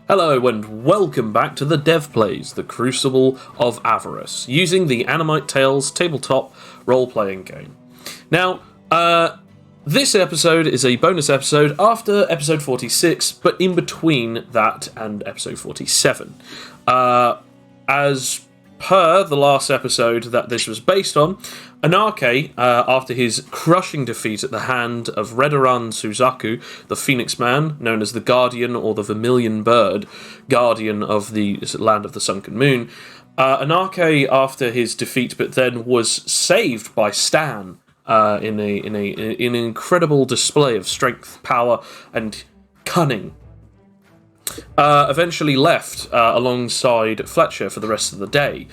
Hello and welcome back to the Dev Plays, the Crucible of Avarice, using the Animite Tales tabletop role-playing game. Now, this episode is a bonus episode after episode 46, but in between that and episode 47. As per the last episode that this was based on, Anarke, after his crushing defeat at the hand of Redoran Suzaku, the Phoenix Man, known as the Guardian or the Vermilion Bird, guardian of the Land of the Sunken Moon, Anarke, after his defeat, but then was saved by Stan in an incredible display of strength, power, and cunning. Eventually left alongside Fletcher for the rest of the day.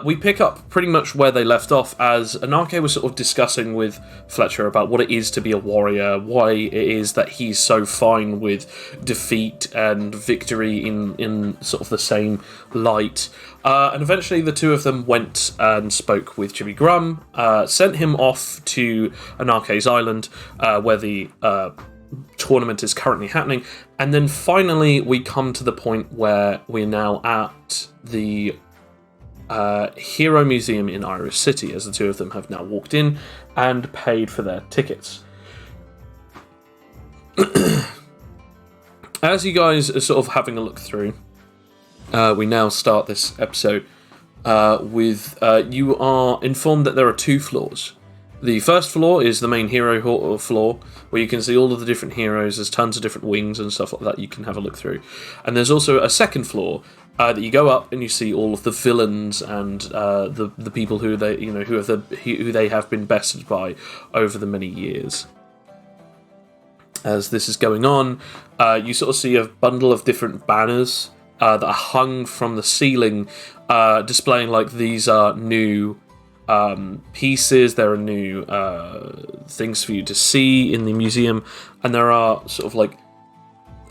We pick up pretty much where they left off as Anarke was sort of discussing with Fletcher about what it is to be a warrior, why it is that he's so fine with defeat and victory in sort of the same light. And eventually the two of them went and spoke with Jimmy Grum, sent him off to Anarke's island, where the tournament is currently happening, and then finally we come to the point where we're now at the Hero Museum in Iris City, as the two of them have now walked in and paid for their tickets. As you guys are sort of having a look through, we now start this episode with you are informed that there are two floors. The first floor is the main hero floor, where you can see all of the different heroes. There's tons of different wings and stuff like that you can have a look through. And there's also a second floor that you go up and you see all of the villains and the people who they have been bested by over the many years. As this is going on, you sort of see a bundle of different banners that are hung from the ceiling, displaying like these are new pieces, there are new things for you to see in the museum, and there are sort of like,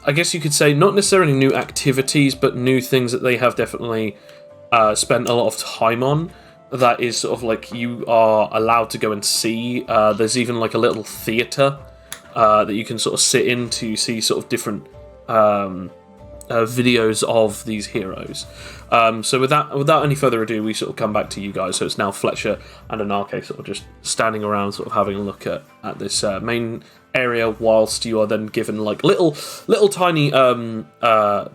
I guess you could say, not necessarily new activities, but new things that they have definitely spent a lot of time on. That is sort of like you are allowed to go and see. There's even like a little theatre that you can sort of sit in to see sort of different videos of these heroes. So without any further ado, we sort of come back to you guys. So it's now Fletcher and Anarke sort of just standing around, sort of having a look at this main area, whilst you are then given like little tiny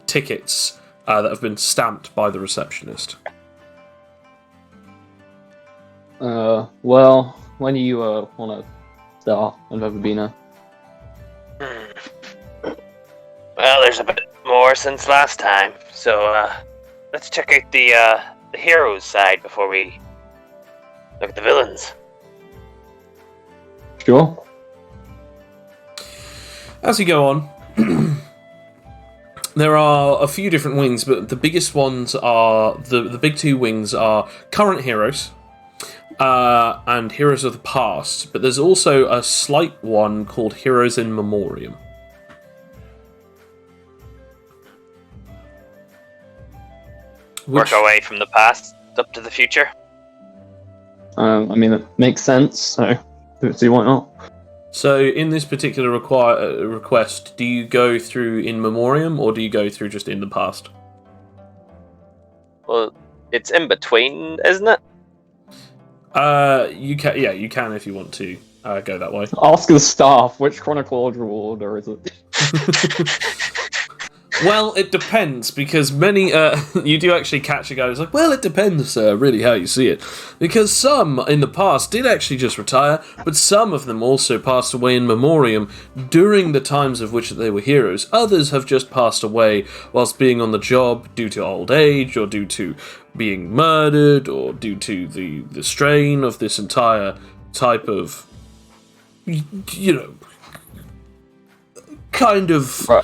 tickets that have been stamped by the receptionist. Well, when do you want to start with Verbena? Well, there's a bit more since last time, so let's check out the heroes side before we look at the villains. Sure. As you go on, there are a few different wings, but the biggest ones are the big two wings are current heroes and heroes of the past, but there's also a slight one called Heroes in Memoriam. Work our way from the past up to the future. I mean, it makes sense, so see why not. So, in this particular request, do you go through in memoriam, or do you go through just in the past? Well, it's in between, isn't it? You can if you want to go that way. Ask the staff, which chronological order is it? Well, it depends, because many, you do actually catch a guy who's like, well, it depends, really, how you see it. Because some, in the past, did actually just retire, but some of them also passed away in memoriam during the times of which they were heroes. Others have just passed away whilst being on the job due to old age, or due to being murdered, or due to the strain of this entire type of, kind of... Right.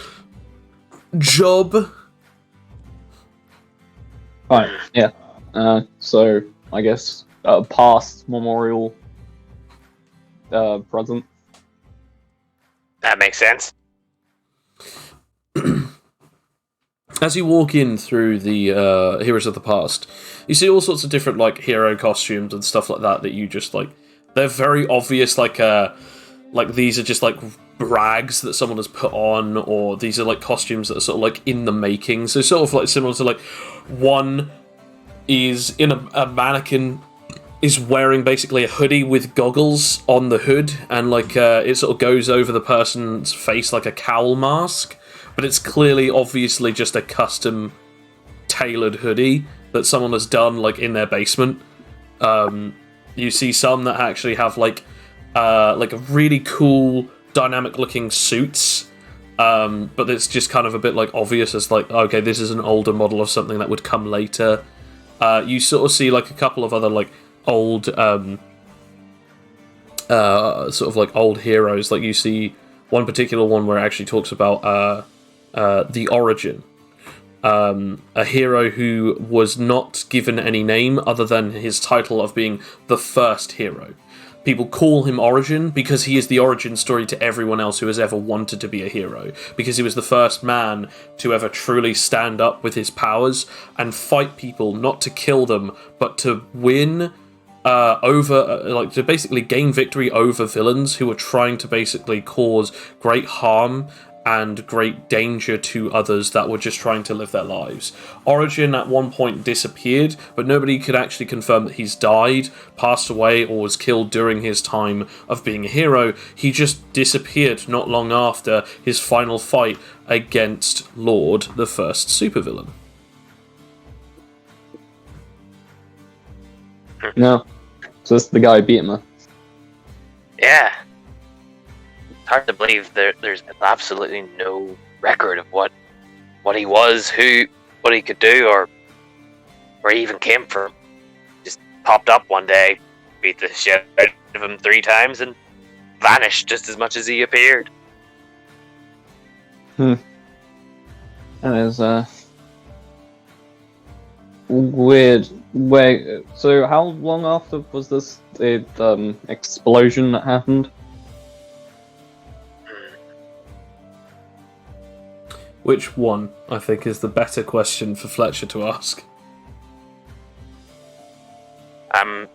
Job. Right, yeah. So, I guess, past, memorial, present. That makes sense. As you walk in through the Heroes of the Past, you see all sorts of different, like, hero costumes and stuff like that you just, like... They're very obvious, like, like these are just like rags that someone has put on, or these are like costumes that are sort of like in the making. So sort of like similar to like one is in a mannequin is wearing basically a hoodie with goggles on the hood, and like it sort of goes over the person's face like a cowl mask, but it's clearly obviously just a custom tailored hoodie that someone has done like in their basement. You see some that actually have like a really cool dynamic looking suits, but it's just kind of a bit like obvious as like, okay, this is an older model of something that would come later. You sort of see like a couple of other like old sort of like old heroes. Like you see one particular one where it actually talks about the origin, a hero who was not given any name other than his title of being the first hero. People call him Origin because he is the origin story to everyone else who has ever wanted to be a hero, because he was the first man to ever truly stand up with his powers and fight people, not to kill them, but to win over, to basically gain victory over villains who were trying to basically cause great harm and great danger to others that were just trying to live their lives. Origin at one point disappeared, but nobody could actually confirm that he's died, passed away, or was killed during his time of being a hero. He just disappeared not long after his final fight against Lord, the first supervillain. No. So this is the guy who beat him, huh? Yeah. It's hard to believe there's absolutely no record of what he was, what he could do, or where he even came from. Just popped up one day, beat the shit out of him 3 times, and vanished just as much as he appeared. That is weird. Wait, so how long after was this the explosion that happened? Which one, I think, is the better question for Fletcher to ask? I'm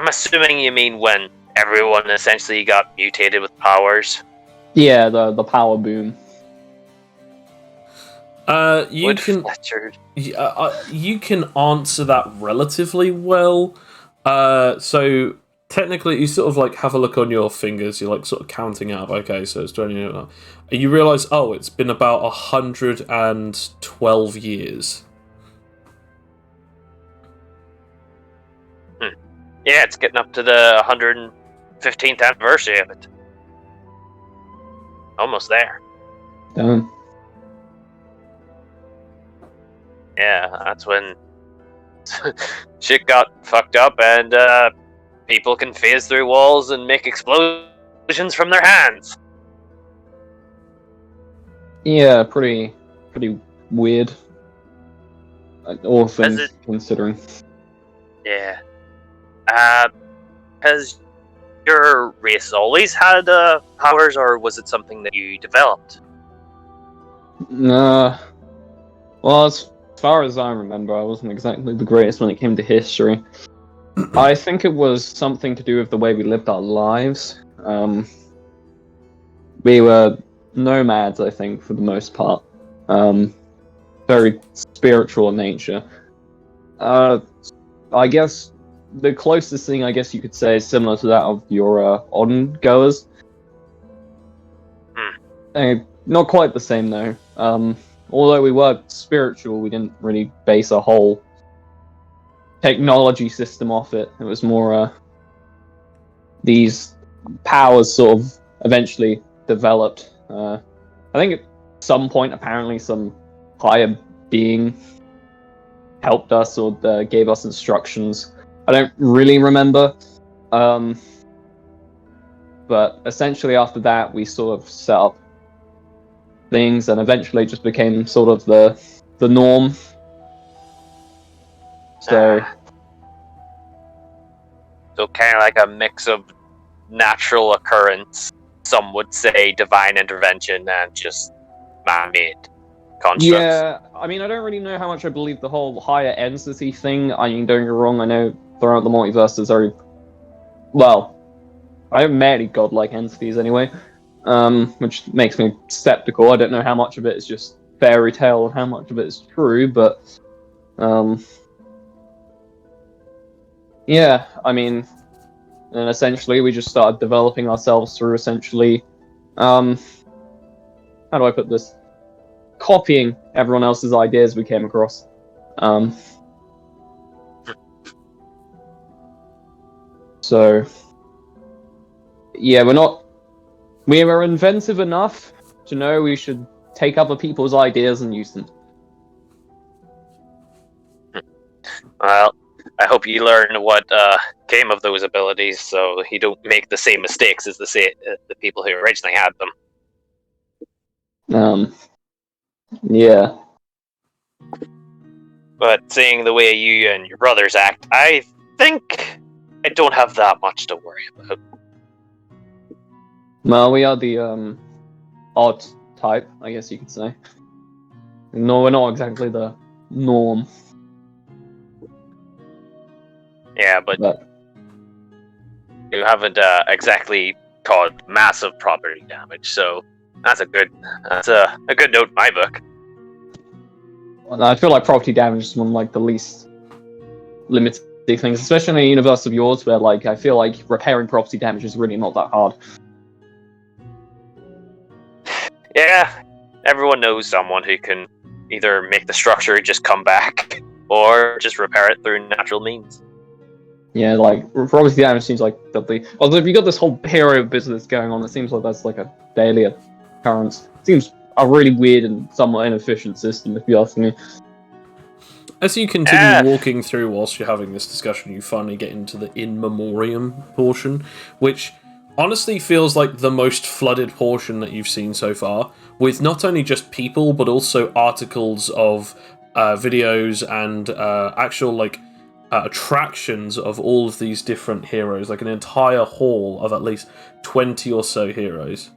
assuming you mean when everyone essentially got mutated with powers. Yeah, the power boom. You can answer that relatively well. So technically, you sort of like have a look on your fingers. You're like sort of counting out. Okay, so it's 20. You realise, it's been about 112 years. Yeah, it's getting up to the 115th anniversary of it. Almost there. Damn. Yeah, that's when shit got fucked up, and people can phase through walls and make explosions from their hands. Yeah, pretty weird. All things considering. Yeah. Has your race always had powers, or was it something that you developed? Well, as far as I remember, I wasn't exactly the greatest when it came to history. I think it was something to do with the way we lived our lives. We were nomads, I think, for the most part. Very spiritual in nature. I guess the closest thing I guess you could say is similar to that of your on-goers. Not quite the same, though. Although we were spiritual, we didn't really base a whole technology system off it. It was more these powers sort of eventually developed. I think at some point, apparently, some higher being helped us or gave us instructions. I don't really remember. But essentially after that, we sort of set up things and eventually just became sort of the norm. So kind of like a mix of natural occurrence, some would say divine intervention, and just man-made constructs. Yeah, I mean, I don't really know how much I believe the whole higher entity thing. I mean, don't get me wrong, I know throughout the multiverse there's very... Well, I haven't met any godlike entities anyway, which makes me skeptical. I don't know how much of it is just fairy tale and how much of it is true, but yeah, I mean, and essentially we just started developing ourselves through essentially, how do I put this? Copying everyone else's ideas we came across. So, yeah, we were inventive enough to know we should take other people's ideas and use them. Well, I hope you learn what came of those abilities, so you don't make the same mistakes as the people who originally had them. Yeah. But seeing the way you and your brothers act, I think I don't have that much to worry about. Well, we are the odd type, I guess you could say. No, we're not exactly the norm. Yeah, but you haven't exactly caused massive property damage, so that's a good note in my book. Well, I feel like property damage is one of like the least limited things, especially in a universe of yours where like I feel like repairing property damage is really not that hard. Yeah, everyone knows someone who can either make the structure just come back or just repair it through natural means. Yeah, like property damage seems like although if you got this whole hero business going on, it seems like that's like a daily occurrence. It seems a really weird and somewhat inefficient system, if you ask me. As you continue walking through whilst you're having this discussion, you finally get into the in memoriam portion, which honestly feels like the most flooded portion that you've seen so far, with not only just people, but also articles of videos and actual like attractions of all of these different heroes, like an entire hall of at least 20 or so heroes.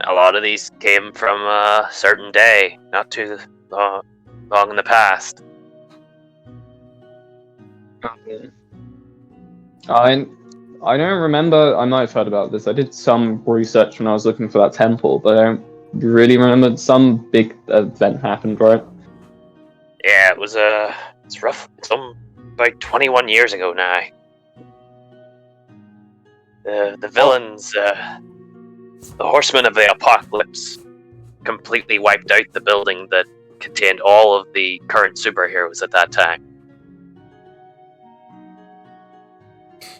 A lot of these came from a certain day, not too long in the past. I don't remember. I might have heard about this. I did some research when I was looking for that temple, but I don't really remember. Some big event happened, right? Yeah, it was it's rough. It's about 21 years ago now. The villains, the Horsemen of the Apocalypse, completely wiped out the building that contained all of the current superheroes at that time.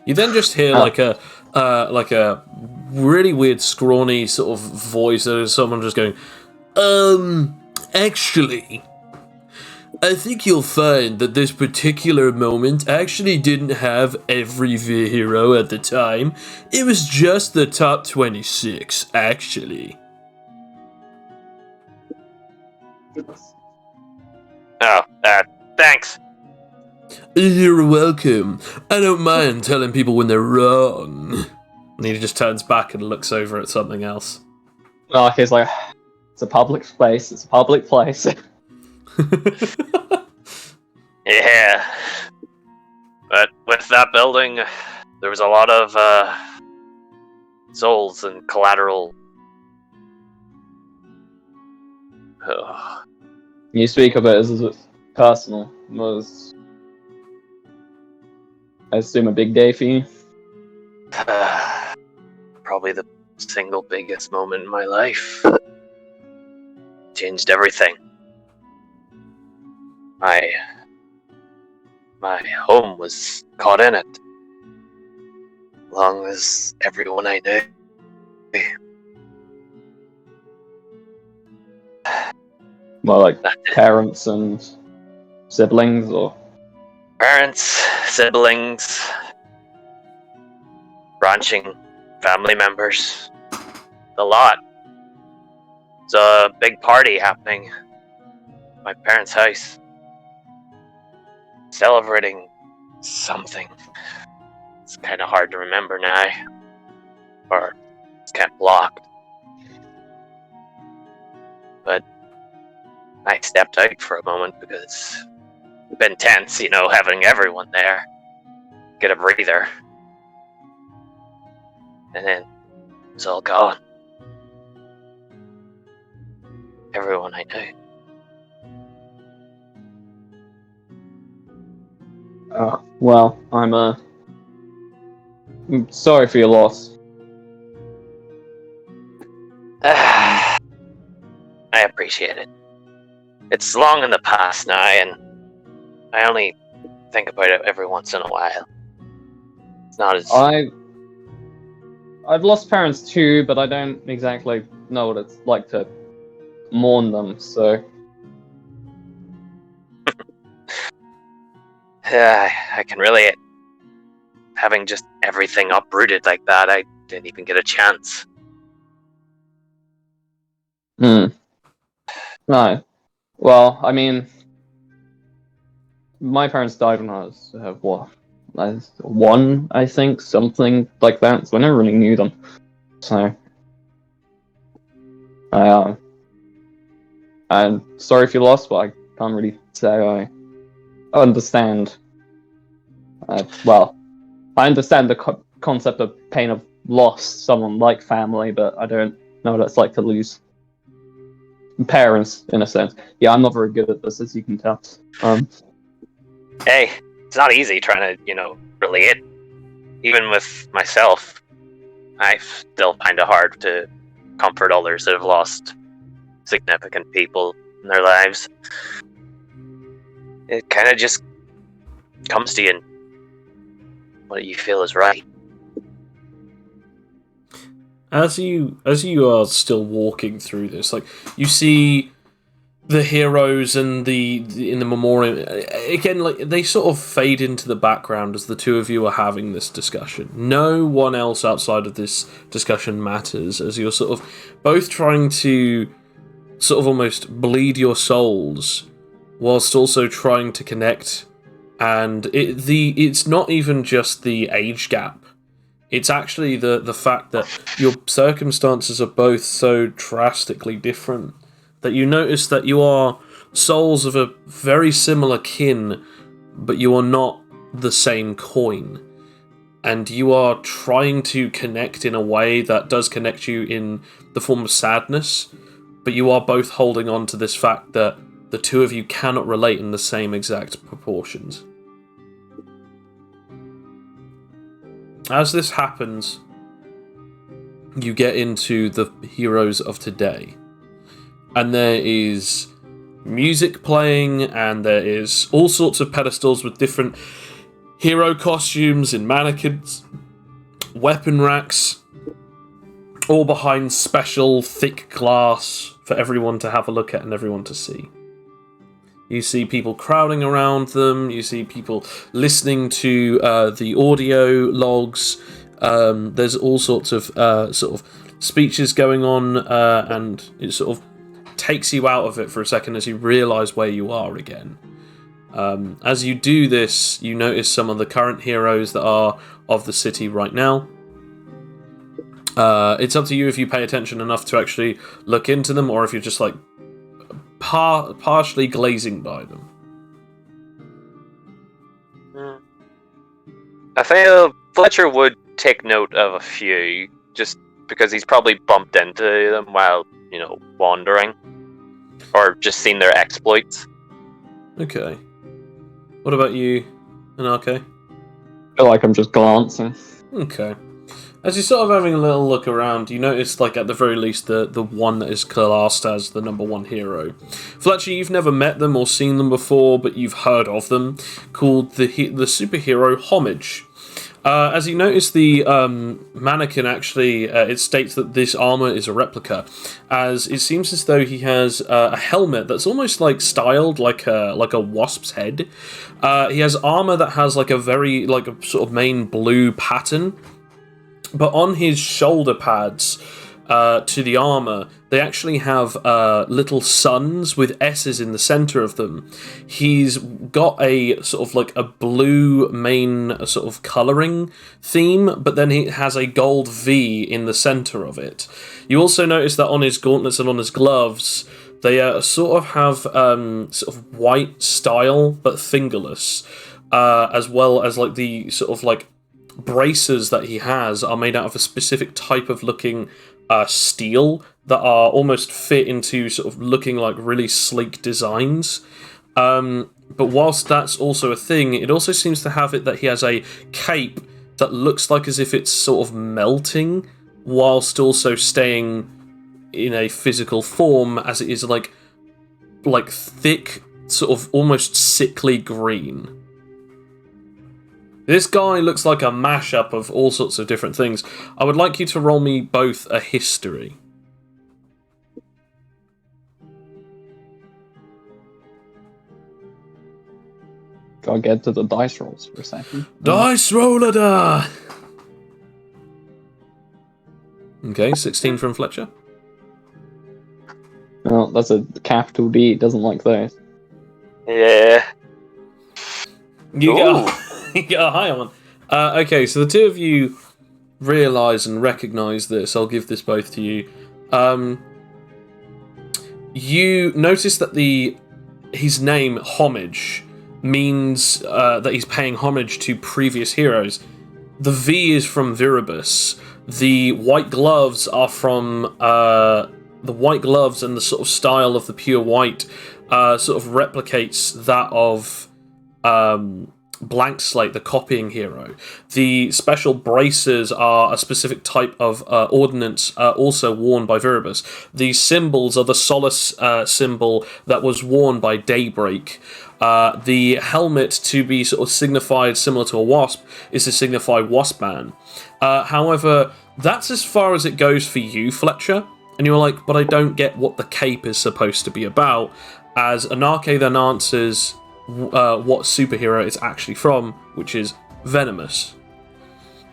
You then just hear like a really weird, scrawny sort of voice of someone just going, actually, I think you'll find that this particular moment actually didn't have every hero at the time. It was just the top 26, actually. Oh, thanks. You're welcome. I don't mind telling people when they're wrong. And he just turns back and looks over at something else. Oh, he's like, it's a public place. It's a public place. Yeah. But with that building, there was a lot of souls and collateral. You speak of it as if personal. Was, I assume, a big day for you? Probably the single biggest moment in my life. Changed everything. My home was caught in it. Long as everyone I knew. Well, like parents and siblings, or Parents, siblings, branching family members. A lot. It's a big party happening at my parents' house. Celebrating something. It's kind of hard to remember now. Or it's kind of blocked. But I stepped out for a moment because it's been tense, having everyone there. get a breather. And then it's all gone. Everyone I knew. Well, I'm sorry for your loss. I appreciate it. It's long in the past now, and I only think about it every once in a while. It's not as... I've lost parents too, but I don't exactly know what it's like to mourn them, so... I can relate. Having just everything uprooted like that, I didn't even get a chance. No. Well, I mean... My parents died when I was, I was 1, I think, something like that, so I never really knew them. So... I'm sorry if you lost, but I can't really say I understand. Well, I understand the concept of pain of loss, someone like family, but I don't know what it's like to lose parents, in a sense. Yeah, I'm not very good at this, as you can tell. Hey, it's not easy trying to, relate. Even with myself, I still find it hard to comfort others that have lost significant people in their lives. It kind of just comes to you in what you feel is right. As you are still walking through this, like, you see the heroes and in the memorial again, like, they sort of fade into the background as the two of you are having this discussion. No one else outside of this discussion matters, as you're sort of both trying to sort of almost bleed your souls whilst also trying to connect. And it's not even just the age gap. It's actually the fact that your circumstances are both so drastically different that you notice that you are souls of a very similar kin, but you are not the same coin. And you are trying to connect in a way that does connect you in the form of sadness, but you are both holding on to this fact that the two of you cannot relate in the same exact proportions. As this happens, you get into the heroes of today. And there is music playing, and there is all sorts of pedestals with different hero costumes and mannequins, weapon racks, all behind special thick glass for everyone to have a look at and everyone to see. You see people crowding around them, you see people listening to the audio logs, there's all sorts of sort of speeches going on, and it sort of takes you out of it for a second as you realise where you are again. As you do this, you notice some of the current heroes that are of the city right now. It's up to you if you pay attention enough to actually look into them, or if you're just like partially glazing by them. I think Fletcher would take note of a few, just because he's probably bumped into them while, wandering, or just seen their exploits. Okay. What about you, Anarcho? I feel like I'm just glancing. Okay. As you're sort of having a little look around, you notice, like, at the very least, the one that is classed as the number one hero. Fletcher, you've never met them or seen them before, but you've heard of them, called the superhero Homage. As you notice, the mannequin actually, it states that this armor is a replica, as it seems as though he has a helmet that's almost like styled like a wasp's head. He has armor that has like a sort of main blue pattern, but on his shoulder pads to the armor, they actually have little suns with S's in the center of them. He's got a sort of like a blue main sort of coloring theme, but then he has a gold V in the center of it. You also notice that on his gauntlets and on his gloves, they sort of have sort of white style, but fingerless. as well as like the sort of like braces that he has are made out of a specific type of looking steel that are almost fit into sort of looking like really sleek designs. But whilst that's also a thing, it also seems to have it that he has a cape that looks like as if it's sort of melting, whilst also staying in a physical form, as it is like thick, sort of almost sickly green. This guy looks like a mashup of all sorts of different things. I would like you to roll me both a history. Gotta get to the dice rolls for a second. Dice roller da! Okay, 16 from Fletcher. Well, that's a capital D. Doesn't like those. Yeah. You get a higher one. Okay, so the two of you realise and recognise this. I'll give this both to you. You notice that his name, Homage, means that he's paying homage to previous heroes. The V is from Viribus. The white gloves are from the white gloves, and the sort of style of the pure white sort of replicates that of Blank Slate, the copying hero. The special braces are a specific type of ordnance also worn by Viribus. The symbols are the Solace symbol that was worn by Daybreak. The helmet, to be sort of signified similar to a wasp, is to signify Waspman. However, that's as far as it goes for you, Fletcher. And you're like, but I don't get what the cape is supposed to be about. As Anarche then answers what superhero it's actually from, which is Venomous.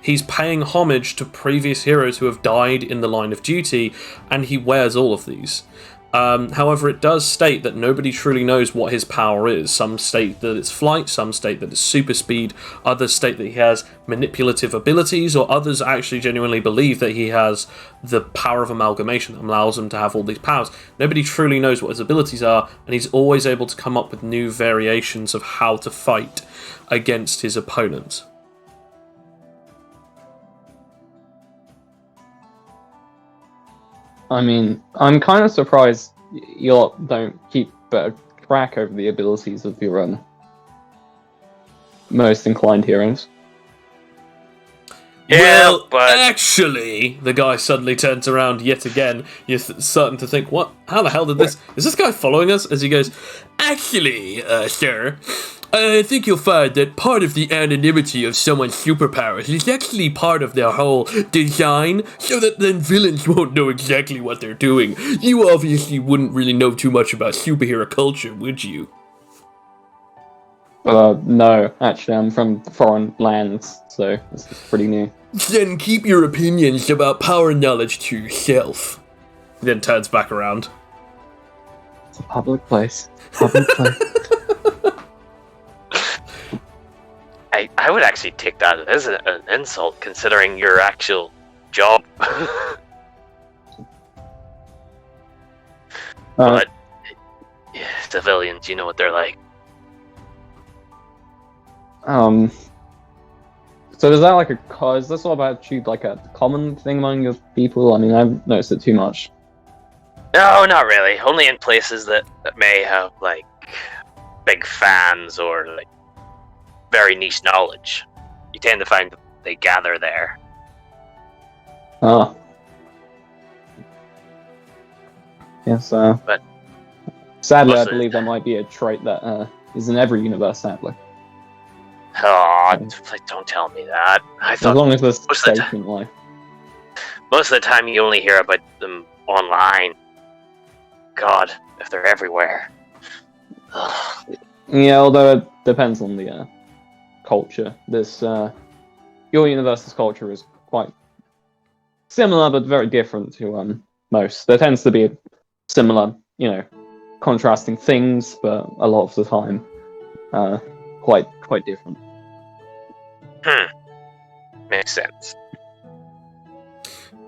He's paying homage to previous heroes who have died in the line of duty, and he wears all of these. However, it does state that nobody truly knows what his power is. Some state that it's flight, some state that it's super speed, others state that he has manipulative abilities, or others actually genuinely believe that he has the power of amalgamation that allows him to have all these powers. Nobody truly knows what his abilities are, and he's always able to come up with new variations of how to fight against his opponents. I mean, I'm kind of surprised you lot don't keep better track over the abilities of your most inclined heroes. Yeah, well, but actually, the guy suddenly turns around yet again. You're starting to think, what? How the hell did this... Is this guy following us? As he goes, actually, sir, I think you'll find that part of the anonymity of someone's superpowers is actually part of their whole design, so that then villains won't know exactly what they're doing. You obviously wouldn't really know too much about superhero culture, would you? No, actually, I'm from foreign lands, so this is pretty new. Then keep your opinions about power knowledge to yourself. He then turns back around. It's a public place. Public place. I would actually take that as an insult, considering your actual job. But yeah, civilians, you know what they're like. So is that like is this all about you, like a common thing among your people? I mean, I've noticed it too much. No, not really. Only in places that may have like big fans or like very niche knowledge. You tend to find that they gather there. Ah. Yes, but sadly, I believe that might be a trait that is in every universe, sadly. Oh, don't tell me that. I thought as long as there's most of the safe in life. Most of the time you only hear about them online. God, if they're everywhere. Ugh. Yeah, although it depends on the culture. This your universe's culture is quite similar, but very different to most. There tends to be similar, contrasting things, but a lot of the time, quite different. Makes sense.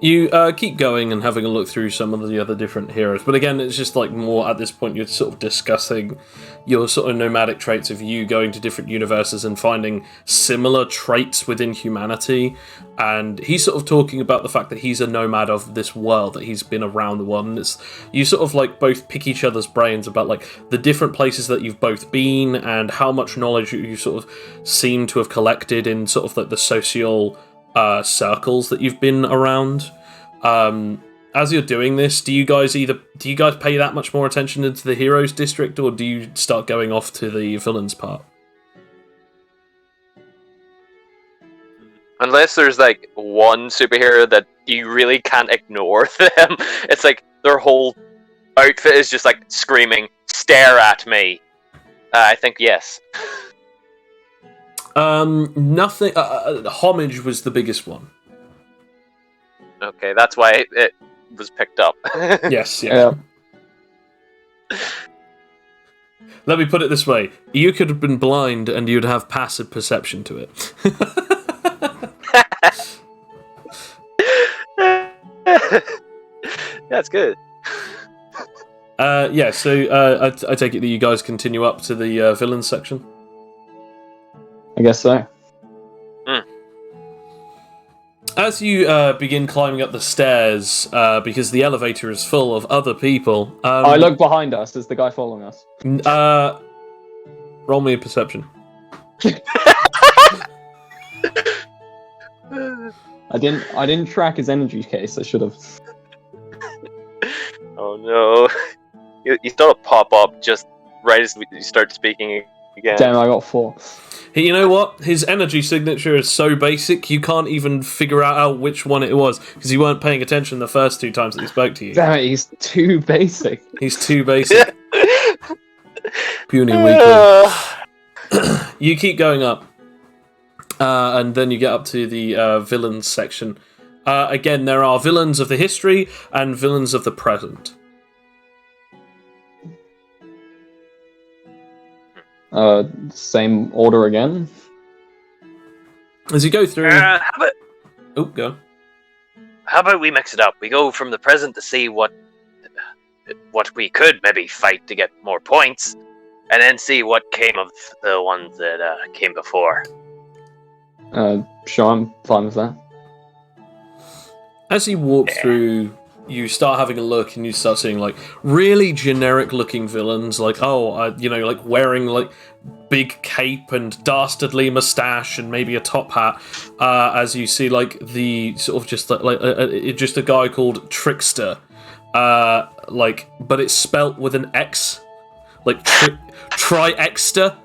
You keep going and having a look through some of the other different heroes, but again, it's just like more at this point you're sort of discussing your sort of nomadic traits of you going to different universes and finding similar traits within humanity. And he's sort of talking about the fact that he's a nomad of this world, that he's been around the world, and it's you sort of like both pick each other's brains about like the different places that you've both been and how much knowledge you sort of seem to have collected in sort of like the social circles that you've been around. As you're doing this, do you guys pay that much more attention into the heroes district, or do you start going off to the villains part? Unless there's like one superhero that you really can't ignore them, it's like their whole outfit is just like screaming, "Stare at me." I think yes. Nothing. Homage was the biggest one. Okay, that's why it was picked up. Yes, yeah. Let me put it this way. You could have been blind and you'd have passive perception to it. That's good. Yeah, so I take it that you guys continue up to the villains section? I guess so. As you begin climbing up the stairs, because the elevator is full of other people... I look behind us. Is the guy following us? Roll me a perception. I didn't track his energy case. I should have. Oh no. You sort of pop up just right as you start speaking again. Damn, I got 4. You know what? His energy signature is so basic, you can't even figure out which one it was, because you weren't paying attention the first 2 times that he spoke to you. Damn it, he's too basic. He's too basic. Puny weakling. You keep going up, and then you get up to the villains section. Again, there are villains of the history and villains of the present. Same order again. As you go through... Oh, go. How about we mix it up? We go from the present to see what we could maybe fight to get more points, and then see what came of the ones that came before. Sure, I'm fine with that. As you walk through, you start having a look and you start seeing like really generic looking villains, like like wearing like big cape and dastardly mustache and maybe a top hat. As you see like the sort of just just a guy called Trickster, but it's spelt with an X, like Tri-Exter,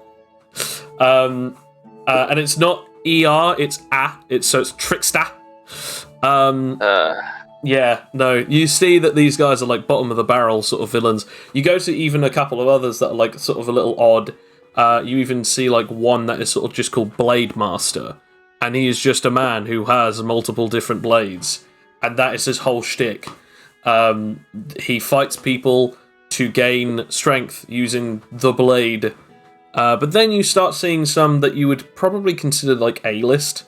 and it's not ER, it's A, so it's Trickster. Yeah, no, you see that these guys are like bottom of the barrel sort of villains. You go to even a couple of others that are like sort of a little odd. You even see like one that is sort of just called Blade Master, and he is just a man who has multiple different blades, and that is his whole shtick. He fights people to gain strength using the blade. But then you start seeing some that you would probably consider like A-list,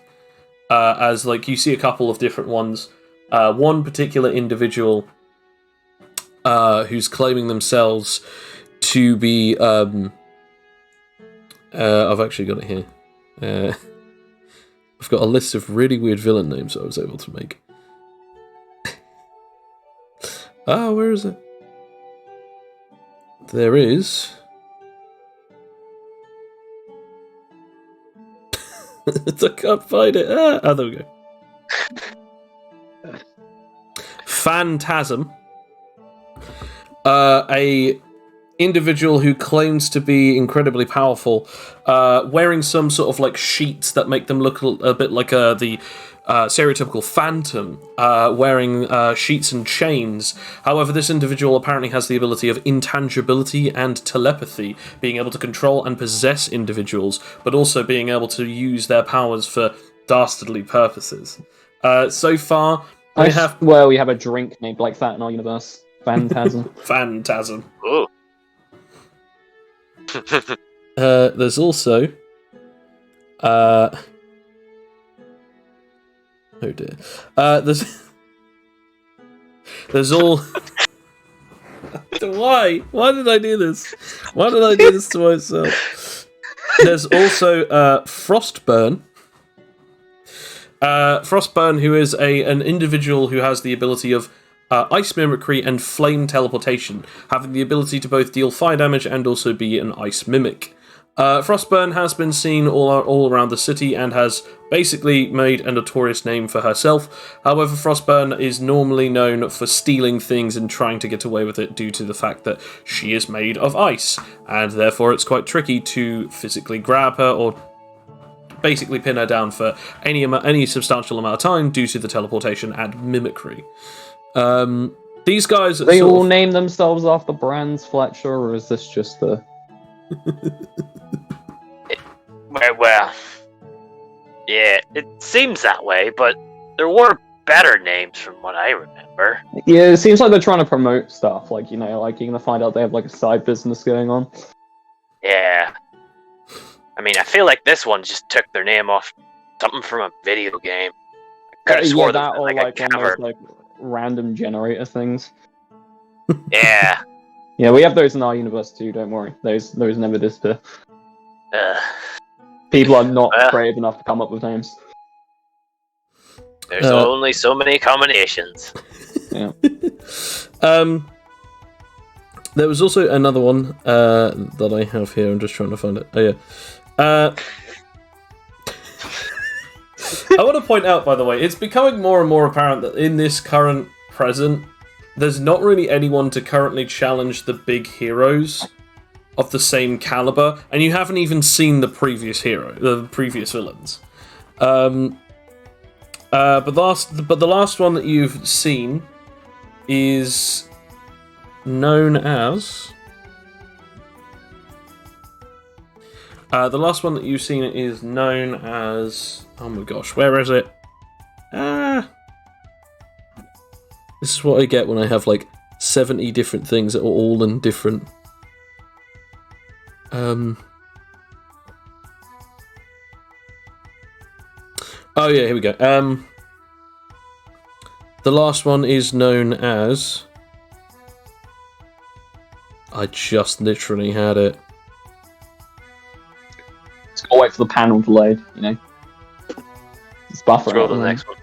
as like you see a couple of different ones. One particular individual who's claiming themselves to be... I've actually got it here. I've got a list of really weird villain names I was able to make. Where is it? There is... I can't find it. There we go. Phantasm, a individual who claims to be incredibly powerful, wearing some sort of like sheets that make them look a bit like the stereotypical phantom, wearing sheets and chains. However, this individual apparently has the ability of intangibility and telepathy, being able to control and possess individuals, but also being able to use their powers for dastardly purposes. So far, we have a drink named like that in our universe. Phantasm. Phantasm. Oh. There's also... oh dear. There's all. Why? Why did I do this? Why did I do this to myself? There's also Frostburn. Frostburn, who is an individual who has the ability of ice mimicry and flame teleportation, having the ability to both deal fire damage and also be an ice mimic. Frostburn has been seen all around the city and has basically made a notorious name for herself. However, Frostburn is normally known for stealing things and trying to get away with it due to the fact that she is made of ice, and therefore it's quite tricky to physically grab her or basically pin her down for any substantial amount of time due to the teleportation and mimicry. These guys... They all name themselves after brands, Fletcher, or is this just the... Well, yeah, it seems that way, but there were better names from what I remember. Yeah, it seems like they're trying to promote stuff, like, you know, like you're gonna find out they have like a side business going on. Yeah. I mean, I feel like this one just took their name off something from a video game. I could have swore that, that or like like a one of cover. those like random generator things. Yeah. Yeah, we have those in our universe too, don't worry. Those never disappear. People are not brave enough to come up with names. There's only so many combinations. Yeah. There was also another one that I have here. I'm just trying to find it. Oh, yeah. I want to point out, by the way, it's becoming more and more apparent that in this current present, there's not really anyone to currently challenge the big heroes of the same caliber, and you haven't even seen the previous villains. But the last one that you've seen is known as... the last one that you've seen is known as... Oh my gosh, where is it? This is what I get when I have like 70 different things that are all in different... Oh yeah, here we go. The last one is known as... I just literally had it. Just gotta wait for the panel to load, you know. It's buffering. Scroll to the next one.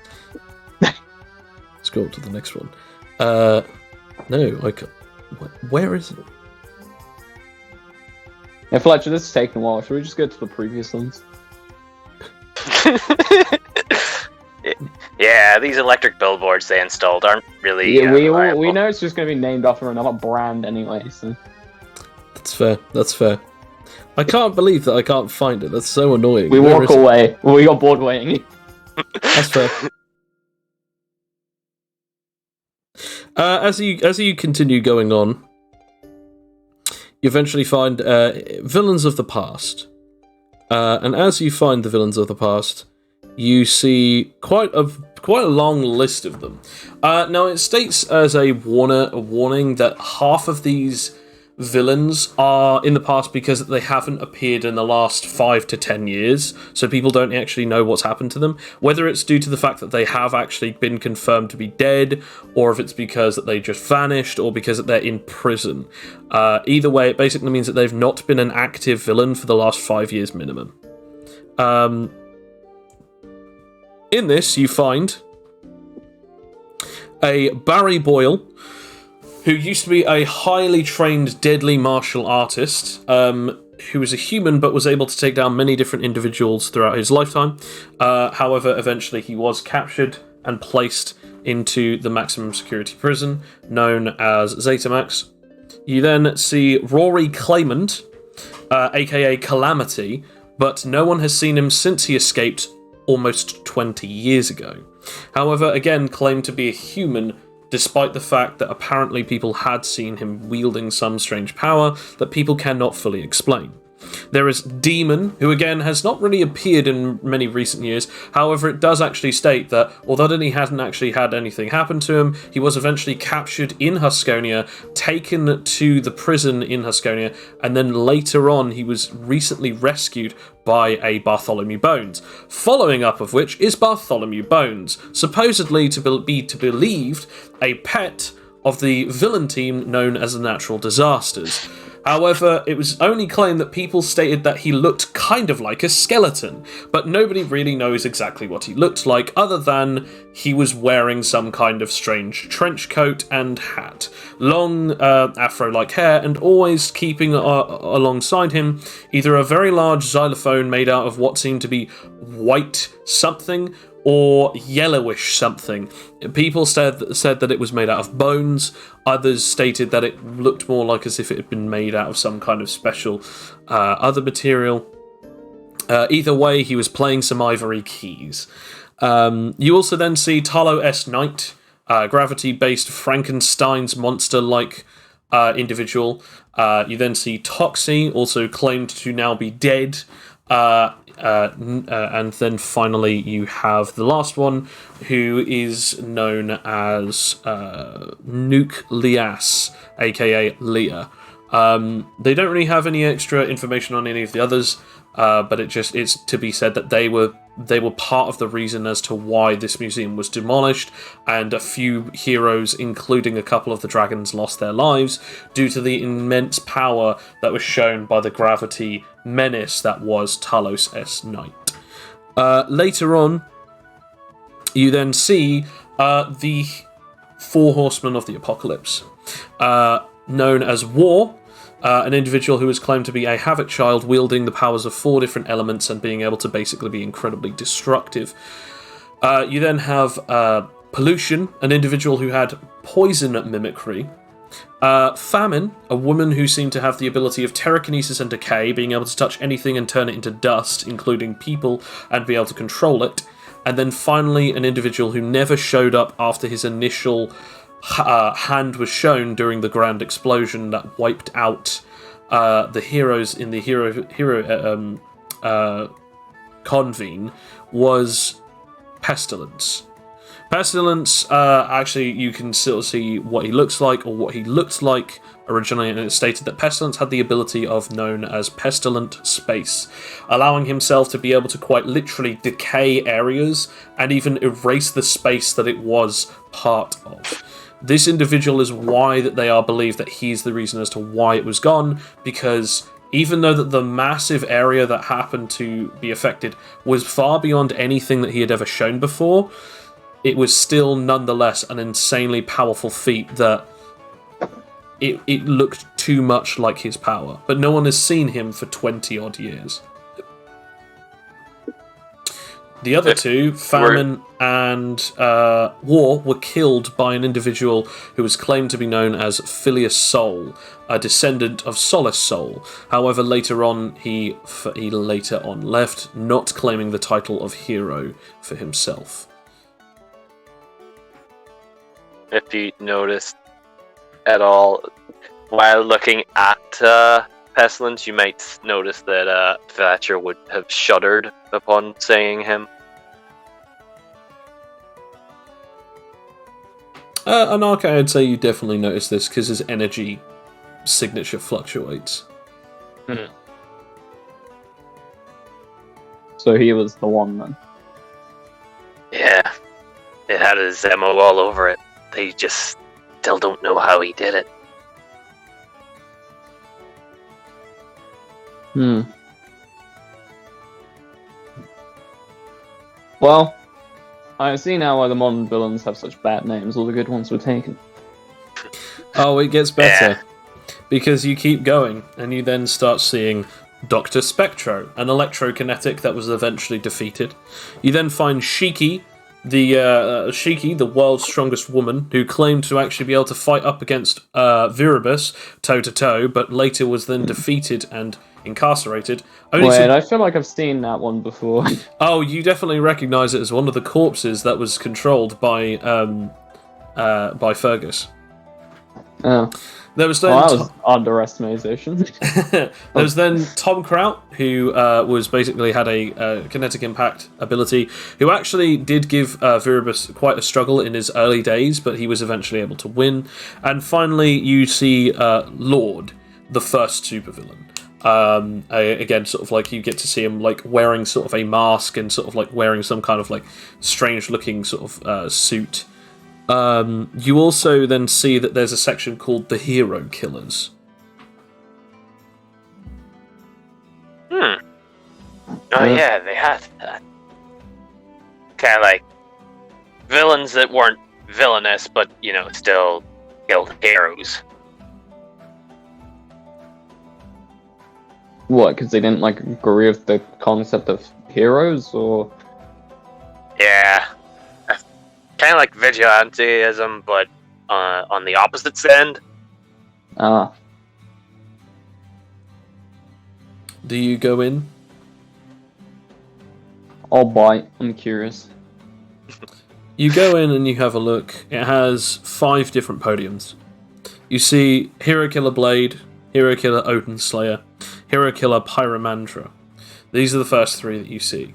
Scroll to the next one. No, I can't. Where is it? Yeah, Fletcher, this is taking a while. Should we just go to the previous ones? Yeah, these electric billboards they installed aren't really. Yeah, we reliable. know it's just going to be named after another brand anyway. So That's fair. That's fair. I can't believe that I can't find it. That's so annoying. we Where walk is it? away. We got bored waiting. That's fair. As you continue going on, you eventually find villains of the past, and as you find the villains of the past, you see quite a long list of them. Now it states as a warning that half of these villains are in the past because they haven't appeared in the last 5 to 10 years, so people don't actually know what's happened to them, whether it's due to the fact that they have actually been confirmed to be dead, or if it's because that they just vanished, or because that they're in prison. Either way, it basically means that they've not been an active villain for the last 5 years minimum. In this, you find a Barry Boyle, who used to be a highly trained deadly martial artist, who was a human but was able to take down many different individuals throughout his lifetime. However, eventually he was captured and placed into the maximum security prison known as Zetamax. You then see Rory Claymont, aka Calamity, but no one has seen him since he escaped almost 20 years ago. However, again claimed to be a human, despite the fact that apparently people had seen him wielding some strange power that people cannot fully explain. There is Demon, who again has not really appeared in many recent years. However, it does actually state that although he hadn't actually had anything happen to him, he was eventually captured in Huskonia, taken to the prison in Huskonia, and then later on he was recently rescued by a Bartholomew Bones. Following up of which is Bartholomew Bones, supposedly to be believed a pet of the villain team known as the Natural Disasters. However, it was only claimed that people stated that he looked kind of like a skeleton, but nobody really knows exactly what he looked like, other than he was wearing some kind of strange trench coat and hat, long afro-like hair, and always keeping alongside him either a very large xylophone made out of what seemed to be white something, or yellowish something. People said that it was made out of bones. Others stated that it looked more like as if it had been made out of some kind of special other material. Either way, he was playing some ivory keys. You also then see Talo S. Knight, gravity-based Frankenstein's monster-like individual. You then see Toxie, also claimed to now be dead. And then finally you have the last one, who is known as Nuke Lias, aka Leah. They don't really have any extra information on any of the others, but it's to be said that they were part of the reason as to why this museum was demolished, and a few heroes, including a couple of the dragons, lost their lives due to the immense power that was shown by the gravity menace that was Talos S. Knight. Later on, you then see the Four Horsemen of the Apocalypse, known as War, an individual who is claimed to be a Havoc child wielding the powers of 4 different elements and being able to basically be incredibly destructive. You then have Pollution, an individual who had poison mimicry. Famine, a woman who seemed to have the ability of telekinesis and decay, being able to touch anything and turn it into dust, including people, and be able to control it. And then finally, an individual who never showed up after his initial hand was shown during the grand explosion that wiped out the heroes in the hero convene, was Pestilence. Pestilence, actually, you can still see what he looks like, or what he looked like originally, and it stated that Pestilence had the ability of known as Pestilent Space, allowing himself to be able to quite literally decay areas and even erase the space that it was part of. This individual is why that they are believed that he's the reason as to why it was gone, because even though that the massive area that happened to be affected was far beyond anything that he had ever shown before, it was still nonetheless an insanely powerful feat that it looked too much like his power. But no one has seen him for 20 odd years. The other two, Famine and War, were killed by an individual who was claimed to be known as Phileas Soul, a descendant of Solace Soul. However, later on, he later on left, not claiming the title of hero for himself. If you noticed at all, while looking at Pestilence, you might notice that Thatcher would have shuddered upon saying him. Anarcha, I'd say you definitely notice this because his energy signature fluctuates. So he was the one then. Yeah, it had his MO all over it. They just still don't know how he did it. Well, I see now why the modern villains have such bad names. All the good ones were taken. Oh, it gets better. Because you keep going, and you then start seeing Dr. Spectro, an electrokinetic that was eventually defeated. You then find Shiki, the world's strongest woman, who claimed to actually be able to fight up against Viribus toe-to-toe, but later was then defeated and incarcerated. I feel like I've seen that one before. Oh, you definitely recognise it as one of the corpses that was controlled by Fergus. Oh. There was then that was underestimation. There was then Tom Kraut, who was basically had a kinetic impact ability, who actually did give Viribus quite a struggle in his early days, but he was eventually able to win. And finally, you see Lord, the first supervillain. Again, sort of like you get to see him like wearing sort of a mask and sort of like wearing some kind of like strange looking sort of suit. You also then see that there's a section called the Hero Killers. Oh yeah, they had that. Kind of like villains that weren't villainous, but still killed heroes. What? Because they didn't agree with the concept of heroes, or? Yeah, kind of like vigilantism, but on the opposite end. Ah. Do you go in? I'll bite. I'm curious. You go in and you have a look. It has 5 different podiums. You see Hero Killer Blade, Hero Killer Odin Slayer, Hero Killer Pyromandra. These are the first 3 that you see.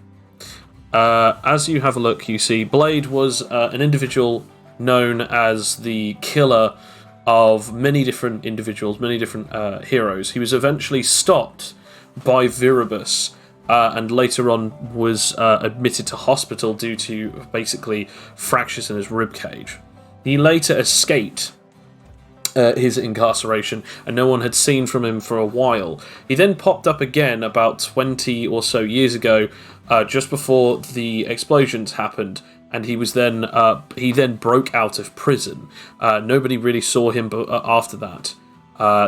As you have a look, you see Blade was an individual known as the killer of many different individuals, many different heroes. He was eventually stopped by Viribus, and later on was admitted to hospital due to basically fractures in his ribcage. He later escaped his incarceration, and no one had seen from him for a while. He then popped up again about 20 or so years ago, just before the explosions happened, and he then broke out of prison. Nobody really saw him after that.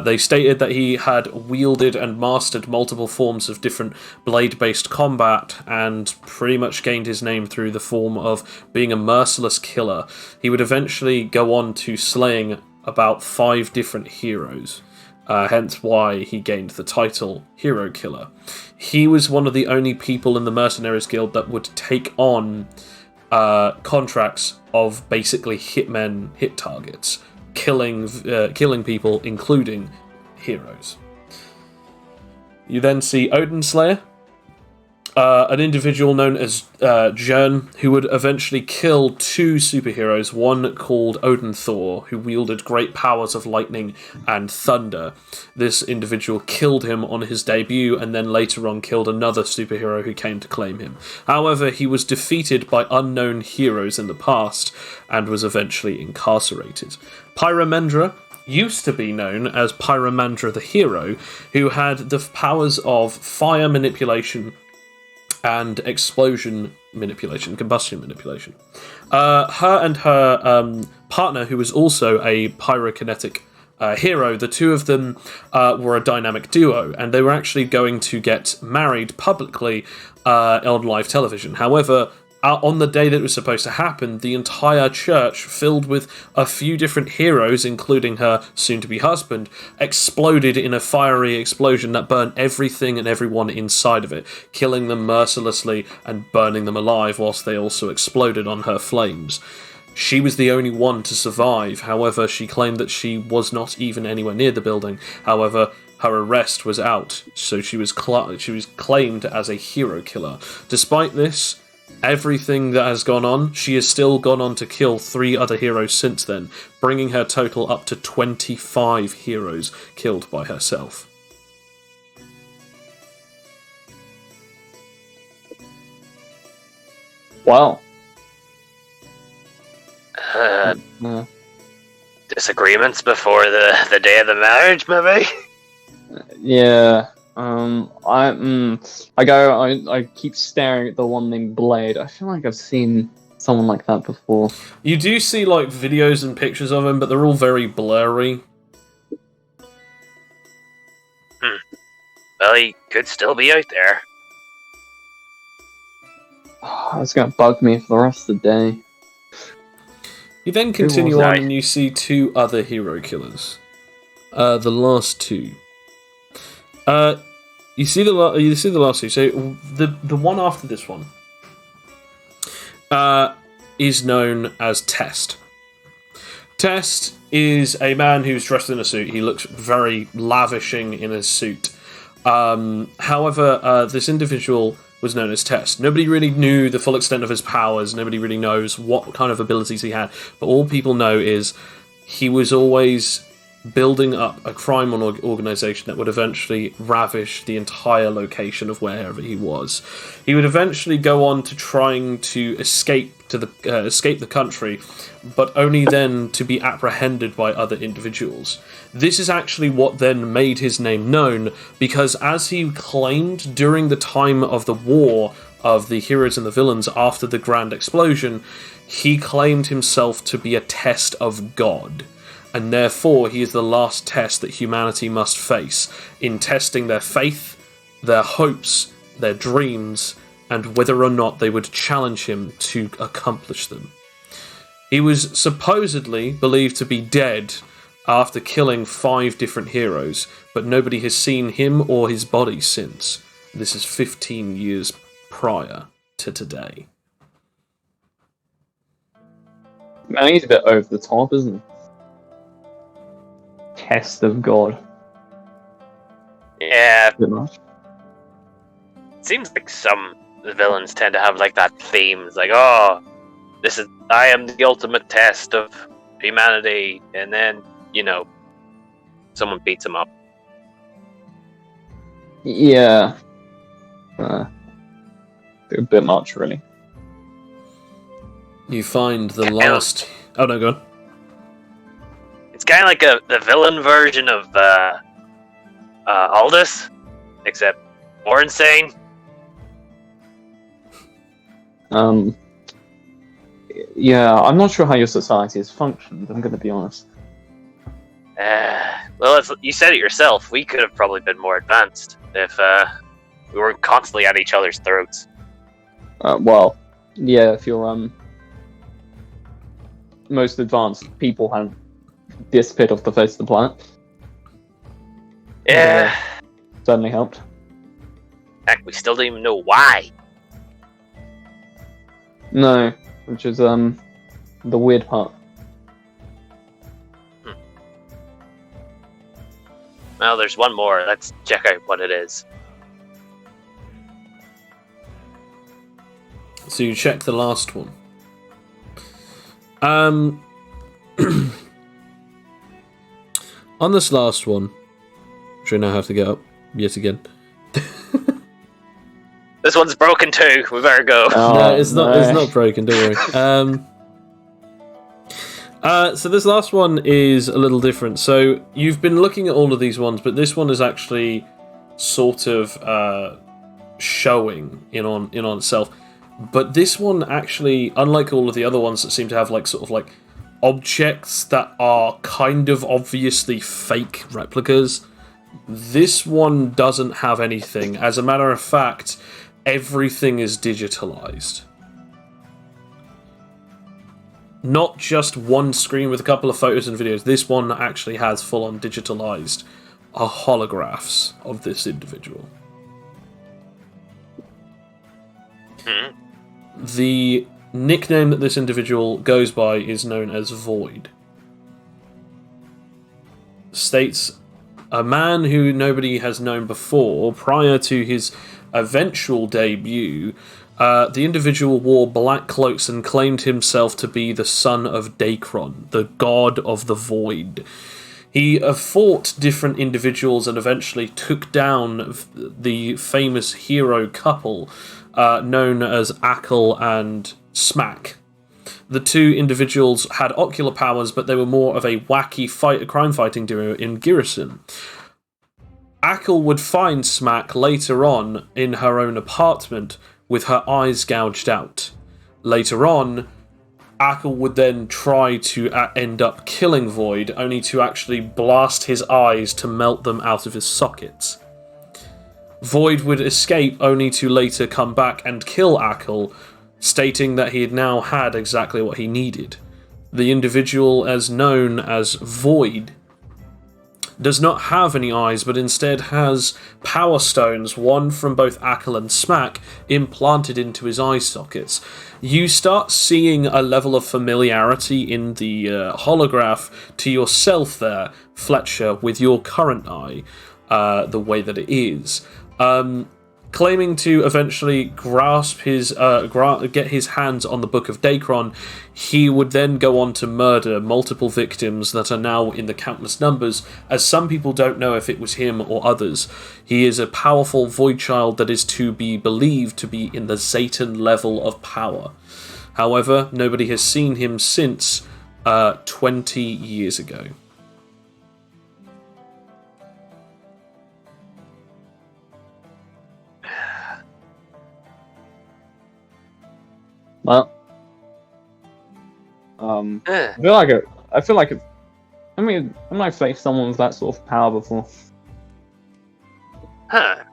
They stated that he had wielded and mastered multiple forms of different blade-based combat and pretty much gained his name through the form of being a merciless killer. He would eventually go on to slaying about 5 different heroes, hence why he gained the title Hero Killer. He was one of the only people in the Mercenaries Guild that would take on contracts of basically hitmen, hit targets, killing people, including heroes. You then see Odin Slayer, an individual known as Jern, who would eventually kill 2 superheroes, one called Odin Thor, who wielded great powers of lightning and thunder. This individual killed him on his debut, and then later on killed another superhero who came to claim him. However, he was defeated by unknown heroes in the past, and was eventually incarcerated. Pyromandra used to be known as Pyromandra the Hero, who had the powers of fire manipulation and explosion manipulation, combustion manipulation. Her and her partner, who was also a pyrokinetic hero, the 2 of them were a dynamic duo, and they were actually going to get married publicly on live television. However, on the day that it was supposed to happen, the entire church, filled with a few different heroes, including her soon-to-be husband, exploded in a fiery explosion that burned everything and everyone inside of it, killing them mercilessly and burning them alive, whilst they also exploded on her flames. She was the only one to survive. However, she claimed that she was not even anywhere near the building. However, her arrest was out, so she was claimed as a hero killer. Despite this, everything that has gone on, she has still gone on to kill 3 other heroes since then, bringing her total up to 25 heroes killed by herself. Wow. Disagreements before the day of the marriage, maybe? Yeah. I keep staring at the one named Blade. I feel like I've seen someone like that before. You do see videos and pictures of him, but they're all very blurry. Well, he could still be out there. It's gonna bug me for the rest of the day. You then continue on and you see 2 other hero killers. The last 2. You see the last 2. So the one after this one is known as Test. Test is a man who's dressed in a suit. He looks very lavishing in his suit. However, this individual was known as Test. Nobody really knew the full extent of his powers. Nobody really knows what kind of abilities he had. But all people know is he was always building up a crime organization that would eventually ravish the entire location of wherever he was. He would eventually go on to trying to escape escape the country, but only then to be apprehended by other individuals. This is actually what then made his name known, because as he claimed during the time of the war of the heroes and the villains after the grand explosion, he claimed himself to be a test of God. And therefore he is the last test that humanity must face in testing their faith, their hopes, their dreams, and whether or not they would challenge him to accomplish them. He was supposedly believed to be dead after killing 5 different heroes, but nobody has seen him or his body since. This is 15 years prior to today. Man, he's a bit over the top, isn't he? Test of God. Yeah, Bit much. seems like some villains tend to have like that theme. It's like, oh, I am the ultimate test of humanity, and then, someone beats him up. Yeah. A bit much, really. You find the last... Oh, no, go on. It's kind of like the villain version of Aldous, except more insane. Yeah, I'm not sure how your society has functioned, I'm going to be honest. Well, you said it yourself. We could have probably been more advanced if we weren't constantly at each other's throats. Well, yeah, if you're most advanced people have disappeared off the face of the planet. Yeah. Certainly helped. Heck, we still don't even know why. No, which is the weird part. Well, there's one more. Let's check out what it is. So you check the last one. On this last one, which I now have to get up yet again. This one's broken too. We better go. No, it's not. It's not broken. Don't worry. So this last one is a little different. So you've been looking at all of these ones, but this one is actually sort of showing in on itself. But this one actually, unlike all of the other ones that seem to have like sort of like objects that are kind of obviously fake replicas, this one doesn't have anything. As a matter of fact, everything is digitalized. Not just one screen with a couple of photos and videos. This one actually has full-on digitalized holographs of this individual. The nickname that this individual goes by is known as Void. States a man who nobody has known before. Prior to his eventual debut, the individual wore black cloaks and claimed himself to be the son of Dacron, the god of the void. He fought different individuals and eventually took down the famous hero couple known as Ackle and Smack. The two individuals had ocular powers, but they were more of a wacky crime-fighting duo in Garrison. Ackle would find Smack later on in her own apartment with her eyes gouged out. Later on, Ackle would then try to end up killing Void, only to actually blast his eyes to melt them out of his sockets. Void would escape, only to later come back and kill Ackle, stating that he had now had exactly what he needed. The individual, as known as Void, does not have any eyes, but instead has power stones, one from both Ackle and Smack, implanted into his eye sockets. You start seeing a level of familiarity in the holograph to yourself there, Fletcher, with your current eye, the way that it is. Claiming to eventually grasp his, get his hands on the Book of Dacron, he would then go on to murder multiple victims that are now in the countless numbers, as some people don't know if it was him or others. He is a powerful void child that is to be believed to be in the Zayton level of power. However, nobody has seen him since 20 years ago. Well, I feel like I mean, I might face someone with that sort of power before. Huh.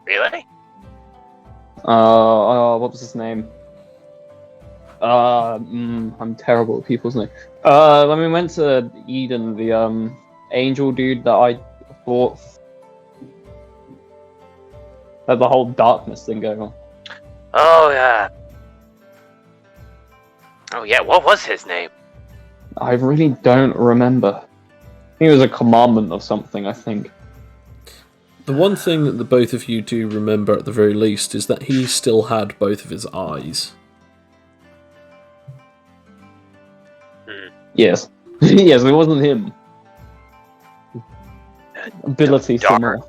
Really? What was his name? I'm terrible at people's names. When we went to Eden, the angel dude that I fought, had the whole darkness thing going on. Oh, yeah. Oh, yeah, what was his name? I really don't remember. He was a commandment of something, I think. The one thing that the both of you do remember at the very least is that he still had both of his eyes. Yes. Yes, it wasn't him. Ability similar.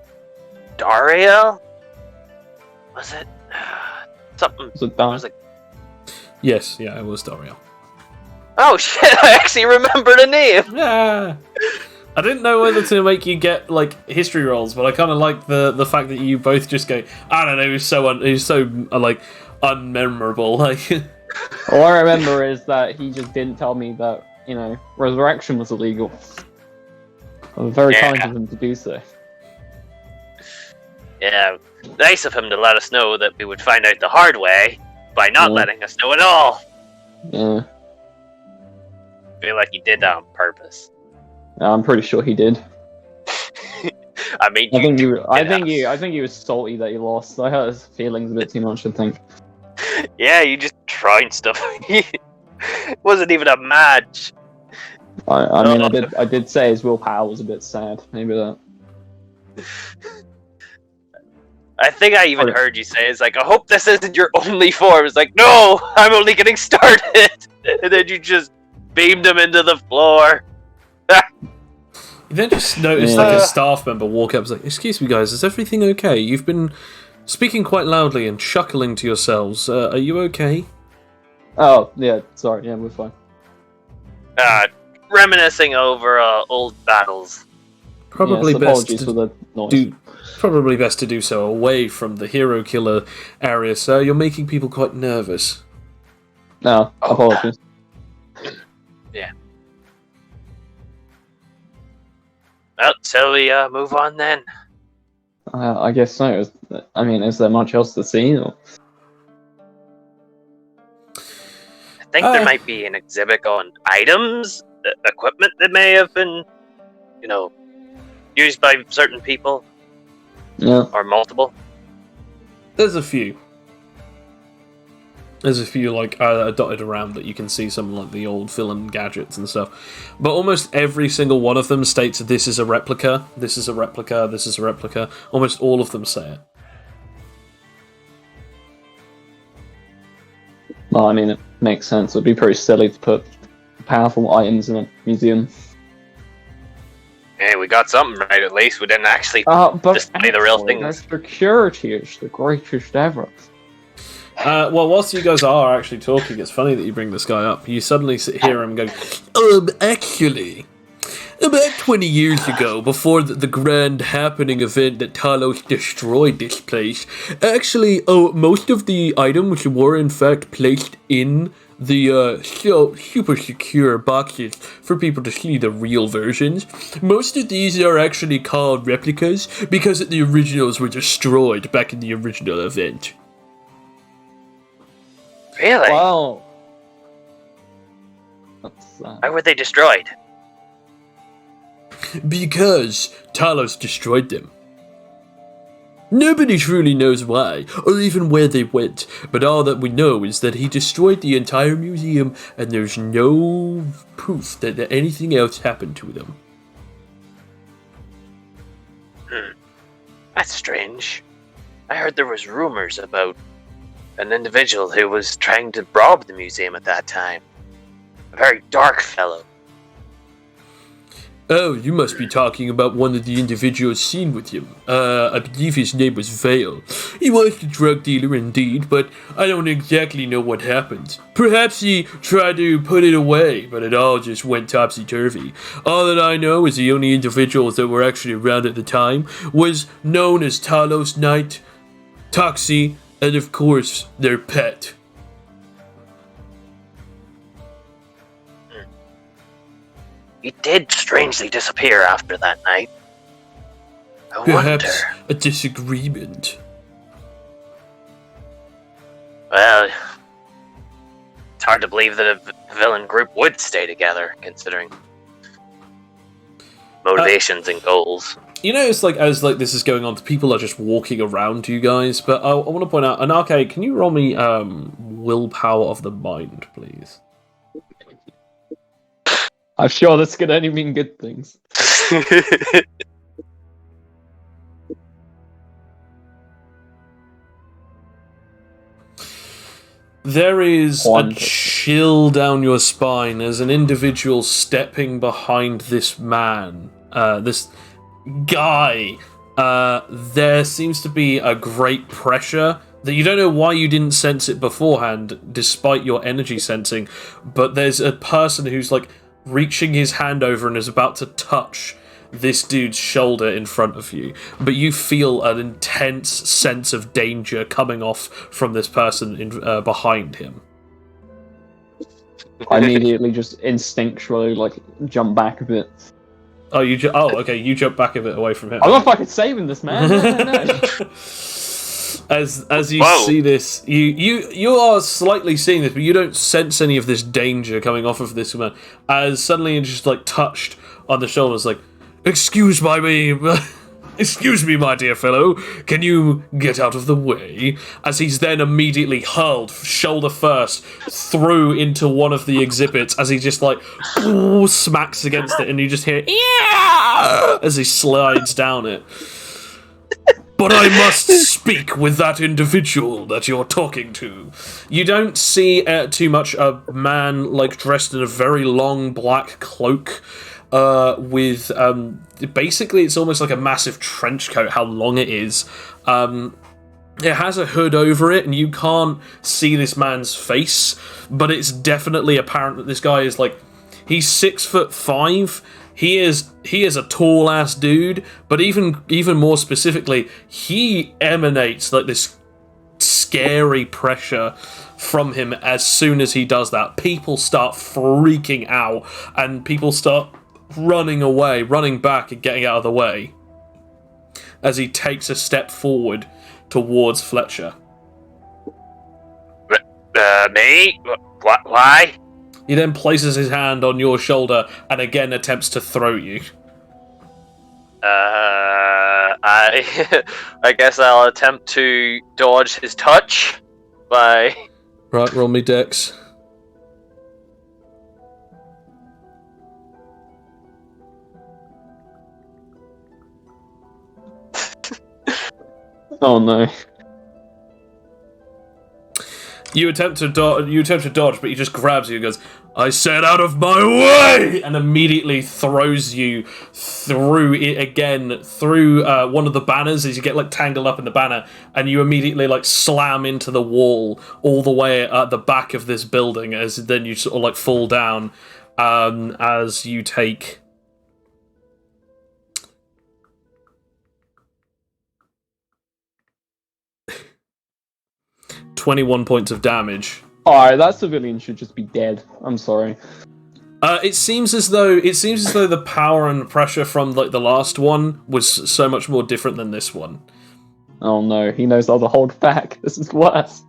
Dario? Was it? Something. Was it Dar- was like, Yes, yeah, it was Dario. oh shit, I actually remember the name! Yeah. I didn't know whether to make you get like history rolls, but I kind of like the fact that you both just go, I don't know, he's so like unmemorable. Like, all I remember is that he just didn't tell me that, you know, resurrection was illegal. I was very kind of him to do so. Yeah, nice of him to let us know that we would find out the hard way by not letting us know at all. Yeah. I feel like he did that on purpose. I'm pretty sure he did. I mean, I think he was salty that he lost. I hurt his feelings a bit too much, I think. Yeah, you just trying stuff. It wasn't even a match. I mean, I did say his willpower was a bit sad. Maybe that. I think I even heard you say, it's like, I hope this isn't your only form. It's like, no, I'm only getting started. And then you just beamed him into the floor. you then just noticed like a staff member walk up and say, excuse me guys, is everything okay? You've been speaking quite loudly and chuckling to yourselves. Are you okay? Oh, yeah, sorry, yeah, we're fine. Reminiscing over old battles. Probably yes, best apologies for the noise. Probably best to do so away from the hero killer area, sir. You're making people quite nervous. No, apologies. Yeah. Well, shall we move on then? I guess so. I mean, is there much else to see? Or? I think there might be an exhibit on items, equipment that may have been, you know, used by certain people. Yeah. Or multiple. There's a few. There's a few like dotted around that you can see some like the old villain gadgets and stuff. But almost every single one of them states this is a replica, this is a replica, this is a replica. Almost all of them say it. Well, I mean, it makes sense. It'd be pretty silly to put powerful items in a museum. Hey, we got something right at least. We didn't actually But display the real things. Their security is the greatest ever. Well, whilst you guys are actually talking, it's funny that you bring this guy up. You suddenly hear him go, actually, about 20 years ago, before the grand happening event that Talos destroyed this place, actually, most of the items were in fact placed in the super secure boxes for people to see the real versions. Most of these are actually called replicas because the originals were destroyed back in the original event. Really? Wow. Why were they destroyed? Because Talos destroyed them. Nobody truly knows why, or even where they went, but all that we know is that he destroyed the entire museum, and there's no proof that anything else happened to them. That's strange. I heard there was rumors about an individual who was trying to rob the museum at that time. A very dark fellow. Oh, you must be talking about one of the individuals seen with him. I believe his name was Vale. He was a drug dealer indeed, but I don't exactly know what happened. Perhaps he tried to put it away, but it all just went topsy-turvy. All that I know is the only individuals that were actually around at the time was known as Talos Knight, Toxie, and of course, their pet. He did strangely disappear after that night. I Perhaps wonder. a disagreement. Well, it's hard to believe that a villain group would stay together, considering motivations and goals. You know, it's like as like this is going on, people are just walking around you guys. But I want to point out, Anarche, can you roll me willpower of the mind, please? I'm sure this could only mean good things. There is a chill down your spine as an individual stepping behind this man, this guy. There seems to be a great pressure that you don't know why you didn't sense it beforehand, despite your energy sensing. But there's a person who's like reaching his hand over and is about to touch this dude's shoulder in front of you, but you feel an intense sense of danger coming off from this person behind him. I immediately just instinctually like jump back a bit. Oh, okay, you jump back a bit away from him. I'm not fucking saving this, man. No. As you see this, you are slightly seeing this, but you don't sense any of this danger coming off of this man. As suddenly you're just like touched on the shoulders, like, excuse me, my dear fellow, can you get out of the way? As he's then immediately hurled, shoulder first, through into one of the exhibits, as he just like smacks against it, and you just hear yeah! As he slides down it. But I must speak with that individual that you're talking to. You don't see too much a man like dressed in a very long black cloak with basically it's almost like a massive trench coat, how long it is. It has a hood over it and you can't see this man's face, but it's definitely apparent that this guy is like, he's 6'5". He is a tall ass dude, but even more specifically, he emanates like this scary pressure from him. As soon as he does that, people start freaking out and people start running away, running back and getting out of the way as he takes a step forward towards Fletcher. Me? Why? He then places his hand on your shoulder and again attempts to throw you. I guess I'll attempt to dodge his touch by... Right, roll me dex. Oh no. You attempt to dodge, but he just grabs you and goes, I said out of my way! And immediately throws you through it again, through one of the banners as you get like tangled up in the banner, and you immediately like slam into the wall all the way at the back of this building, as then you sort of like fall down as you take... 21 points of damage. Alright, that civilian should just be dead. I'm sorry. It seems as though the power and pressure from like the last one was so much more different than this one. Oh no, he knows how to hold back. This is worse.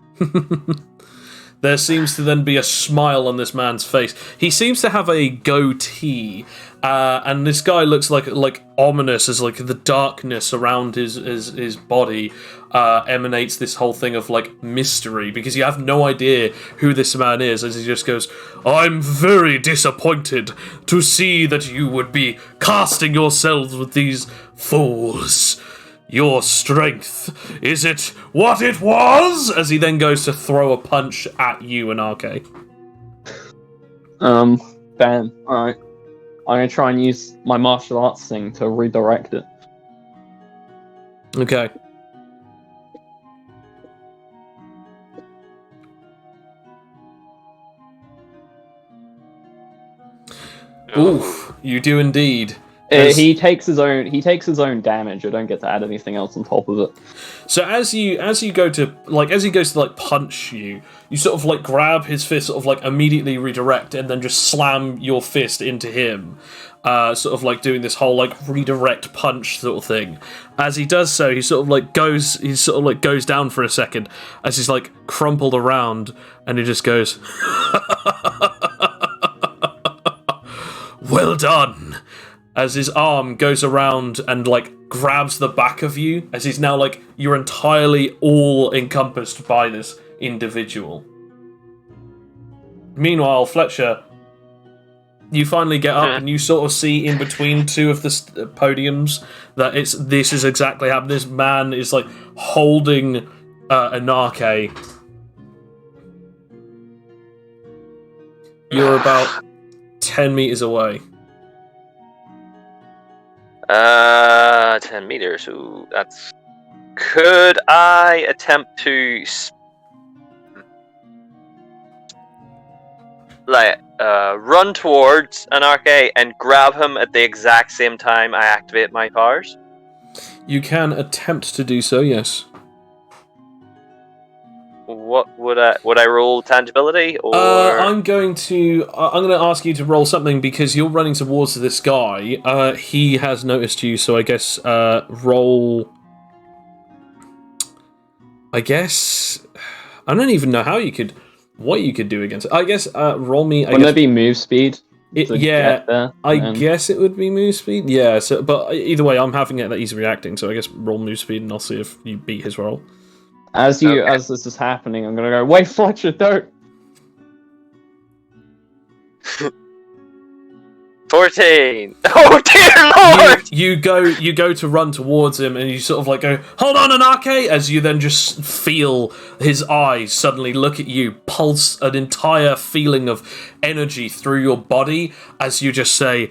There seems to then be a smile on this man's face. He seems to have a goatee, and this guy looks like ominous, as like the darkness around his body emanates this whole thing of like mystery, because you have no idea who this man is, as he just goes, I'm very disappointed to see that you would be casting yourselves with these fools. Your strength, is it what it was? As he then goes to throw a punch at you and RK. Damn. Alright. I'm gonna try and use my martial arts thing to redirect it. Okay. Oof, you do indeed. He takes his own damage. I don't get to add anything else on top of it. So as he goes to punch you, you sort of like grab his fist, sort of like immediately redirect, and then just slam your fist into him, sort of like doing this whole like redirect punch sort of thing. As he does so, he sort of like goes down for a second as he's like crumpled around, and he just goes, "Well done." As his arm goes around and like grabs the back of you, as he's now like you're entirely all encompassed by this individual. Meanwhile, Fletcher, you finally get up and you sort of see in between two of the podiums that this is exactly happening. This man is like holding Anarche. You're about 10 meters away. 10 meters. So that's. Could I attempt to run towards Anarche and grab him at the exact same time I activate my powers? You can attempt to do so, yes. What would I roll tangibility or? I'm going to ask you to roll something because you're running towards this guy. He has noticed you, so I guess roll. I guess I don't even know what you could do against it. I guess roll me. Wouldn't it be move speed? I guess it would be move speed. Yeah. So, but either way, I'm having it that he's reacting. So I guess roll move speed, and I'll see if you beat his roll. As this is happening, I'm gonna go, wait, Fletcher, don't! 14! Oh dear lord! You go to run towards him, and you sort of like go, hold on, Anarche! As you then just feel his eyes suddenly look at you, pulse an entire feeling of energy through your body, as he just says,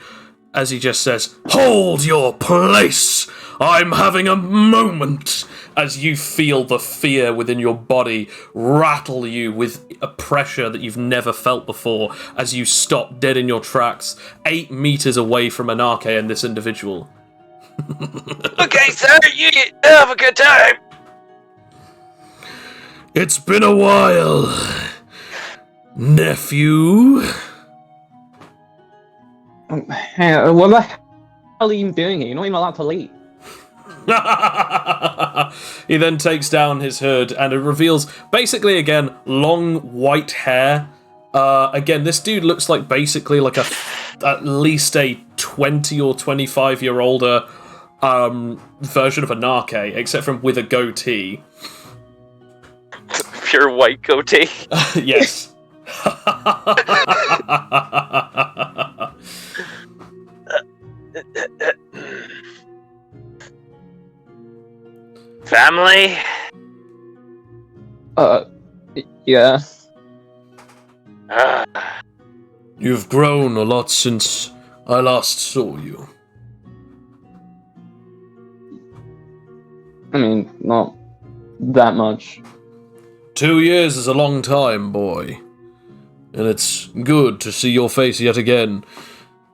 hold your place! I'm having a moment! As you feel the fear within your body rattle you with a pressure that you've never felt before, as you stop dead in your tracks, 8 meters away from Anarche and this individual. Okay, sir, you have a good time! It's been a while, nephew. What the hell are you doing here? You're not even allowed to leave. He then takes down his hood and it reveals, basically again, long white hair. Again, this dude looks like basically like at least a 20 or 25 year older version of Anarche, except from with a goatee. Pure white goatee. Yes. Family? Yeah. You've grown a lot since I last saw you. I mean, not that much. 2 years is a long time, boy. And it's good to see your face yet again.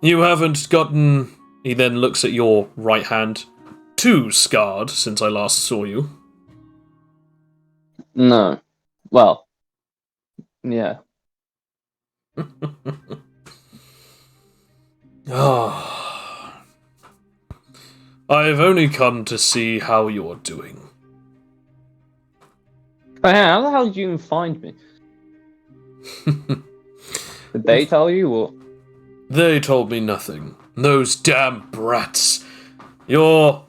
You haven't gotten... He then looks at your right hand. Too scarred since I last saw you. No. Well, yeah. Ah. I've only come to see how you're doing. But how the hell did you even find me? Did they tell you, or? They told me nothing. Those damn brats. Your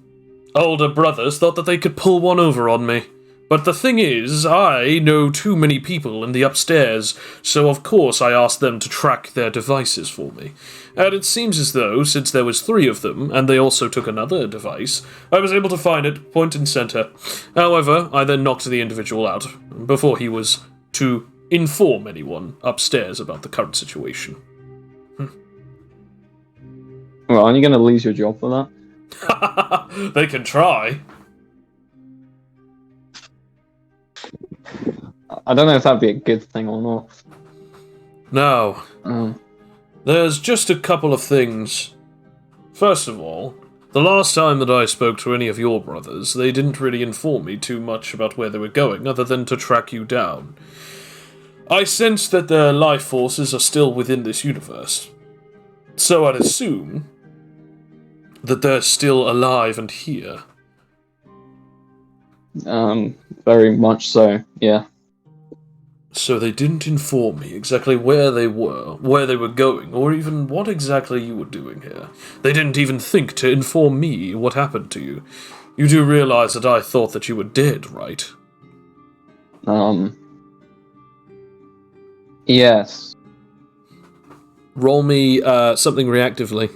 older brothers thought that they could pull one over on me. But the thing is, I know too many people in the upstairs, so of course I asked them to track their devices for me. And it seems as though, since there was 3 of them, and they also took another device, I was able to find it, point and center. However, I then knocked the individual out, before he was to inform anyone upstairs about the current situation. Well, aren't you going to lose your job for that? They can try. I don't know if that'd be a good thing or not. No. There's just a couple of things. First of all, the last time that I spoke to any of your brothers, they didn't really inform me too much about where they were going, other than to track you down. I sense that their life forces are still within this universe, so I'd assume that they're still alive and here. Very much so, yeah. So they didn't inform me exactly where they were going, or even what exactly you were doing here. They didn't even think to inform me what happened to you. You do realize that I thought that you were dead, right? Yes. Roll me something reactively.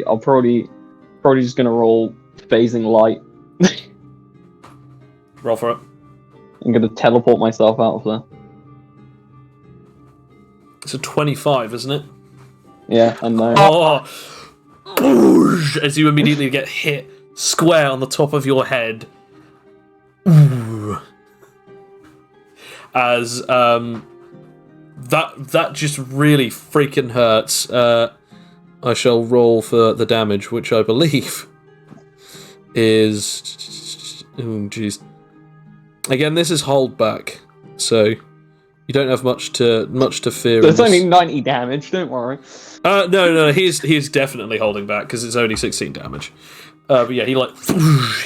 I'll probably just gonna roll phasing light. Roll for it. I'm gonna teleport myself out of there. It's a 25, isn't it? Yeah, I know. Oh! Boosh, as you immediately get hit square on the top of your head. Ooh. As that just really freaking hurts. I shall roll for the damage, which I believe is... Oh, jeez. Again, this is hold back, so you don't have much to fear. There's only 90 damage, don't worry. No, he's definitely holding back, because it's only 16 damage. But yeah, he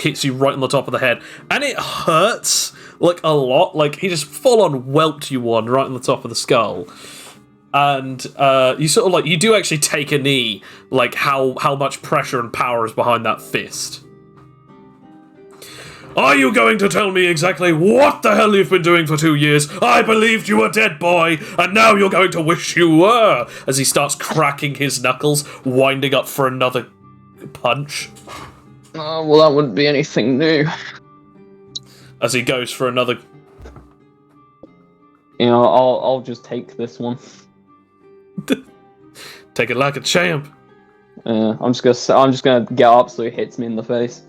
hits you right on the top of the head, and it hurts a lot. He just full on whelped you one right on the top of the skull. And you sort of you do actually take a knee, how much pressure and power is behind that fist. Are you going to tell me exactly what the hell you've been doing for 2 years? I believed you were dead, boy, and now you're going to wish you were! As he starts cracking his knuckles, winding up for another punch. Well, that wouldn't be anything new. As he goes for another... I'll just take this one. Take it like a champ. I'm just gonna get up so he hits me in the face.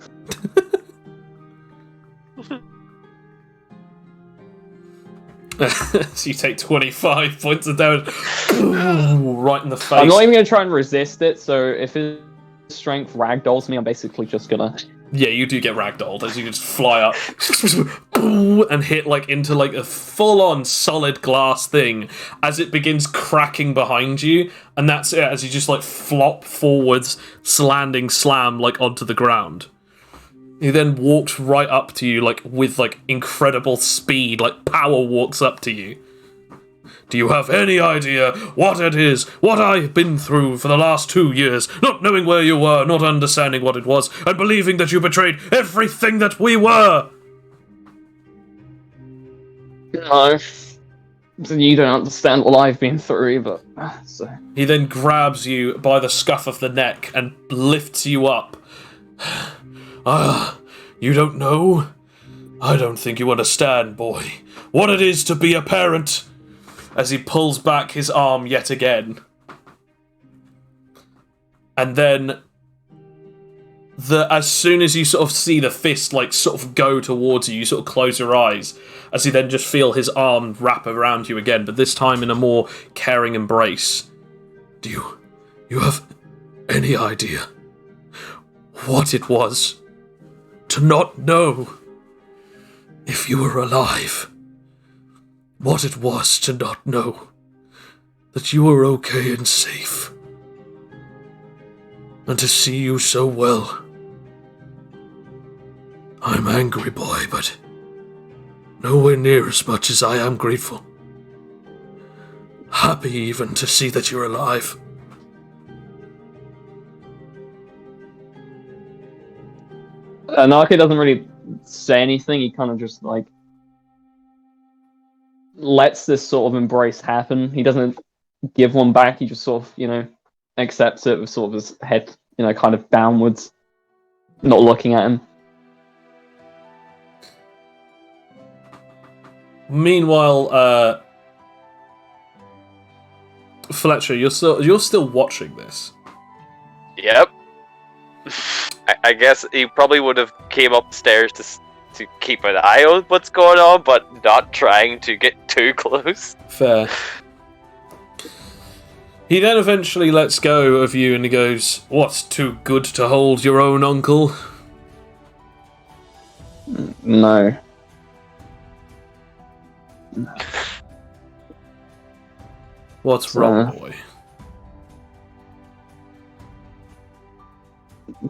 So you take 25 points of damage. Ooh, right in the face. I'm not even gonna try and resist it, so if his strength ragdolls me, I'm basically just gonna... Yeah, you do get ragdolled as you just fly up and hit into a full-on solid glass thing as it begins cracking behind you, and that's it, as you just flop forwards, landing slam onto the ground. He then walks right up to you with incredible speed, power walks up to you. Do you have any idea what it is, what I've been through for the last 2 years, not knowing where you were, not understanding what it was, and believing that you betrayed everything that we were? No. You don't understand what I've been through, but... So. He then grabs you by the scuff of the neck and lifts you up. You don't know? I don't think you understand, boy, what it is to be a parent. As he pulls back his arm yet again. And then, as soon as you sort of see the fist sort of go towards you, you sort of close your eyes, as you then just feel his arm wrap around you again, but this time in a more caring embrace. Do you have any idea what it was to not know if you were alive? What it was to not know that you were okay and safe. And to see you so well. I'm angry, boy, but nowhere near as much as I am grateful. Happy even to see that you're alive. Anarchy doesn't really say anything, he kind of just lets this sort of embrace happen. He doesn't give one back, he just sort of, accepts it with sort of his head, kind of downwards, not looking at him. Meanwhile, Fletcher, you're still watching this. Yep. I guess he probably would have came upstairs to keep an eye on what's going on, but not trying to get too close. Fair. He then eventually lets go of you and he goes, "What's too good to hold your own uncle?" No. What's wrong, boy?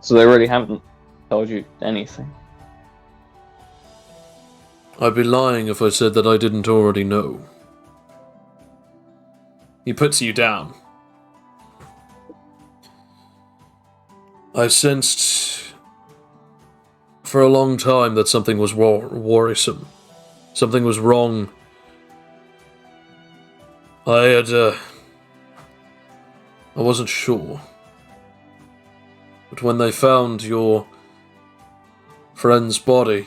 So they really haven't told you anything? I'd be lying if I said that I didn't already know. He puts you down. I sensed for a long time that something was worrisome. Something was wrong. I wasn't sure. But when they found your friend's body,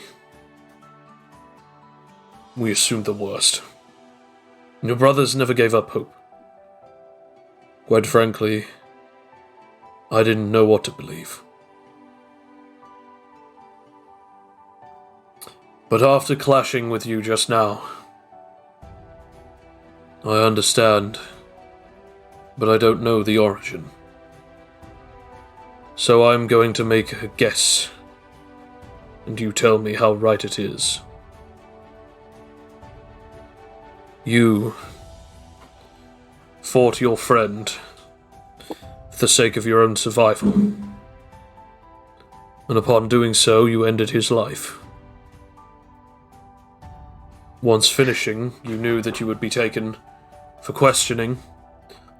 we assumed the worst. Your brothers never gave up hope. Quite frankly, I didn't know what to believe. But after clashing with you just now, I understand, but I don't know the origin. So I'm going to make a guess, and you tell me how right it is. You fought your friend for the sake of your own survival, and upon doing so, you ended his life. Once finishing, you knew that you would be taken for questioning,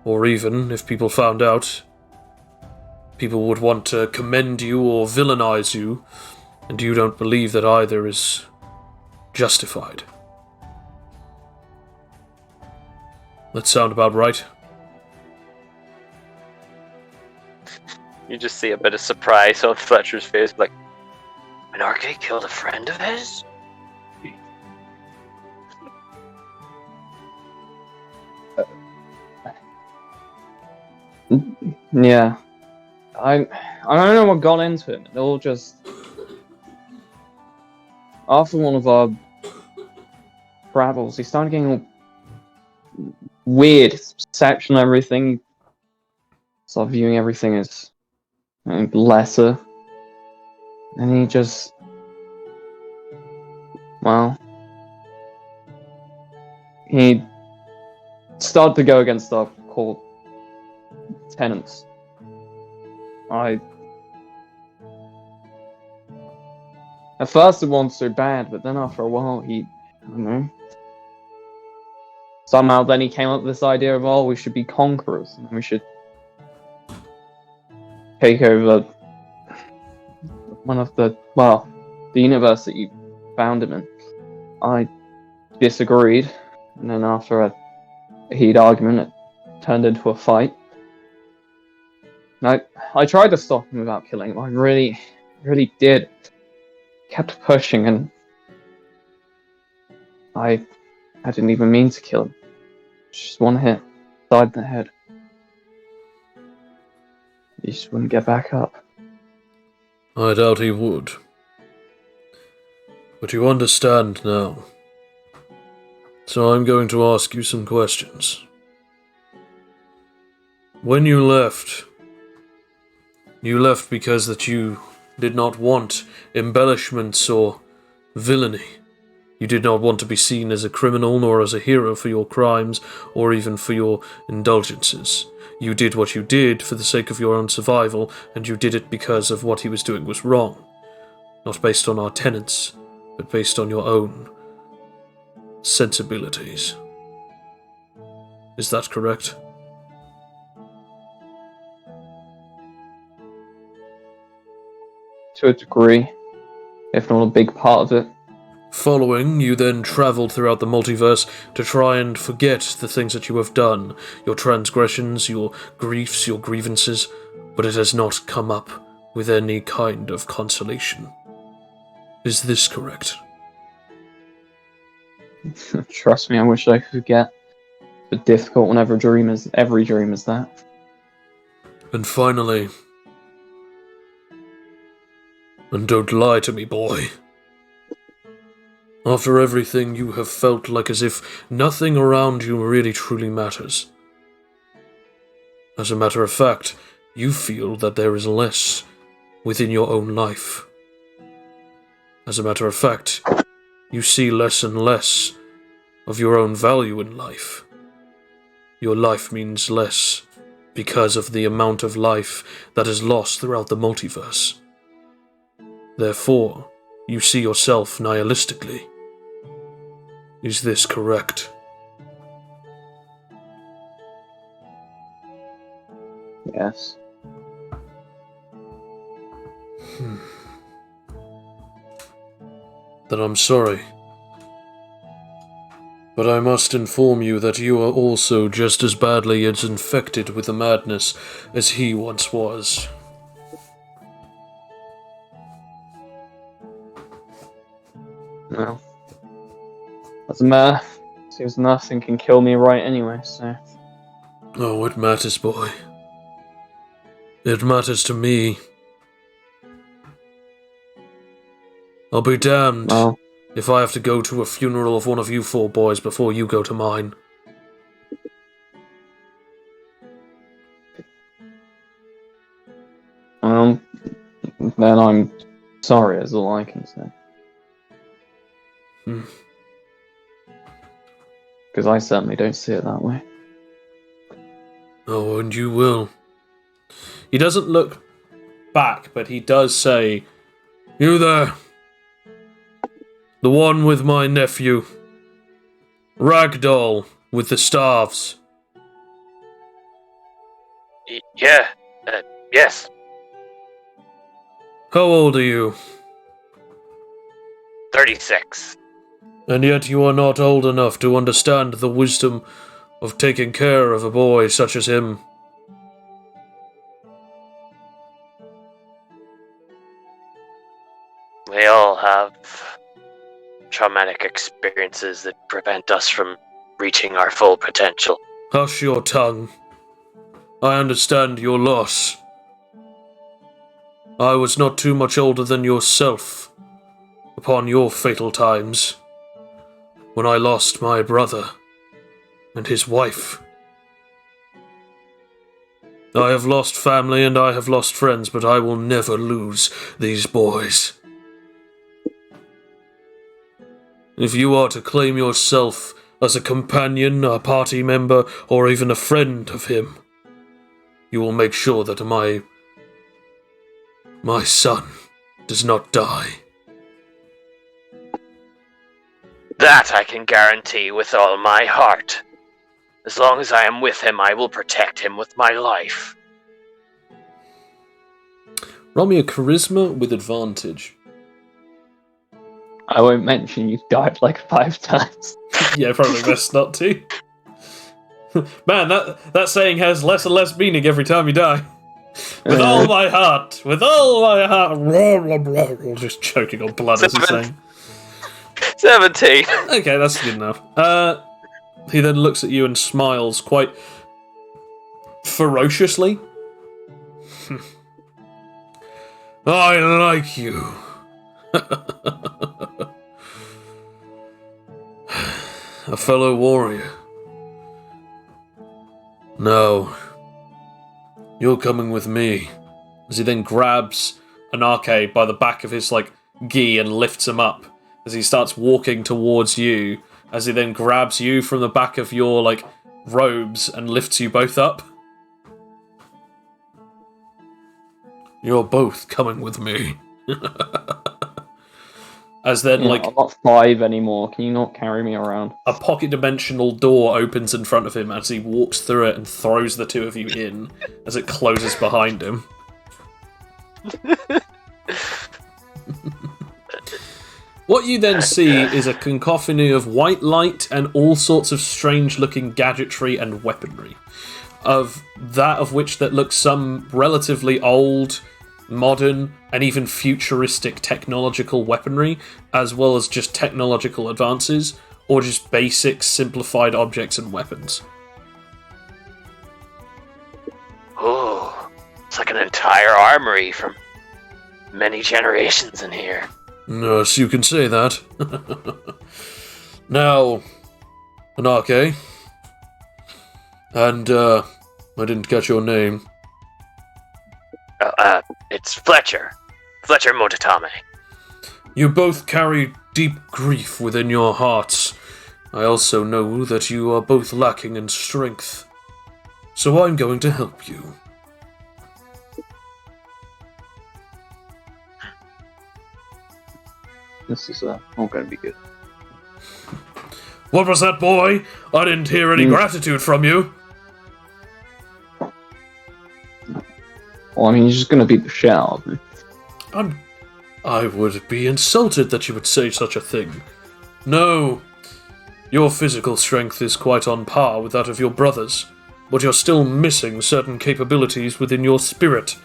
or even, if people found out, people would want to commend you or villainize you, and you don't believe that either is justified. That sound about right? You just see a bit of surprise on Fletcher's face, like, Minarche killed a friend of his? Yeah. I don't know what got into him. It all just... After one of our travels, he started getting all weird. His perception of everything. He started viewing everything as lesser. And he just... Well... He started to go against our core tenants. At first it wasn't so bad, but then after a while I don't know. Somehow then he came up with this idea of, oh, we should be conquerors, and we should take over one of the universe that you found him in. I disagreed, and then after a heated argument it turned into a fight. I tried to stop him without killing him. I really did. Kept pushing, and I didn't even mean to kill him. Just one hit, side the head. He just wouldn't get back up. I doubt he would. But you understand now. So I'm going to ask you some questions. When you left because that you did not want embellishments or villainy. You did not want to be seen as a criminal nor as a hero for your crimes or even for your indulgences. You did what you did for the sake of your own survival, and you did it because of what he was doing was wrong. Not based on our tenets, but based on your own sensibilities. Is that correct? To a degree, if not a big part of it. Following, you then travelled throughout the multiverse to try and forget the things that you have done, your transgressions, your griefs, your grievances, but it has not come up with any kind of consolation. Is this correct? Trust me, I wish I could forget. But difficult whenever every dream is that. And finally, and don't lie to me, boy. After everything, you have felt like as if nothing around you really truly matters. As a matter of fact, you feel that there is less within your own life. As a matter of fact, you see less and less of your own value in life. Your life means less because of the amount of life that is lost throughout the multiverse. Therefore, you see yourself nihilistically. Is this correct? Yes. Then I'm sorry. But I must inform you that you are also just as badly as infected with the madness as he once was. No. Doesn't matter. Seems nothing can kill me right anyway, so... Oh, it matters, boy. It matters to me. I'll be damned if I have to go to a funeral of one of you four boys before you go to mine. Then I'm sorry is all I can say. Because I certainly don't see it that way. Oh, and you will. He doesn't look back, but he does say, "You there. The one with my nephew. Ragdoll with the staves." Yeah. Yes. How old are you? 36. And yet you are not old enough to understand the wisdom of taking care of a boy such as him. We all have traumatic experiences that prevent us from reaching our full potential. Hush your tongue. I understand your loss. I was not too much older than yourself upon your fatal times, when I lost my brother and his wife. I have lost family and I have lost friends, but I will never lose these boys. If you are to claim yourself as a companion, a party member, or even a friend of him, you will make sure that my son does not die. That I can guarantee with all my heart. As long as I am with him, I will protect him with my life. Roll me a charisma with advantage. I won't mention you died like 5 times. Yeah, probably best not to. Man, that saying has less and less meaning every time you die. With all my heart, with all my heart. Just choking on blood as he's saying. 17. Okay, that's good enough. He then looks at you and smiles quite ferociously. I like you. A fellow warrior. No. You're coming with me. As he then grabs Anarche by the back of his, gi and lifts him up. As he starts walking towards you. As he then grabs you from the back of your, robes and lifts you both up. You're both coming with me. As then, I'm not 5 anymore. Can you not carry me around? A pocket dimensional door opens in front of him as he walks through it and throws the two of you in as it closes behind him. What you then see is a cacophony of white light and all sorts of strange-looking gadgetry and weaponry. Of which that looks some relatively old, modern, and even futuristic technological weaponry, as well as just technological advances, or just basic, simplified objects and weapons. Oh, it's like an entire armory from many generations in here. Yes, you can say that. Now, Anake, and I didn't catch your name. It's Fletcher. Fletcher Motatame. You both carry deep grief within your hearts. I also know that you are both lacking in strength. So I'm going to help you. This is all going to be good. What was that, boy? I didn't hear any gratitude from you. Well, I mean, you're just going to beat the shit out of me. I would be insulted that you would say such a thing. No, your physical strength is quite on par with that of your brothers, but you're still missing certain capabilities within your spirit.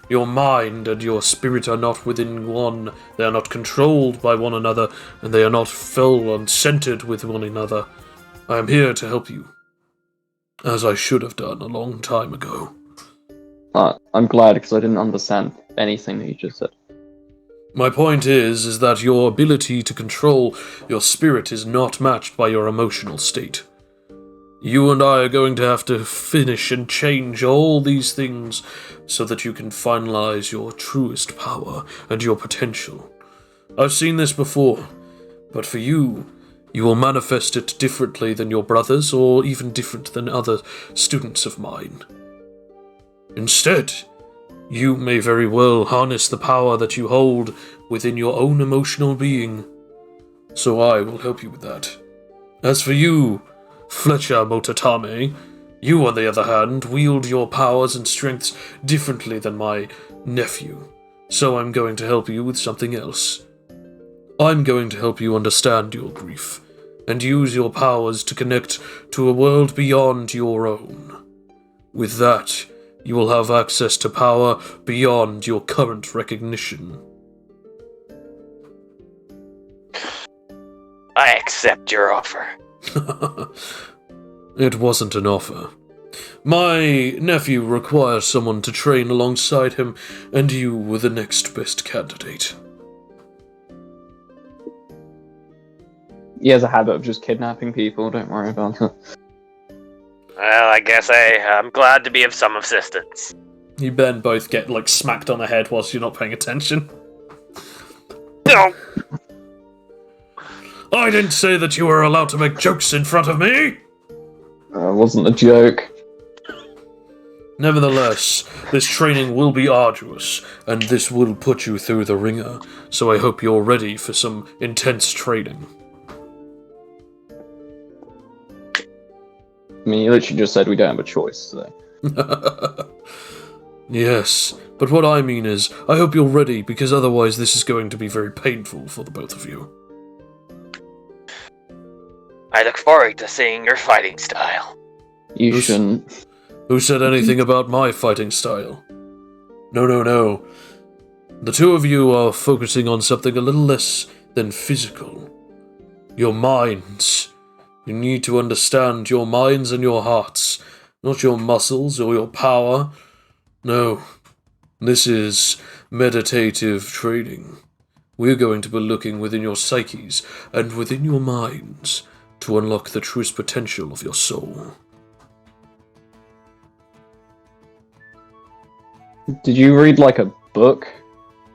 Your mind and your spirit are not within one, they are not controlled by one another, and they are not full and centered with one another. I am here to help you, as I should have done a long time ago. I'm glad, because I didn't understand anything that you just said. My point is that your ability to control your spirit is not matched by your emotional state. You and I are going to have to finish and change all these things so that you can finalize your truest power and your potential. I've seen this before, but for you, you will manifest it differently than your brothers or even different than other students of mine. Instead, you may very well harness the power that you hold within your own emotional being. So I will help you with that. As for you, Fletcher Motatame, you, on the other hand, wield your powers and strengths differently than my nephew. So I'm going to help you with something else. I'm going to help you understand your grief, and use your powers to connect to a world beyond your own. With that, you will have access to power beyond your current recognition. I accept your offer. It wasn't an offer. My nephew requires someone to train alongside him, and you were the next best candidate. He has a habit of just kidnapping people, don't worry about it. Well, I guess I'm glad to be of some assistance. You then both get, smacked on the head whilst you're not paying attention. No! I didn't say that you were allowed to make jokes in front of me! It wasn't a joke. Nevertheless, this training will be arduous, and this will put you through the ringer, so I hope you're ready for some intense training. I mean, you literally just said we don't have a choice, so... Yes, but what I mean is, I hope you're ready, because otherwise this is going to be very painful for the both of you. I look forward to seeing your fighting style. You shouldn't. Who said anything about my fighting style? No. The two of you are focusing on something a little less than physical. Your minds. You need to understand your minds and your hearts, not your muscles or your power. No, this is meditative training. We're going to be looking within your psyches and within your minds to unlock the truest potential of your soul. Did you read, a book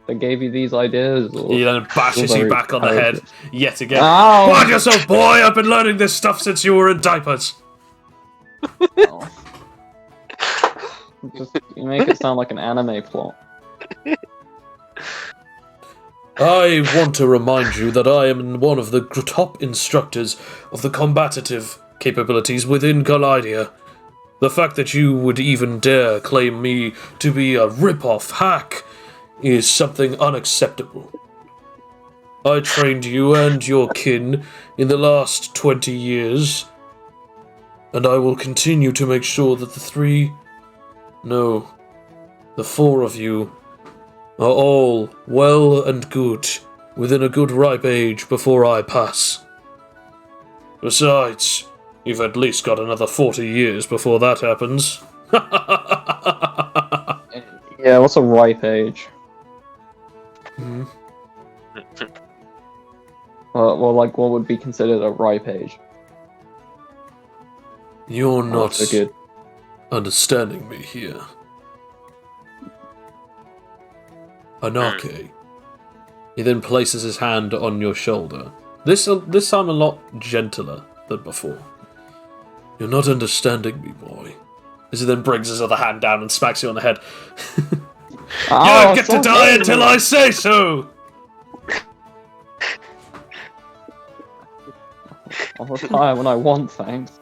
that gave you these ideas? Or He then bashes you back on the head yet again. Ow! Mind yourself, boy! I've been learning this stuff since you were in diapers. Oh. You make it sound like an anime plot. I want to remind you that I am one of the top instructors of the combative capabilities within Collidia. The fact that you would even dare claim me to be a rip-off hack is something unacceptable. I trained you and your kin in the last 20 years, and I will continue to make sure that the four of you are all well and good within a good ripe age before I pass. Besides, you've at least got another 40 years before that happens. Yeah, what's a ripe age? Hmm. Well, like, what would be considered a ripe age? You're not so good. understanding me here. Anake. He then places his hand on your shoulder. This time a lot gentler than before. You're not understanding me, boy. As he then brings his other hand down and smacks you on the head. You don't get to die until I say so! I'll retire when I want, thanks.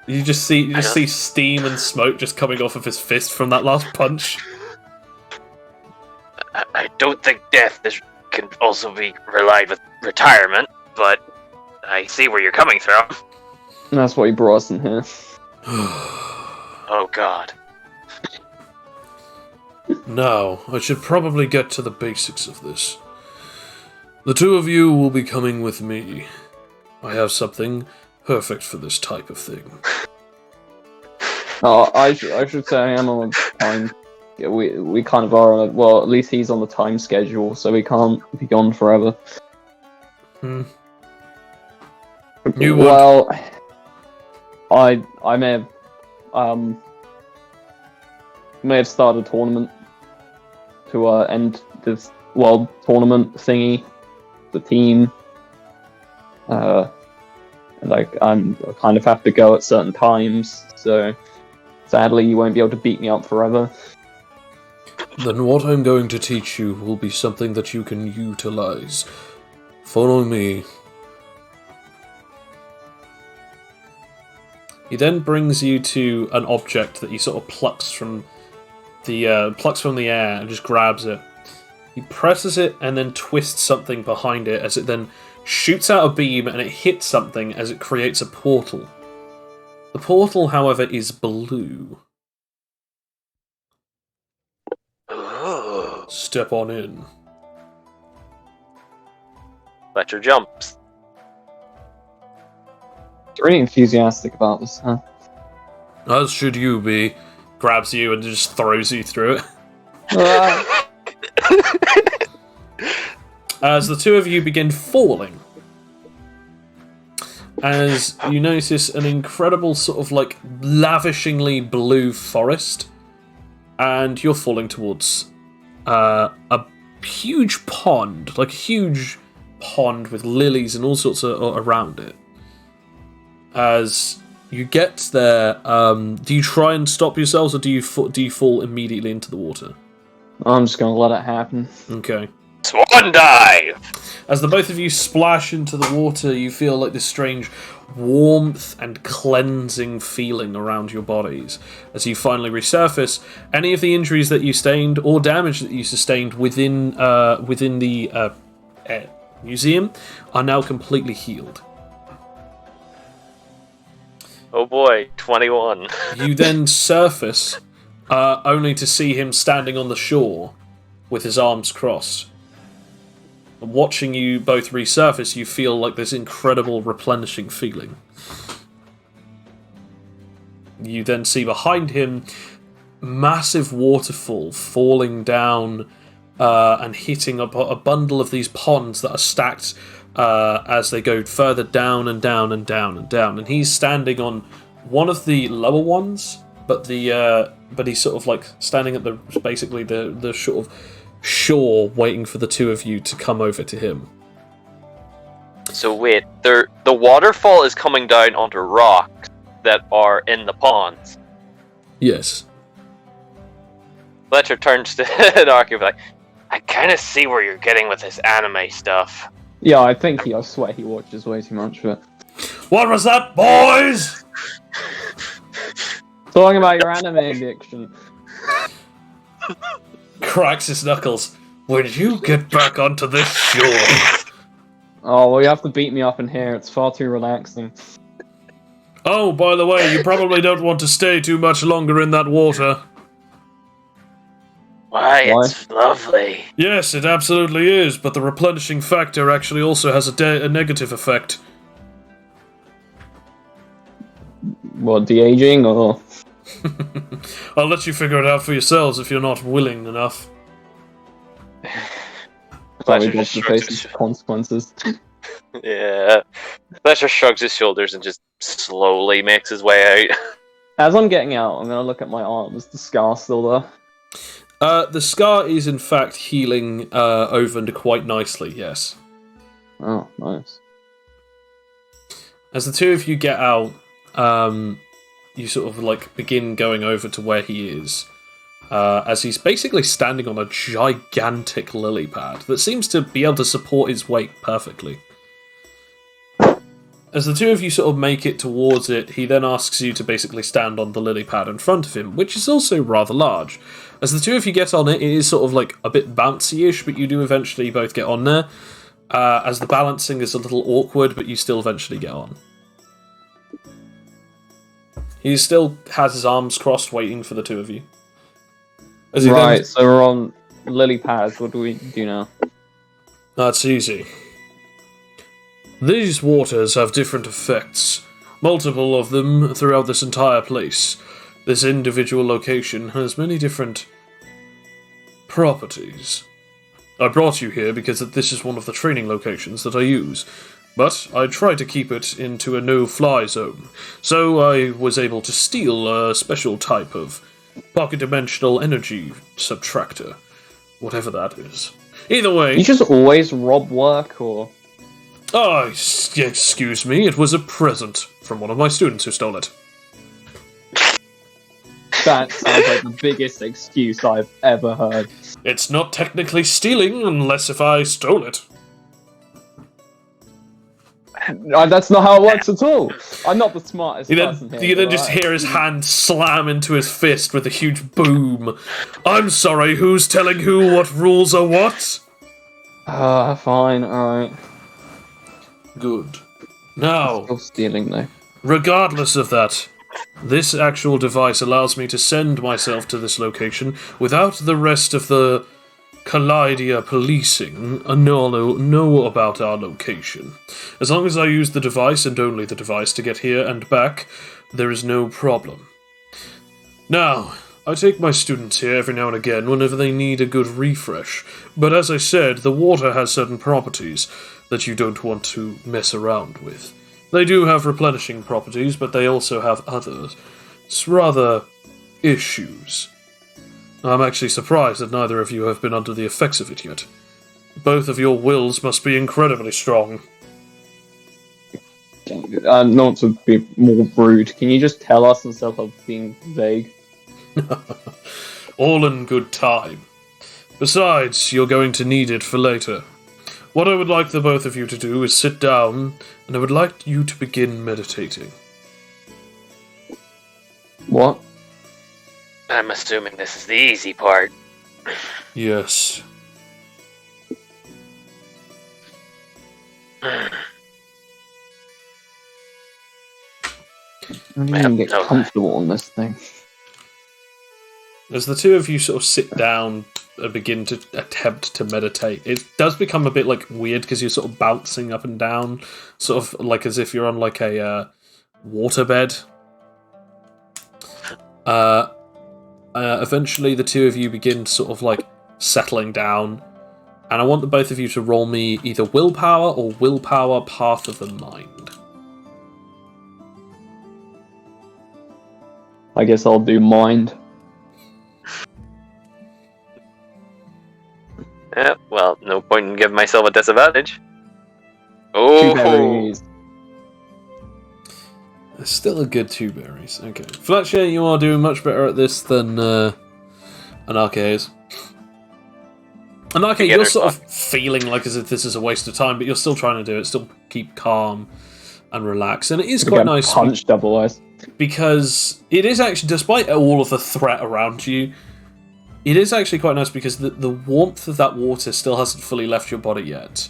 You just see steam and smoke just coming off of his fist from that last punch. I don't think death can also be relied with retirement, but I see where you're coming from. That's why he brought us in here. Oh God. Now, I should probably get to the basics of this. The two of you will be coming with me. I have something perfect for this type of thing. I should say I am on a time. Yeah, we kind of are on a, well, at least he's on the time schedule, so we can't be gone forever. You well, I may have started a tournament to end this world tournament thingy, the team. And I kind of have to go at certain times, so sadly you won't be able to beat me up forever. Then what I'm going to teach you will be something that you can utilize. Follow me. He then brings you to an object that he sort of plucks from the air and just grabs it. He presses it and then twists something behind it as it then shoots out a beam and it hits something as it creates a portal. The portal, however, is blue. Ooh. Step on in. Fletcher jumps. You're really enthusiastic about this, huh? As should you be. Grabs you and just throws you through it. As the two of you begin falling, as you notice an incredible sort of like lavishingly blue forest, and you're falling towards a huge pond, like a huge pond with lilies and all sorts of around it. As you get there, do you try and stop yourselves, or do you fall immediately into the water? I'm just gonna let it happen. Okay. Swan dive! As the both of you splash into the water, you feel like this strange warmth and cleansing feeling around your bodies. As you finally resurface, any of the injuries that you sustained or damage that you sustained within the museum are now completely healed. Oh boy, 21. You then surface, only to see him standing on the shore with his arms crossed. Watching you both resurface, you feel like this incredible replenishing feeling. You then see behind him massive waterfall falling down and hitting a bundle of these ponds that are stacked as they go further down and down and down and down. And he's standing on one of the lower ones, but he's sort of like standing at the sort of shore, waiting for the two of you to come over to him. So wait, the waterfall is coming down onto rocks that are in the ponds. Yes. Fletcher turns to Narky like, I kind of see where you're getting with this anime stuff. Yeah, I swear he watches way too much of it. What was that, boys? Talking about your anime addiction. Cracks his knuckles. When you get back onto this shore. Oh, well, you have to beat me up in here. It's far too relaxing. Oh, by the way, you probably don't want to stay too much longer in that water. Why, it's lovely. Yes, it absolutely is, but the replenishing factor actually also has a negative effect. What, de-aging, or...? I'll let you figure it out for yourselves if you're not willing enough. Fletcher just faces consequences. Yeah. Fletcher shrugs his shoulders and just slowly makes his way out. As I'm getting out, I'm gonna look at my arm. Is the scar still there? The scar is in fact healing over quite nicely, yes. Oh, nice. As the two of you get out, you sort of like begin going over to where he is, as he's basically standing on a gigantic lily pad that seems to be able to support his weight perfectly. As the two of you sort of make it towards it, he then asks you to basically stand on the lily pad in front of him, which is also rather large. As the two of you get on it, it is sort of like a bit bouncy-ish, but you do eventually both get on there. As the balancing is a little awkward, but you still eventually get on. He still has his arms crossed, waiting for the two of you. Right, so we're on lily pads. What do we do now? That's easy. These waters have different effects, multiple of them throughout this entire place. This individual location has many different properties. I brought you here because this is one of the training locations that I use, but I try to keep it into a no-fly zone, so I was able to steal a special type of pocket-dimensional energy subtractor, whatever that is. Either way... You just always rob work, or...? Oh, excuse me, it was a present from one of my students who stole it. That sounds like the biggest excuse I've ever heard. It's not technically stealing unless if I stole it. That's not how it works at all. I'm not the smartest person here. You then just hear his hand slam into his fist with a huge boom. I'm sorry, who's telling who what rules are what? Fine, alright. Good. Now, Still stealing though. Regardless of that, this actual device allows me to send myself to this location without the rest of the Collidia policing know about our location. As long as I use the device and only the device to get here and back, there is no problem. Now, I take my students here every now and again whenever they need a good refresh, but as I said, the water has certain properties that you don't want to mess around with. They do have replenishing properties, but they also have others. It's rather issues. I'm actually surprised that neither of you have been under the effects of it yet. Both of your wills must be incredibly strong. Not to be more rude, can you just tell us instead of being vague? All in good time. Besides, you're going to need it for later. What I would like the both of you to do is sit down, and I would like you to begin meditating. What? I'm assuming this is the easy part. Yes. I don't even get comfortable on this thing. As the two of you sort of sit down and begin to attempt to meditate, it does become a bit like weird because you're sort of bouncing up and down, sort of like as if you're on like a waterbed. Eventually the two of you begin sort of like settling down, and I want the both of you to roll me either willpower or willpower path of the mind. I guess I'll do mind. Yeah, well, no point in giving myself a disadvantage. Oh, 2 berries. It's still a good 2 berries. Okay. Fletcher, you are doing much better at this than Anarche is. Anarche, you're sort of feeling like as if this is a waste of time, but you're still trying to do it, still keep calm and relax. And it is quite nice. Punched otherwise. Because it is actually, despite all of the threat around you, it is actually quite nice because the warmth of that water still hasn't fully left your body yet.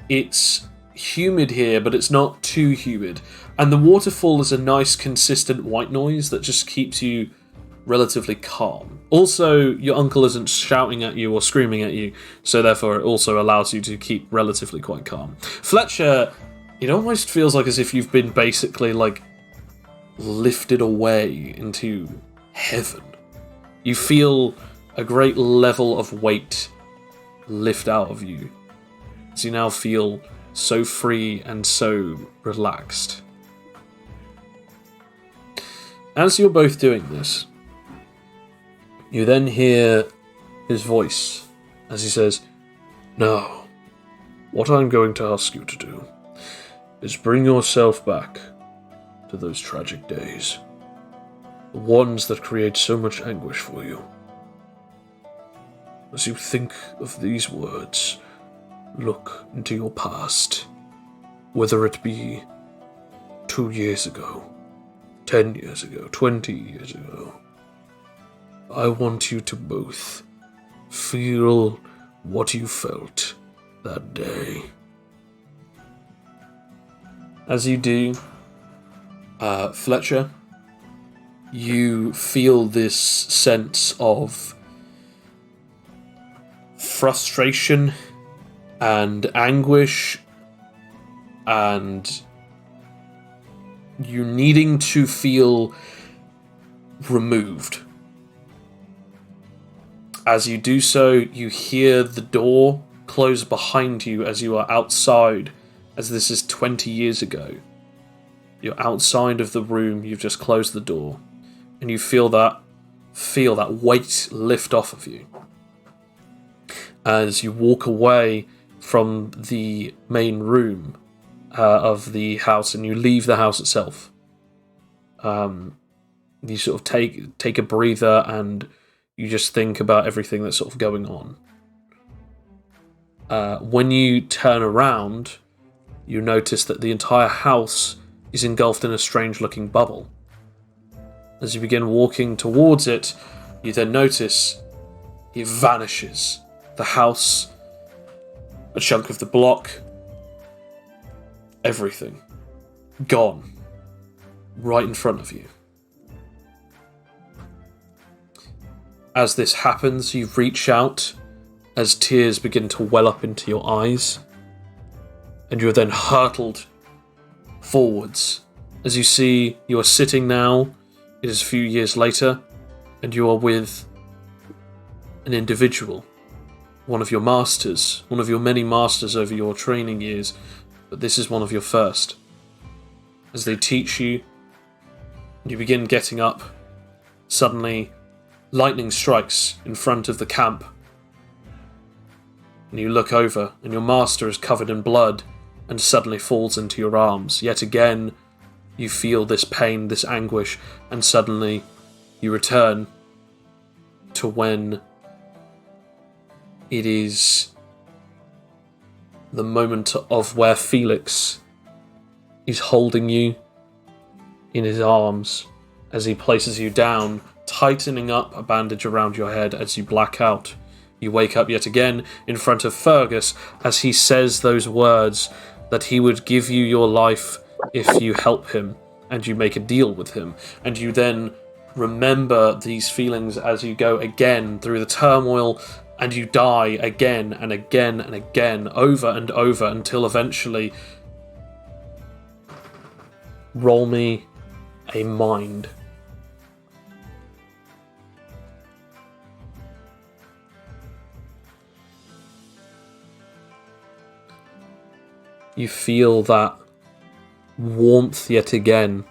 It's humid here, but it's not too humid. And the waterfall is a nice, consistent white noise that just keeps you relatively calm. Also, your uncle isn't shouting at you or screaming at you, so therefore it also allows you to keep relatively quite calm. Fletcher, it almost feels like as if you've been basically, like, lifted away into heaven. You feel a great level of weight lift out of you, as you now feel so free and so relaxed. As you're both doing this, you then hear his voice as he says, "Now, what I'm going to ask you to do is bring yourself back to those tragic days, the ones that create so much anguish for you. As you think of these words, look into your past, whether it be 2 years ago, 10 years ago, 20 years ago. I want you to both feel what you felt that day." As you do, Fletcher, you feel this sense of frustration and anguish and you needing to feel removed. As you do so, you hear the door close behind you as you are outside, as this is 20 years ago. You're outside of the room, you've just closed the door, and you feel that weight lift off of you. As you walk away from the main room of the house and you leave the house itself, you sort of take a breather and you just think about everything that's sort of going on. When you turn around, you notice that the entire house is engulfed in a strange-looking bubble. As you begin walking towards it, you then notice it vanishes. The house, a chunk of the block, everything. Gone. Right in front of you. As this happens, you reach out as tears begin to well up into your eyes, and you're then hurtled forwards. As you see, you are sitting now, it is a few years later, and you are with an individual, one of your masters, one of your many masters over your training years, but this is one of your first. As they teach you, you begin getting up. Suddenly, lightning strikes in front of the camp. And you look over, and your master is covered in blood and suddenly falls into your arms. Yet again, you feel this pain, this anguish, and suddenly you return to when it is the moment of where Felix is holding you in his arms as he places you down, tightening up a bandage around your head as you black out. You wake up yet again in front of Fergus as he says those words that he would give you your life if you help him and you make a deal with him. And you then remember these feelings as you go again through the turmoil, and you die again and again and again, over and over, until eventually... Roll me a mind. You feel that warmth yet again,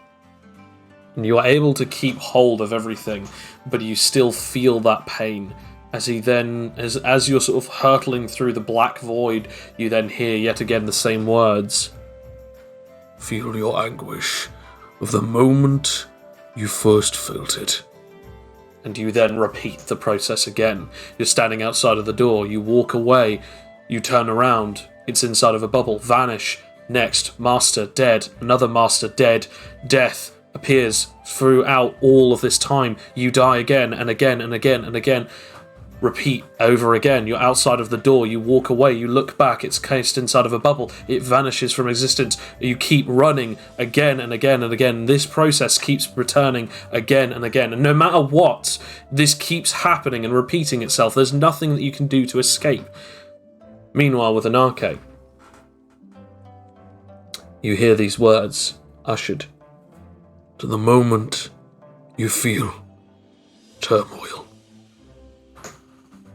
and you are able to keep hold of everything, but you still feel that pain. As he then, as you're sort of hurtling through the black void, you then hear yet again the same words. Feel your anguish of the moment you first felt it. And you then repeat the process again. You're standing outside of the door, you walk away, you turn around, it's inside of a bubble, vanish, next, master dead, another master dead, death appears throughout all of this time, you die again and again and again and again. Repeat over again. You're outside of the door. You walk away. You look back. It's cased inside of a bubble. It vanishes from existence. You keep running again and again and again. This process keeps returning again and again. And no matter what, this keeps happening and repeating itself. There's nothing that you can do to escape. Meanwhile, with Anarche, you hear these words ushered. To the moment you feel turmoil.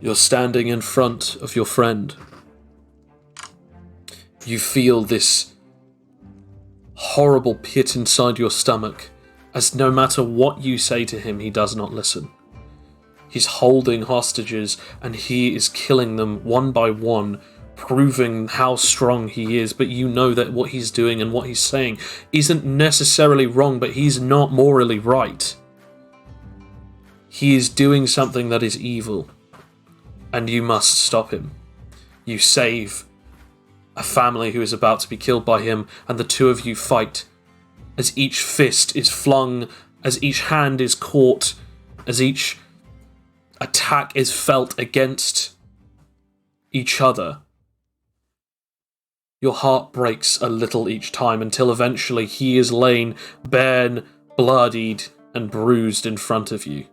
You're standing in front of your friend. You feel this horrible pit inside your stomach, as no matter what you say to him, he does not listen. He's holding hostages, and he is killing them one by one, proving how strong he is, but you know that what he's doing and what he's saying isn't necessarily wrong, but he's not morally right. He is doing something that is evil. And you must stop him. You save a family who is about to be killed by him, and the two of you fight as each fist is flung, as each hand is caught, as each attack is felt against each other. Your heart breaks a little each time until eventually he is lain bare, bloodied, and bruised in front of you.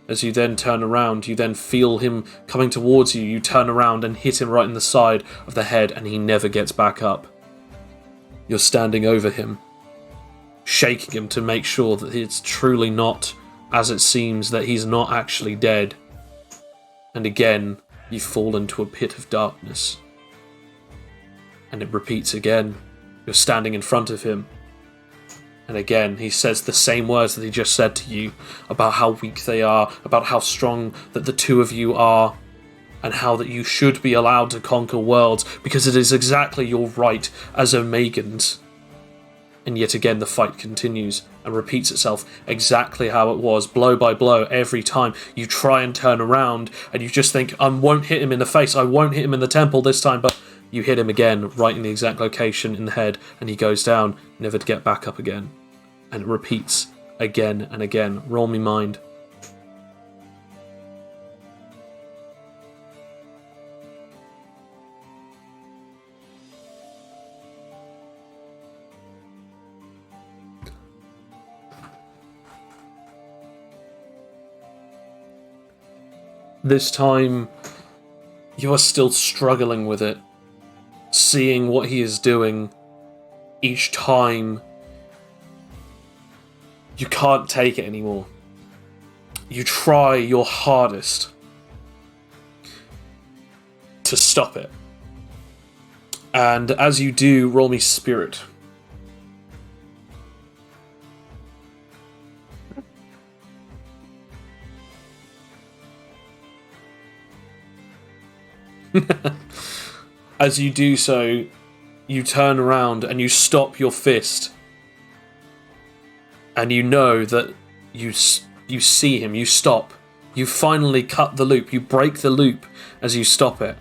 As you then turn around, you then feel him coming towards you. You turn around and hit him right in the side of the head, and he never gets back up. You're standing over him, shaking him to make sure that it's truly not as it seems, that he's not actually dead. And again, you fall into a pit of darkness. And it repeats again. You're standing in front of him. And again, he says the same words that he just said to you about how weak they are, about how strong that the two of you are, and how that you should be allowed to conquer worlds because it is exactly your right as Omegans. And yet again, the fight continues and repeats itself exactly how it was, blow by blow, every time you try and turn around, and you just think, I won't hit him in the face, I won't hit him in the temple this time, but you hit him again, right in the exact location in the head, and he goes down, never to get back up again. And it repeats again and again. Roll me mind. This time, you are still struggling with it, seeing what he is doing each time. You can't take it anymore. You try your hardest to stop it. And as you do, roll me spirit. As you do so, you turn around and you stop your fist. And you know that you see him, you stop. You finally cut the loop, you break the loop as you stop it.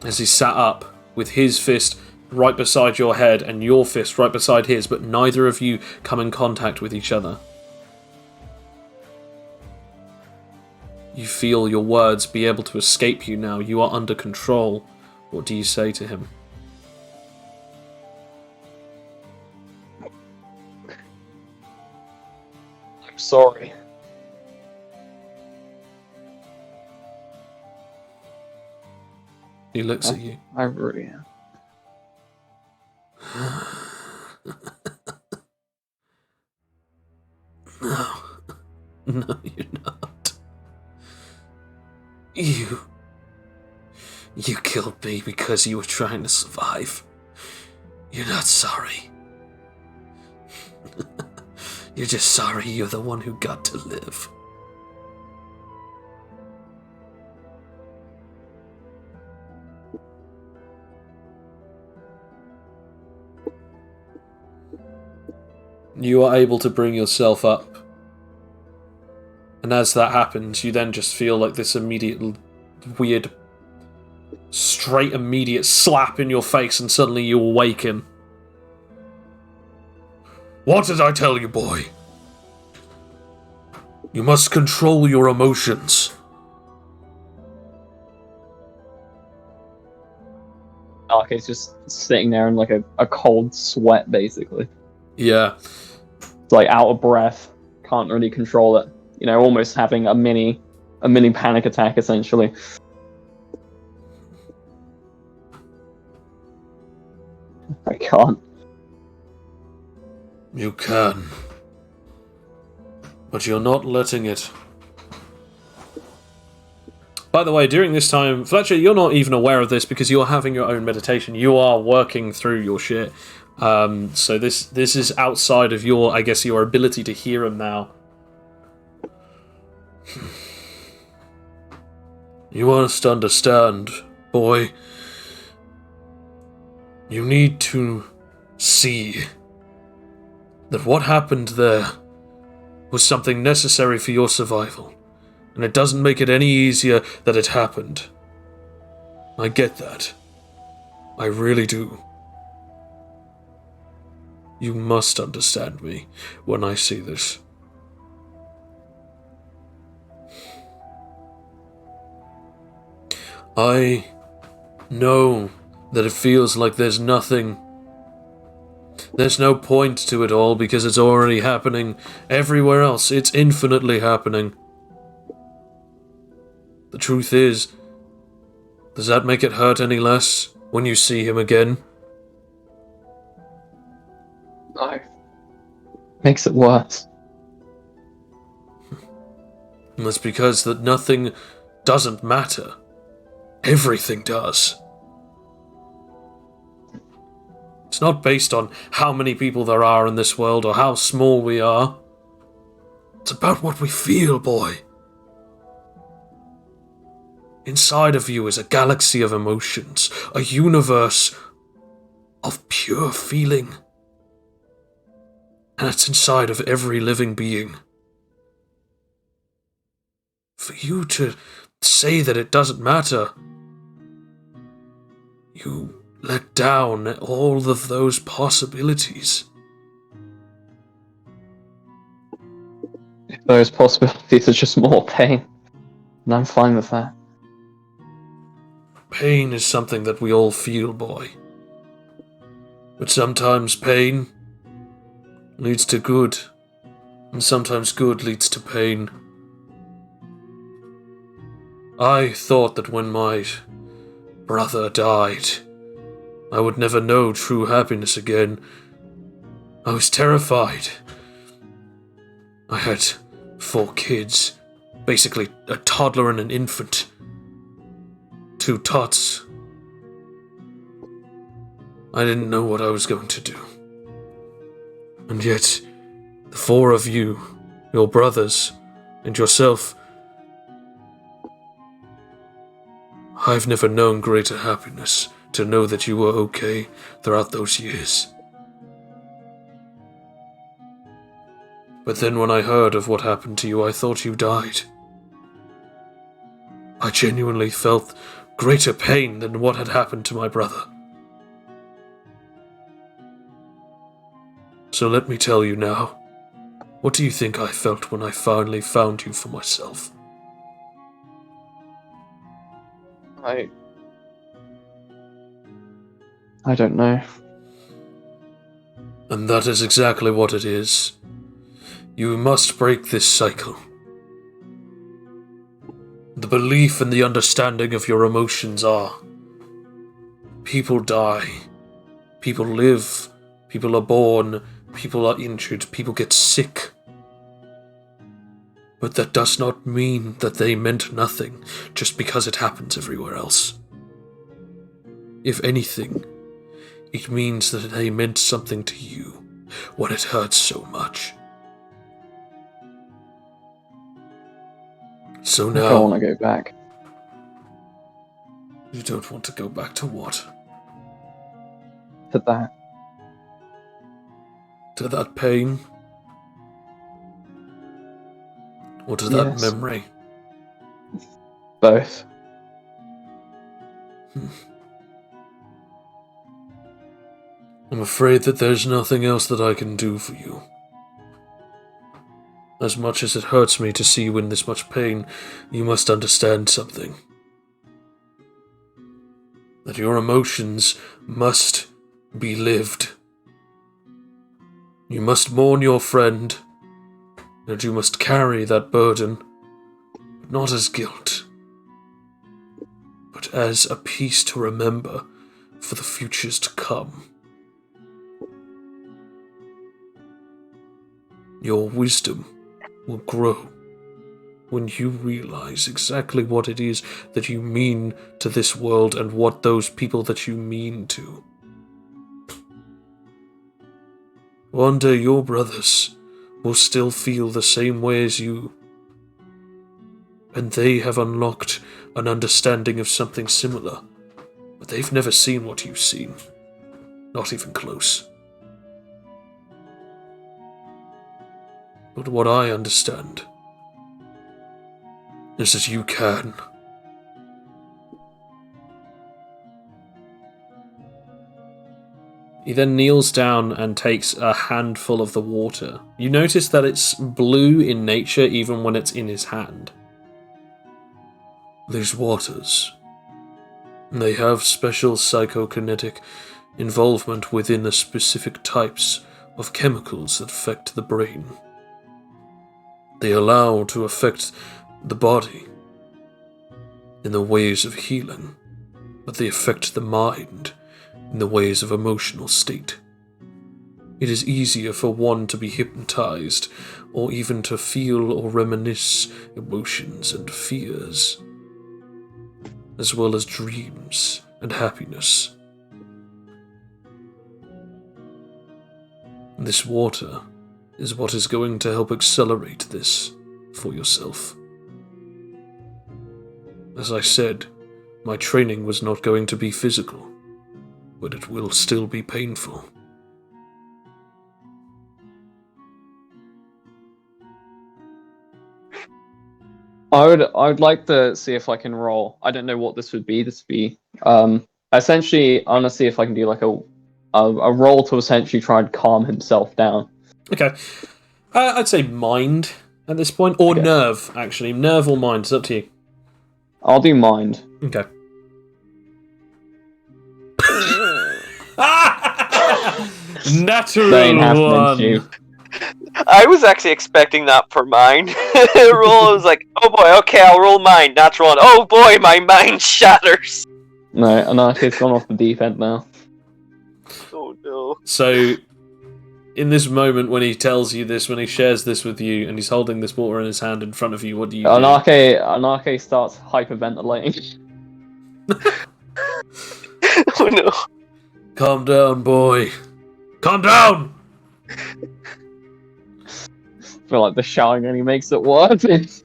As he sat up with his fist right beside your head and your fist right beside his, but neither of you come in contact with each other. You feel your words be able to escape you now. You are under control. What do you say to him? I'm sorry. He looks at you. I really am. No. No, you're not. You killed me because you were trying to survive. You're not sorry. You're just sorry you're the one who got to live. You are able to bring yourself up. And as that happens, you then just feel like this immediate, weird, straight immediate slap in your face, and suddenly you awaken. What did I tell you, boy? You must control your emotions. Arcade's just sitting there in like a cold sweat, basically. Yeah. It's like out of breath, can't really control it. You know, almost having a mini panic attack, essentially. I can't. You can. But you're not letting it. By the way, during this time, Fletcher, you're not even aware of this because you're having your own meditation. You are working through your shit. So this is outside of your, I guess, your ability to hear him now. You must understand, boy. You need to see that what happened there was something necessary for your survival. And it doesn't make it any easier that it happened. I get that. I really do. You must understand me when I see this. I know that it feels like there's nothing. There's no point to it all because it's already happening everywhere else. It's infinitely happening. The truth is, does that make it hurt any less when you see him again? No. Makes it worse. That's because that nothing doesn't matter. Everything does. It's not based on how many people there are in this world or how small we are. It's about what we feel, boy. Inside of you is a galaxy of emotions, a universe of pure feeling. And it's inside of every living being. For you to say that it doesn't matter, you let down all of those possibilities. Those possibilities are just more pain. And I'm fine with that. Pain is something that we all feel, boy. But sometimes pain leads to good, and sometimes good leads to pain. I thought that when my brother died, I would never know true happiness again. I was terrified. I had 4 kids, basically a toddler and an infant. 2 tots. I didn't know what I was going to do. And yet, the 4 of you, your brothers, and yourself, I've never known greater happiness to know that you were okay throughout those years. But then when I heard of what happened to you, I thought you died. I genuinely felt greater pain than what had happened to my brother. So let me tell you now, what do you think I felt when I finally found you for myself? I don't know. And that is exactly what it is. You must break this cycle. The belief and the understanding of your emotions are: people die, people live, people are born, people are injured, people get sick. But that does not mean that they meant nothing just because it happens everywhere else. If anything, it means that they meant something to you when it hurts so much. So now... I don't want to go back. You don't want to go back to what? To that. To that pain? Or to that memory? Both. I'm afraid that there's nothing else that I can do for you. As much as it hurts me to see you in this much pain, you must understand something. That your emotions must be lived. You must mourn your friend, and you must carry that burden, not as guilt, but as a piece to remember for the futures to come. Your wisdom will grow when you realize exactly what it is that you mean to this world and what those people that you mean to. One day your brothers will still feel the same way as you, and they have unlocked an understanding of something similar, but they've never seen what you've seen, not even close. But what I understand is that you can. He then kneels down and takes a handful of the water. You notice that it's blue in nature even when it's in his hand. These waters, they have special psychokinetic involvement within the specific types of chemicals that affect the brain. They allow to affect the body in the ways of healing, but they affect the mind in the ways of emotional state. It is easier for one to be hypnotized, or even to feel or reminisce emotions and fears, as well as dreams and happiness. This water is what is going to help accelerate this for yourself. As I said, my training was not going to be physical, but it will still be painful. I would like to see if I can roll. I don't know what this would be. Essentially, I want to see if I can do like a roll to essentially try and calm himself down. Okay. I'd say mind at this point, or Okay. nerve, actually. Nerve or mind, it's up to you. I'll do mind. Okay. Natural They have one. you. I was actually expecting that for mine. Roll, I was like, oh boy, okay, I'll roll mine. Natural one. Oh boy, my mind shatters. No, Anarchy's gone off the deep end now. Oh no. So, in this moment when he tells you this, when he shares this with you, and he's holding this water in his hand in front of you, what do you do? Anarchy starts hyperventilating. Oh no. Calm down, boy. Calm down! I feel like the shouting only makes it worse.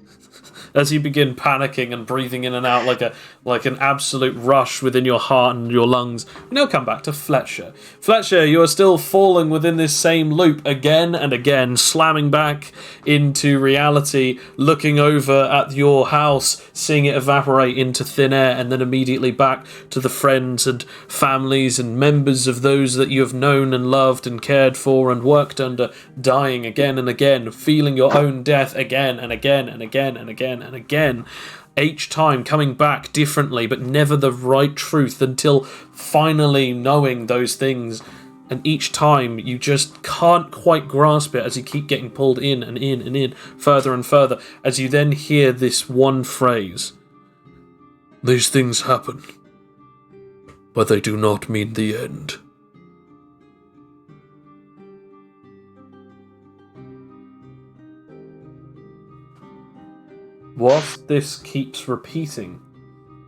As you begin panicking and breathing in and out like an absolute rush within your heart and your lungs. We now come back to Fletcher. Fletcher, you are still falling within this same loop again and again, slamming back into reality, looking over at your house, seeing it evaporate into thin air, and then immediately back to the friends and families and members of those that you have known and loved and cared for and worked under, dying again and again, feeling your own death again and again and again and again and again, each time coming back differently, but never the right truth, until finally knowing those things, and each time you just can't quite grasp it as you keep getting pulled in and in and in, further and further, as you then hear this one phrase: these things happen, but they do not mean the end. Whilst this keeps repeating,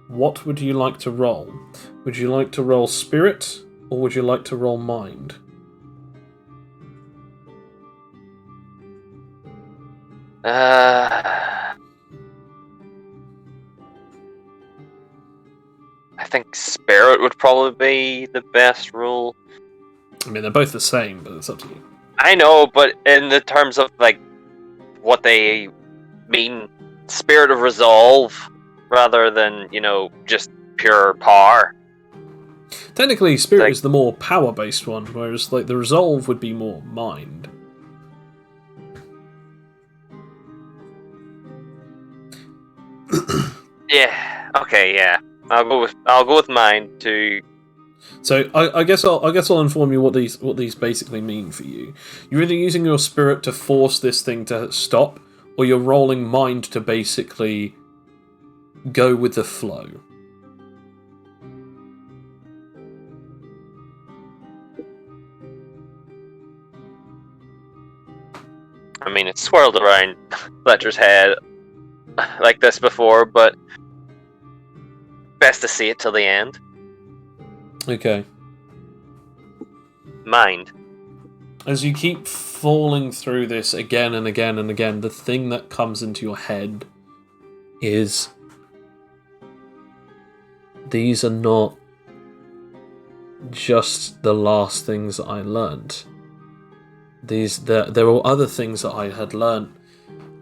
what would you like to roll? Would you like to roll spirit, or would you like to roll mind? I think spirit would probably be the best rule. I mean, they're both the same, but it's up to you. I know, but in the terms of like what they mean, spirit of resolve rather than, just pure power. Technically, spirit is the more power-based one, whereas the resolve would be more mind. Okay, yeah. I'll go with mine to. So I guess I'll inform you what these basically mean for you. You're either using your spirit to force this thing to stop, or you're rolling mind to basically go with the flow. I mean, it's swirled around Fletcher's head like this before, but best to see it till the end. Okay. Mind. As you keep falling through this again and again and again, the thing that comes into your head is these are not just the last things that I learned. There were other things that I had learnt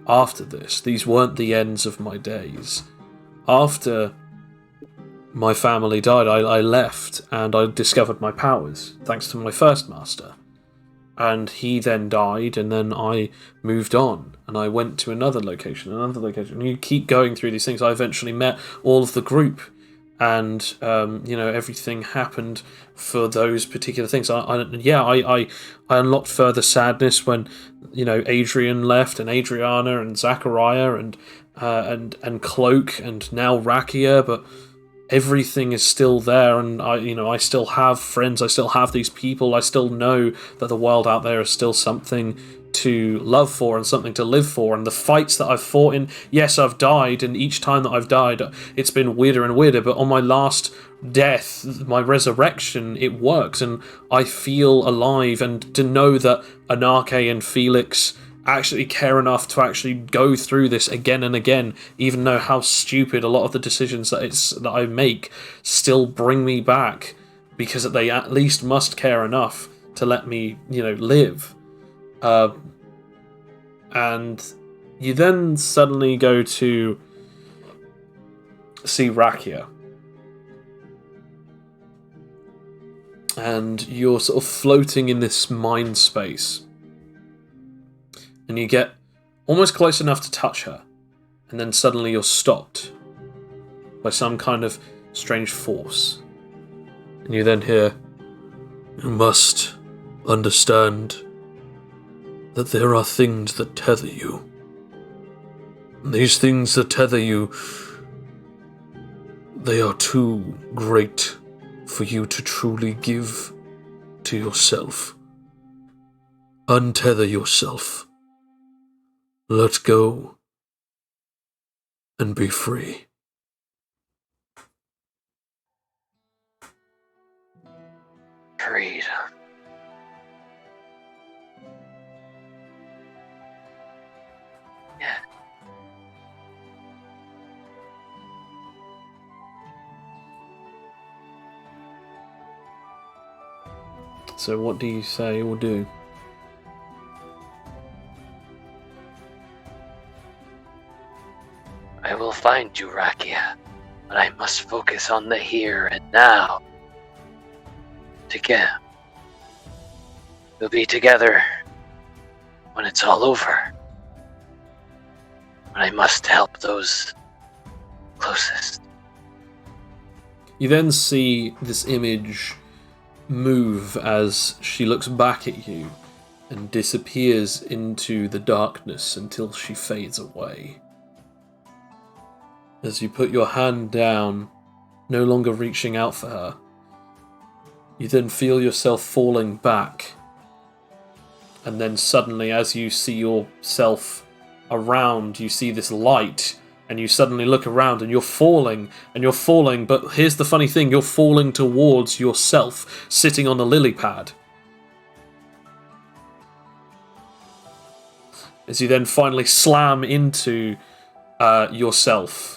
after this. These weren't the ends of my days. After my family died, I left and I discovered my powers, thanks to my first master. And he then died, and then I moved on, and I went to another location. And you keep going through these things. I eventually met all of the group, and everything happened for those particular things. I unlocked further sadness when Adrian left, and Adriana, and Zachariah, and Cloak, and now Rakia, but everything is still there, and I still have friends, I still have these people, I still know that the world out there is still something to love for and something to live for, and the fights that I've fought in, yes, I've died, and each time that I've died, it's been weirder and weirder, but on my last death, my resurrection, it works, and I feel alive, and to know that Anarche and Felix actually care enough to actually go through this again and again, even though how stupid a lot of the decisions that I make still bring me back, because they at least must care enough to let me, live. And you then suddenly go to see Rakia. And you're sort of floating in this mind space. And you get almost close enough to touch her. And then suddenly you're stopped by some kind of strange force. And you then hear, "You must understand that there are things that tether you. And these things that tether you, they are too great for you to truly give to yourself. Untether yourself. Let go and be free." Freedom. Yeah. So what do you say or do? I will find you, Rakia, but I must focus on the here and now. Together. We'll be together when it's all over. But I must help those closest. You then see this image move as she looks back at you and disappears into the darkness until she fades away. As you put your hand down, no longer reaching out for her, you then feel yourself falling back. And then suddenly, as you see yourself around, you see this light, and you suddenly look around and you're falling, but here's the funny thing, you're falling towards yourself, sitting on the lily pad. As you then finally slam into yourself,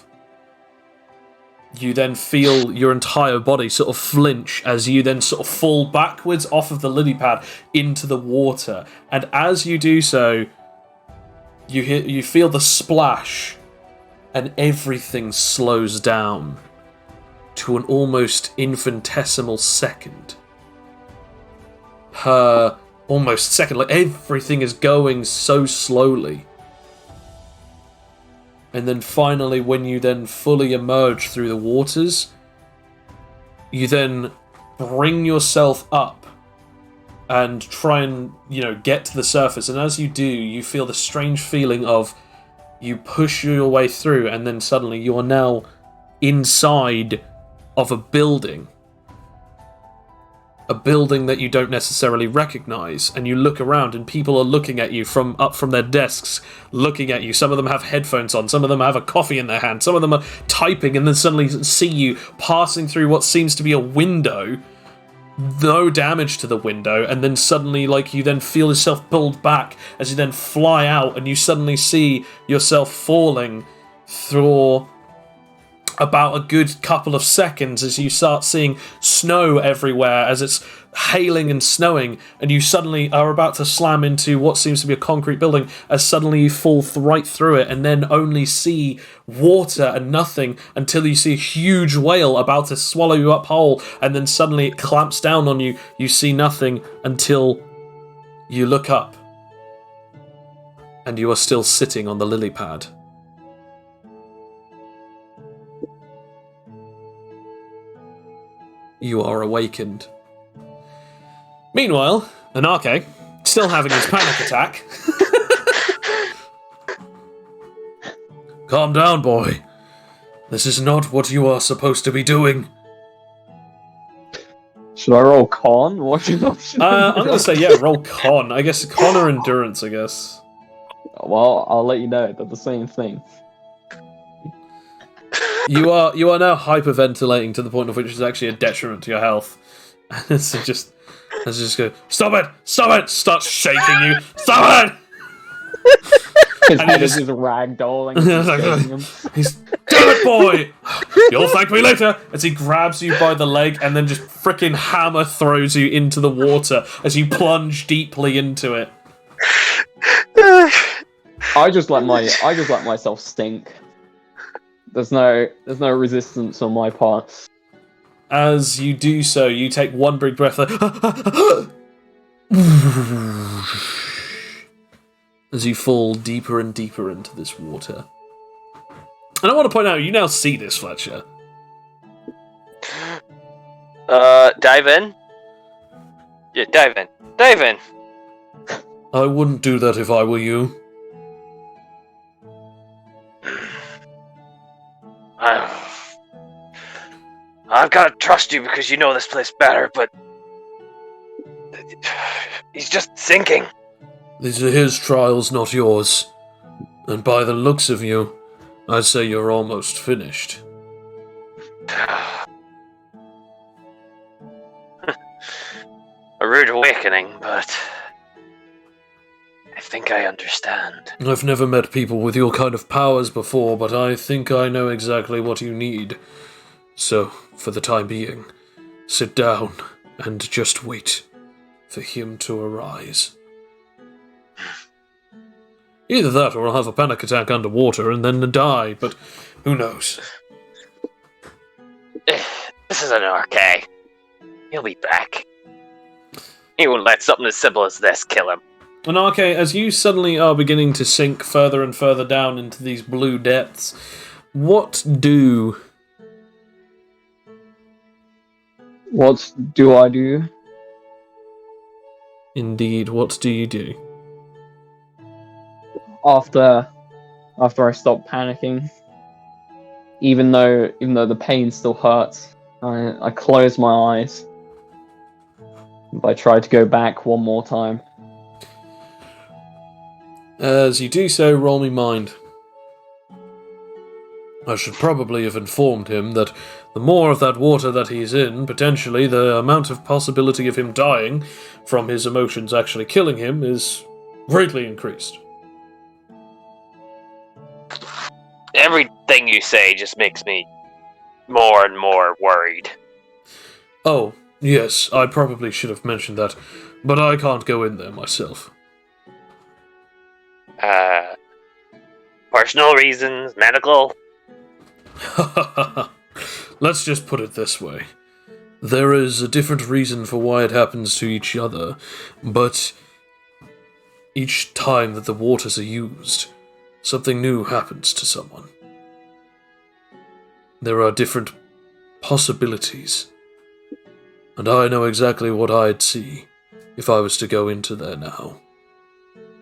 you then feel your entire body sort of flinch as you then sort of fall backwards off of the lily pad into the water. And as you do so, you feel the splash, and everything slows down to an almost infinitesimal second. Per almost second, like everything is going so slowly. and then finally, when you then fully emerge through the waters, you then bring yourself up and try and, get to the surface. And as you do, you feel the strange feeling of you push your way through, and then suddenly you are now inside of a building. A building that you don't necessarily recognize, and you look around and people are looking at you from their desks, looking at you. Some of them have headphones on, some of them have a coffee in their hand, some of them are typing, and then suddenly see you passing through what seems to be a window. No damage to the window, and then suddenly, you then feel yourself pulled back as you then fly out, and you suddenly see yourself falling through about a good couple of seconds as you start seeing snow everywhere as it's hailing and snowing, and you suddenly are about to slam into what seems to be a concrete building as suddenly you fall right through it, and then only see water and nothing until you see a huge whale about to swallow you up whole, and then suddenly it clamps down on you. You see nothing until you look up, and you are still sitting on the lily pad. You are awakened. Meanwhile, Anarche, still having his panic attack. Calm down, boy. This is not what you are supposed to be doing. Should I roll con? What should I I'm going to say, roll con. I guess con or endurance, I guess. Well, I'll let you know. They're the same thing. You are now hyperventilating to the point of which is actually a detriment to your health. So just go, stop it, start shaking you, stop it! His head is just ragdolling. He's, damn it, boy! You'll thank me later! As he grabs you by the leg and then just frickin' hammer throws you into the water as you plunge deeply into it. I just let myself stink. There's no resistance on my part. As you do so, you take one big breath as you fall deeper and deeper into this water. And I want to point out, you now see this, Fletcher. Dive in? Yeah, dive in. I wouldn't do that if I were you. I've got to trust you because you know this place better, but he's just sinking. These are his trials, not yours. And by the looks of you, I'd say you're almost finished. A rude awakening, but I think I understand. I've never met people with your kind of powers before, but I think I know exactly what you need. So, for the time being, sit down and just wait for him to arise. Either that, or I'll have a panic attack underwater and then die, but who knows? This is an Anarche. He'll be back. He won't let something as simple as this kill him. Anarche, as you suddenly are beginning to sink further and further down into these blue depths, what do I do? Indeed, what do you do? After I stop panicking, even though the pain still hurts, I close my eyes. I try to go back one more time. As you do so, roll me mind. I should probably have informed him that the more of that water that he's in, potentially the amount of possibility of him dying from his emotions actually killing him is greatly increased. Everything you say just makes me more and more worried. Oh, yes, I probably should have mentioned that, but I can't go in there myself. Personal reasons, medical? Let's just put it this way. There is a different reason for why it happens to each other, but each time that the waters are used, something new happens to someone, there are different possibilities, and I know exactly what I'd see if I was to go into there now.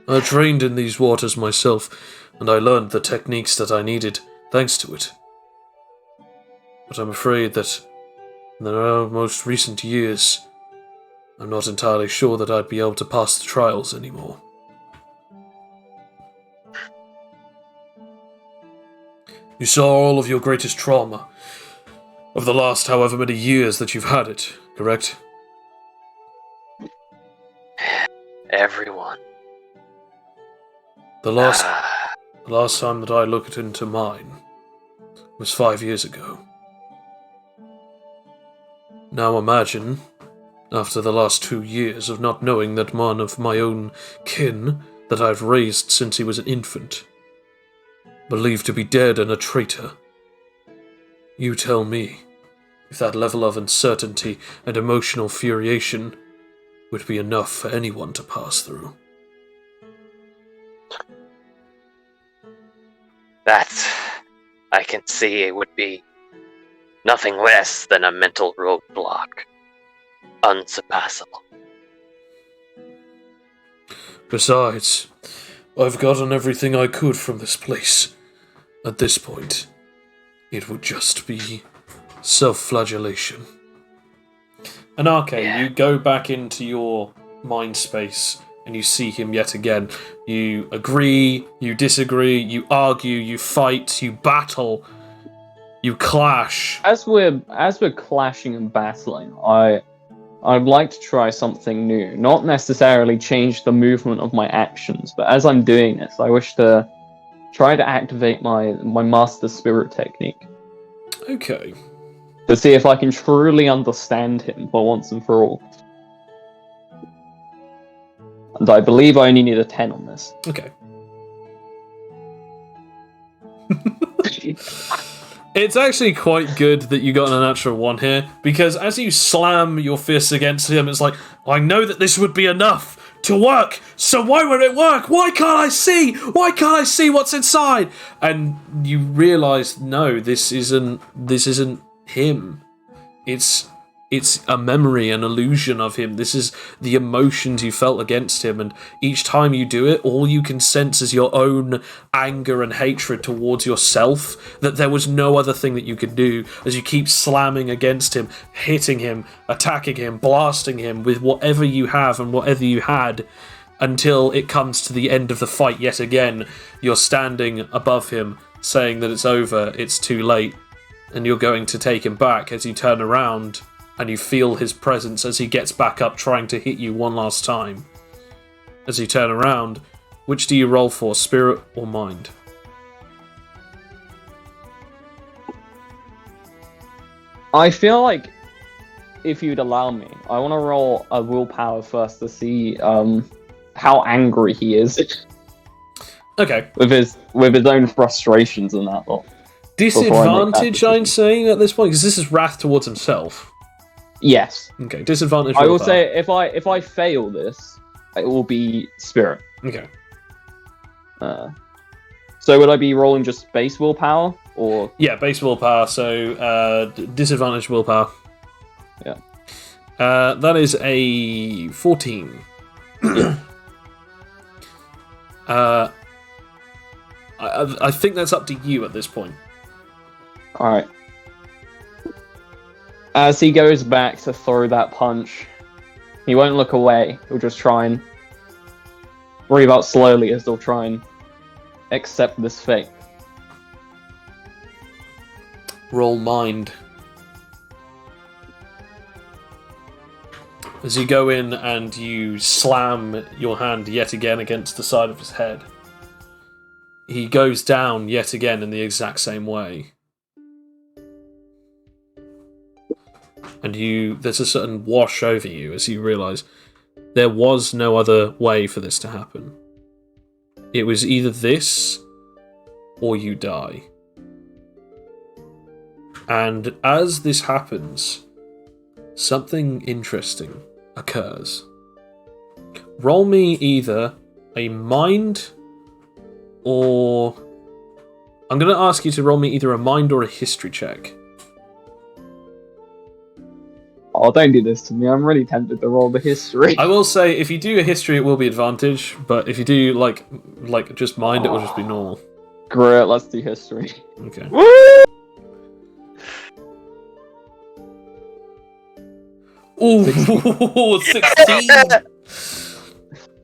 I trained in these waters myself, and I learned the techniques that I needed thanks to it. But I'm afraid that in the most recent years, I'm not entirely sure that I'd be able to pass the trials anymore. You saw all of your greatest trauma of the last however many years that you've had it, correct? Everyone. The last time that I looked into mine was 5 years ago. Now imagine, after the last 2 years of not knowing that one of my own kin that I've raised since he was an infant, believed to be dead and a traitor. You tell me if that level of uncertainty and emotional furiation would be enough for anyone to pass through. That, I can see it would be nothing less than a mental roadblock. Unsurpassable. Besides, I've gotten everything I could from this place. At this point, it would just be self-flagellation. Anarche, you go back into your mind space and you see him yet again. You agree, you disagree, you argue, you fight, you battle, you clash. As we're clashing and battling, I'd like to try something new. Not necessarily change the movement of my actions, but as I'm doing this, I wish to try to activate my Master Spirit technique. Okay. To see if I can truly understand him for once and for all. And I believe I only need a 10 on this. Okay. It's actually quite good that you got a natural 1 here, because as you slam your fists against him, it's like, I know that this would be enough to work, so why would it work? Why can't I see? Why can't I see what's inside? And you realise, no, this isn't him. It's a memory, an illusion of him. This is the emotions you felt against him, and each time you do it, all you can sense is your own anger and hatred towards yourself, that there was no other thing that you could do, as you keep slamming against him, hitting him, attacking him, blasting him with whatever you have and whatever you had, until it comes to the end of the fight yet again. You're standing above him, saying that it's over, it's too late, and you're going to take him back as you turn around, and you feel his presence as he gets back up trying to hit you one last time. As you turn around, which do you roll for, spirit or mind? I feel like, if you'd allow me, I want to roll a willpower first to see how angry he is. Okay. With his own frustrations and that lot. Disadvantage, I'm saying, at this point, because this is wrath towards himself. Yes. Okay, disadvantage. I will say if I fail this, it will be spirit. Okay. So would I be rolling just base willpower or? Yeah, base willpower. So disadvantage willpower. Yeah. That is a 14. I think that's up to you at this point. All right. As he goes back to throw that punch, he won't look away. He'll just try and breathe out slowly as they'll try and accept this fate. Roll mind. As you go in and you slam your hand yet again against the side of his head, he goes down yet again in the exact same way. And there's a certain wash over you as you realise there was no other way for this to happen. It was either this or you die. And as this happens, something interesting occurs. Roll me either a mind or I'm going to ask you to roll me either a mind or a history check. Oh, don't do this to me. I'm really tempted to roll the history. I will say, if you do a history, it will be advantage, but if you do, like just mind, it will just be normal. Great, let's do history. Okay. Woo! Ooh, 16!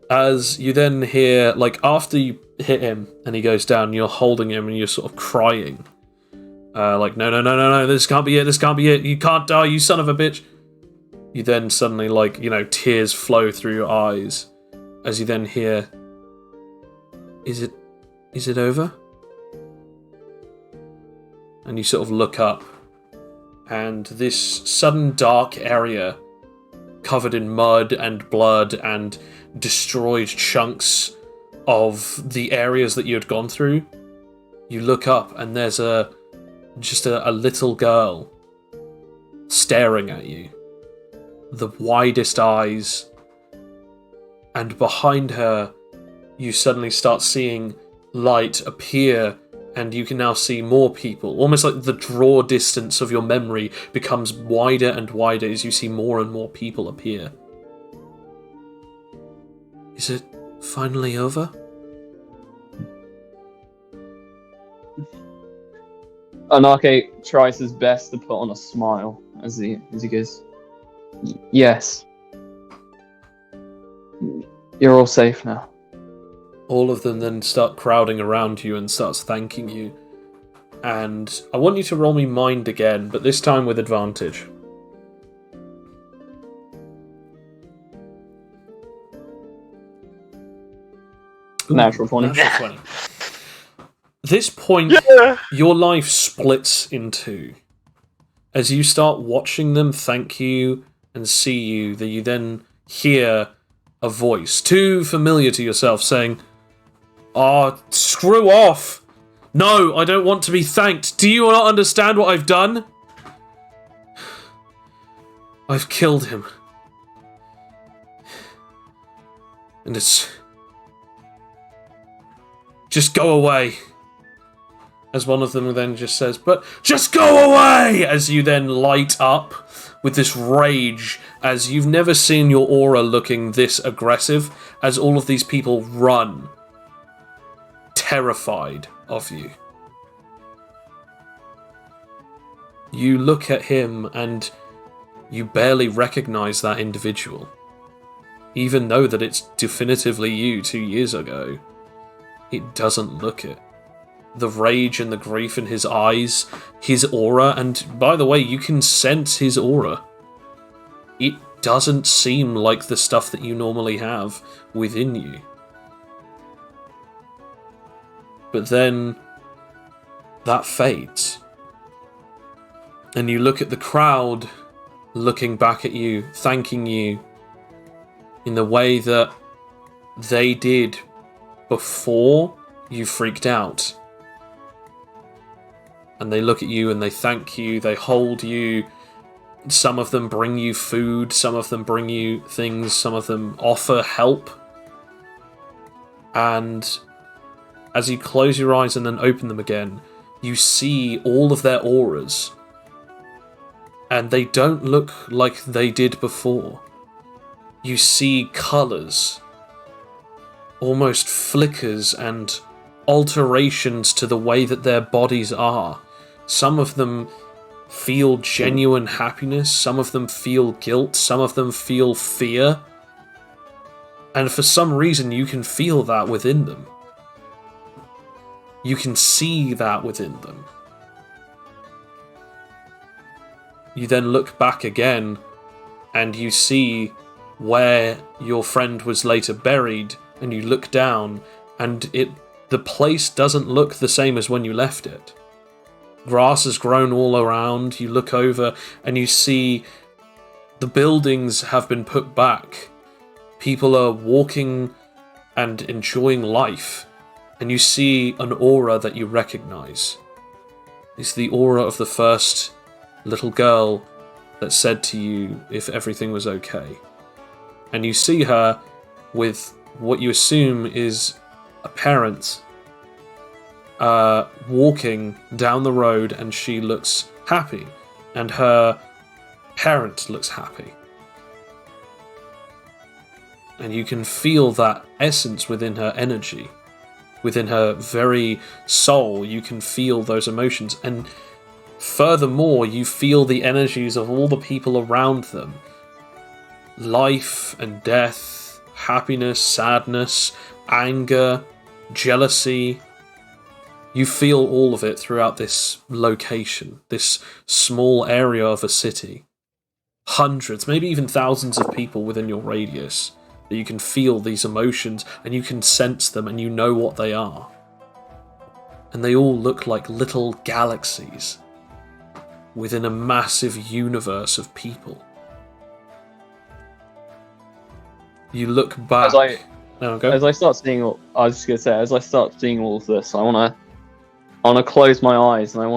As you then hear, like, after you hit him and he goes down, you're holding him and you're sort of crying. Like, no, this can't be it, you can't die, you son of a bitch. You then suddenly, like, tears flow through your eyes as you then hear, is it over? And you sort of look up, and this sudden dark area covered in mud and blood and destroyed chunks of the areas that you had gone through, you look up and there's just a little girl staring at you. The widest eyes, and behind her you suddenly start seeing light appear, and you can now see more people. Almost like the draw distance of your memory becomes wider and wider as you see more and more people appear. Is it finally over? Anake tries his best to put on a smile as he goes, yes. You're all safe now. All of them then start crowding around you and starts thanking you. And I want you to roll me mind again, but this time with advantage. Natural 20. Natural 20. This point, your life splits in two. As you start watching them thank you and see you, that you then hear a voice, too familiar to yourself, saying, "Ah, screw off! No, I don't want to be thanked. Do you not understand what I've done? I've killed him. And it's... just go away." As one of them then just says, "But just go away!" As you then light up with this rage, as you've never seen your aura looking this aggressive, as all of these people run, terrified of you. You look at him and you barely recognize that individual. Even though that it's definitively you 2 years ago, it doesn't look it. The rage and the grief in his eyes, his aura, and by the way, you can sense his aura. It doesn't seem like the stuff that you normally have within you. But then that fades. And you look at the crowd looking back at you, thanking you in the way that they did before you freaked out. And they look at you and they thank you, they hold you. Some of them bring you food, some of them bring you things, some of them offer help. And as you close your eyes and then open them again, you see all of their auras. And they don't look like they did before. You see colours, almost flickers and alterations to the way that their bodies are. Some of them feel genuine happiness, some of them feel guilt, some of them feel fear. And for some reason you can feel that within them. You can see that within them. You then look back again and you see where your friend was later buried, and you look down and the place doesn't look the same as when you left it. Grass has grown all around. You look over and you see the buildings have been put back. People are walking and enjoying life. And you see an aura that you recognize. It's the aura of the first little girl that said to you if everything was okay. And you see her with what you assume is a parent walking down the road, and she looks happy, and her parent looks happy. And you can feel that essence within her energy, within her very soul. You can feel those emotions, and furthermore, you feel the energies of all the people around them. Life and death, happiness, sadness, anger, jealousy. You feel all of it throughout this location, this small area of a city. Hundreds, maybe even thousands of people within your radius. That you can feel these emotions, and you can sense them, and you know what they are. And they all look like little galaxies within a massive universe of people. You look back. As I start seeing all of this, I wanna close my eyes, and I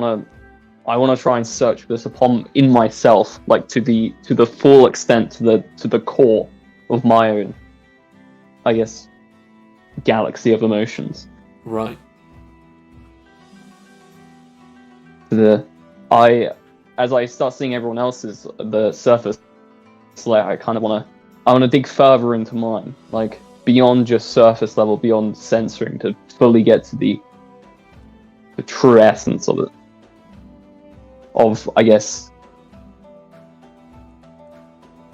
wanna try and search this in myself, like to the full extent, to the core of my own, I guess, galaxy of emotions. Right. As I start seeing everyone else's, the surface, like I wanna dig further into mine, like beyond just surface level, beyond censoring, to fully get to the true essence of it. Of, I guess,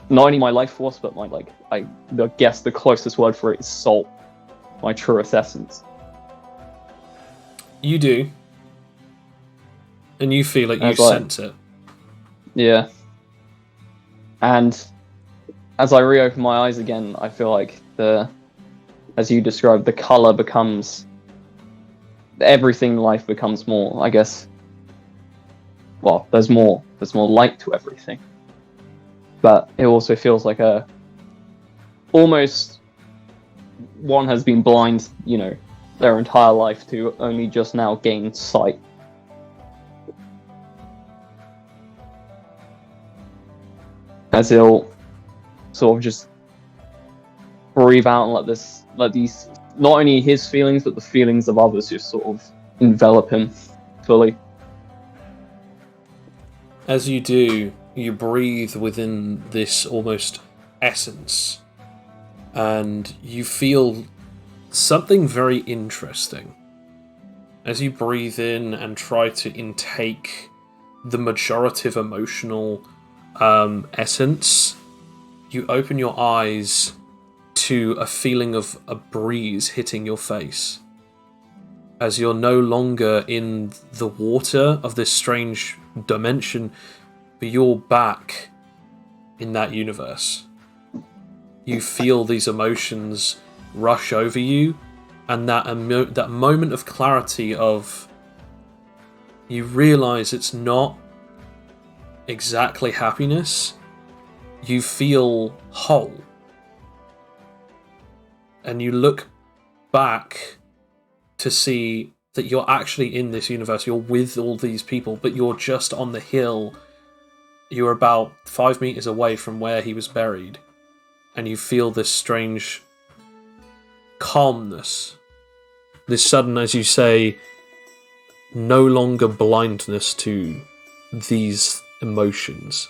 not only my life force, but I guess the closest word for it is soul. My truest essence. You do. And you feel it, you sense it. Yeah. And as I reopen my eyes again, I feel like as you described, the colour becomes... everything in life becomes more, I guess... well, there's more light to everything. But it also feels like almost one has been blind, their entire life to only just now gain sight. As he'll sort of just breathe out and let these, not only his feelings, but the feelings of others just sort of envelop him fully. As you do, you breathe within this almost essence, and you feel something very interesting. As you breathe in and try to intake the majorative emotional essence, you open your eyes to a feeling of a breeze hitting your face. As you're no longer in the water of this strange dimension, but you're back in that universe. You feel these emotions rush over you, and that moment of clarity of you realize it's not exactly happiness. You feel whole, and you look back to see that you're actually in this universe. You're with all these people, but you're just on the hill. You're about 5 meters away from where he was buried, and you feel this strange calmness, this sudden, as you say, no longer blindness to these emotions.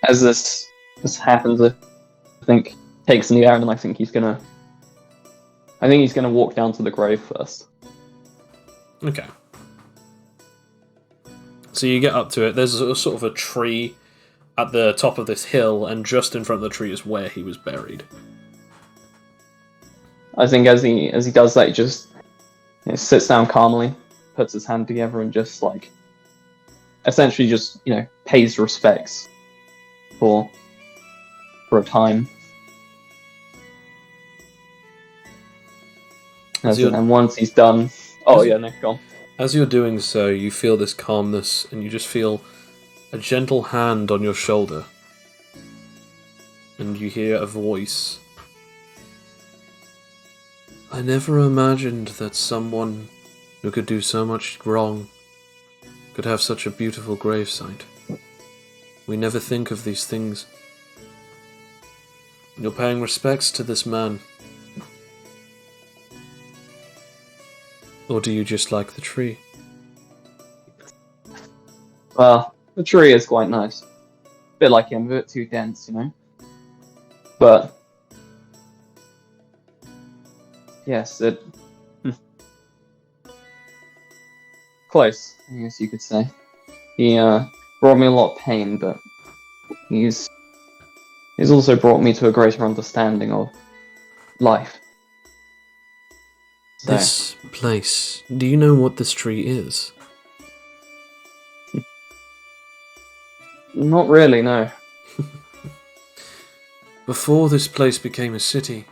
As this happens, I think takes in the air, and I think he's gonna walk down to the grave first. Okay. So you get up to it. There's a sort of a tree at the top of this hill, and just in front of the tree is where he was buried. I think as he does that, he just sits down calmly, puts his hand together, and just essentially just pays respects for a time. And once he's done, go on. As you're doing so, you feel this calmness, and you just feel a gentle hand on your shoulder, and you hear a voice. I never imagined that someone who could do so much wrong could have such a beautiful gravesite. We never think of these things. You're paying respects to this man. Or do you just like the tree? Well, the tree is quite nice. Bit like him, a bit too dense, you know. But yes, it close, I guess you could say. He brought me a lot of pain, but he's also brought me to a greater understanding of life. So, This place, do you know what this tree is? not really, no. Before this place became a city,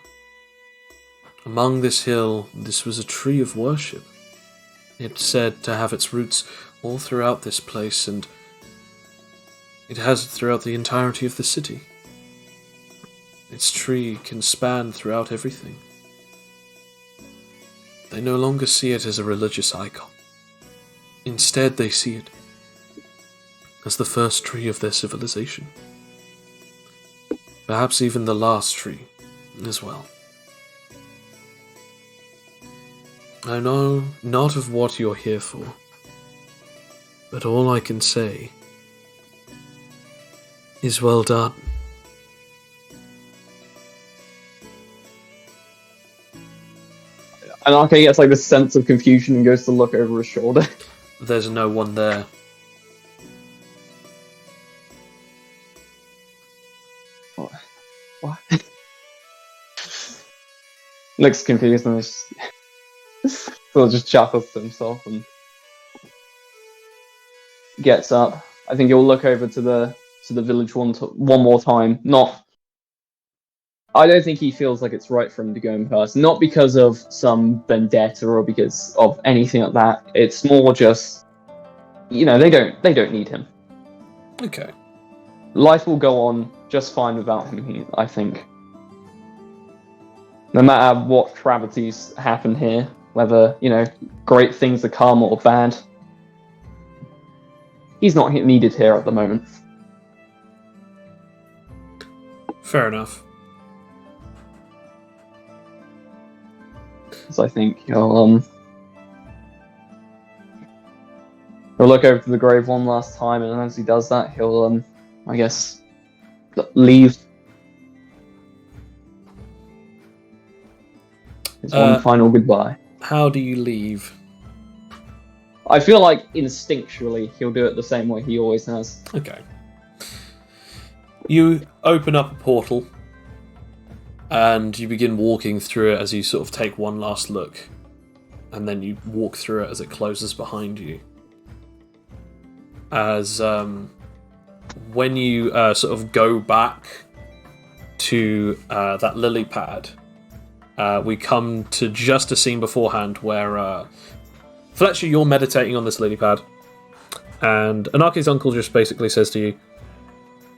among this hill, this was a tree of worship. It's said to have its roots all throughout this place, and it has it throughout the entirety of the city. Its tree can span throughout everything. They no longer see it as a religious icon. Instead, they see it as the first tree of their civilization. Perhaps even the last tree as well. I know not of what you're here for, but all I can say is well done. And Arke gets like this sense of confusion and goes to look over his shoulder. There's no one there. What? Looks confused and just chuckles to himself and gets up. I think he'll look over to the village one more time. I don't think he feels like it's right for him to go in person. Not because of some vendetta or because of anything like that. It's more just, they don't need him. Okay. Life will go on just fine without him, I think. No matter what travesties happen here, whether, great things to come or bad, he's not needed here at the moment. Fair enough. So I think he'll look over to the grave one last time, and as he does that, he'll I guess leave. It's one final goodbye. How do you leave? I feel like instinctually he'll do it the same way he always has. Okay. You open up a portal, and you begin walking through it as you sort of take one last look, and then you walk through it as it closes behind you. As when you sort of go back to that lily pad, we come to just a scene beforehand where Fletcher, you're meditating on this lily pad, and Anaki's uncle just basically says to you,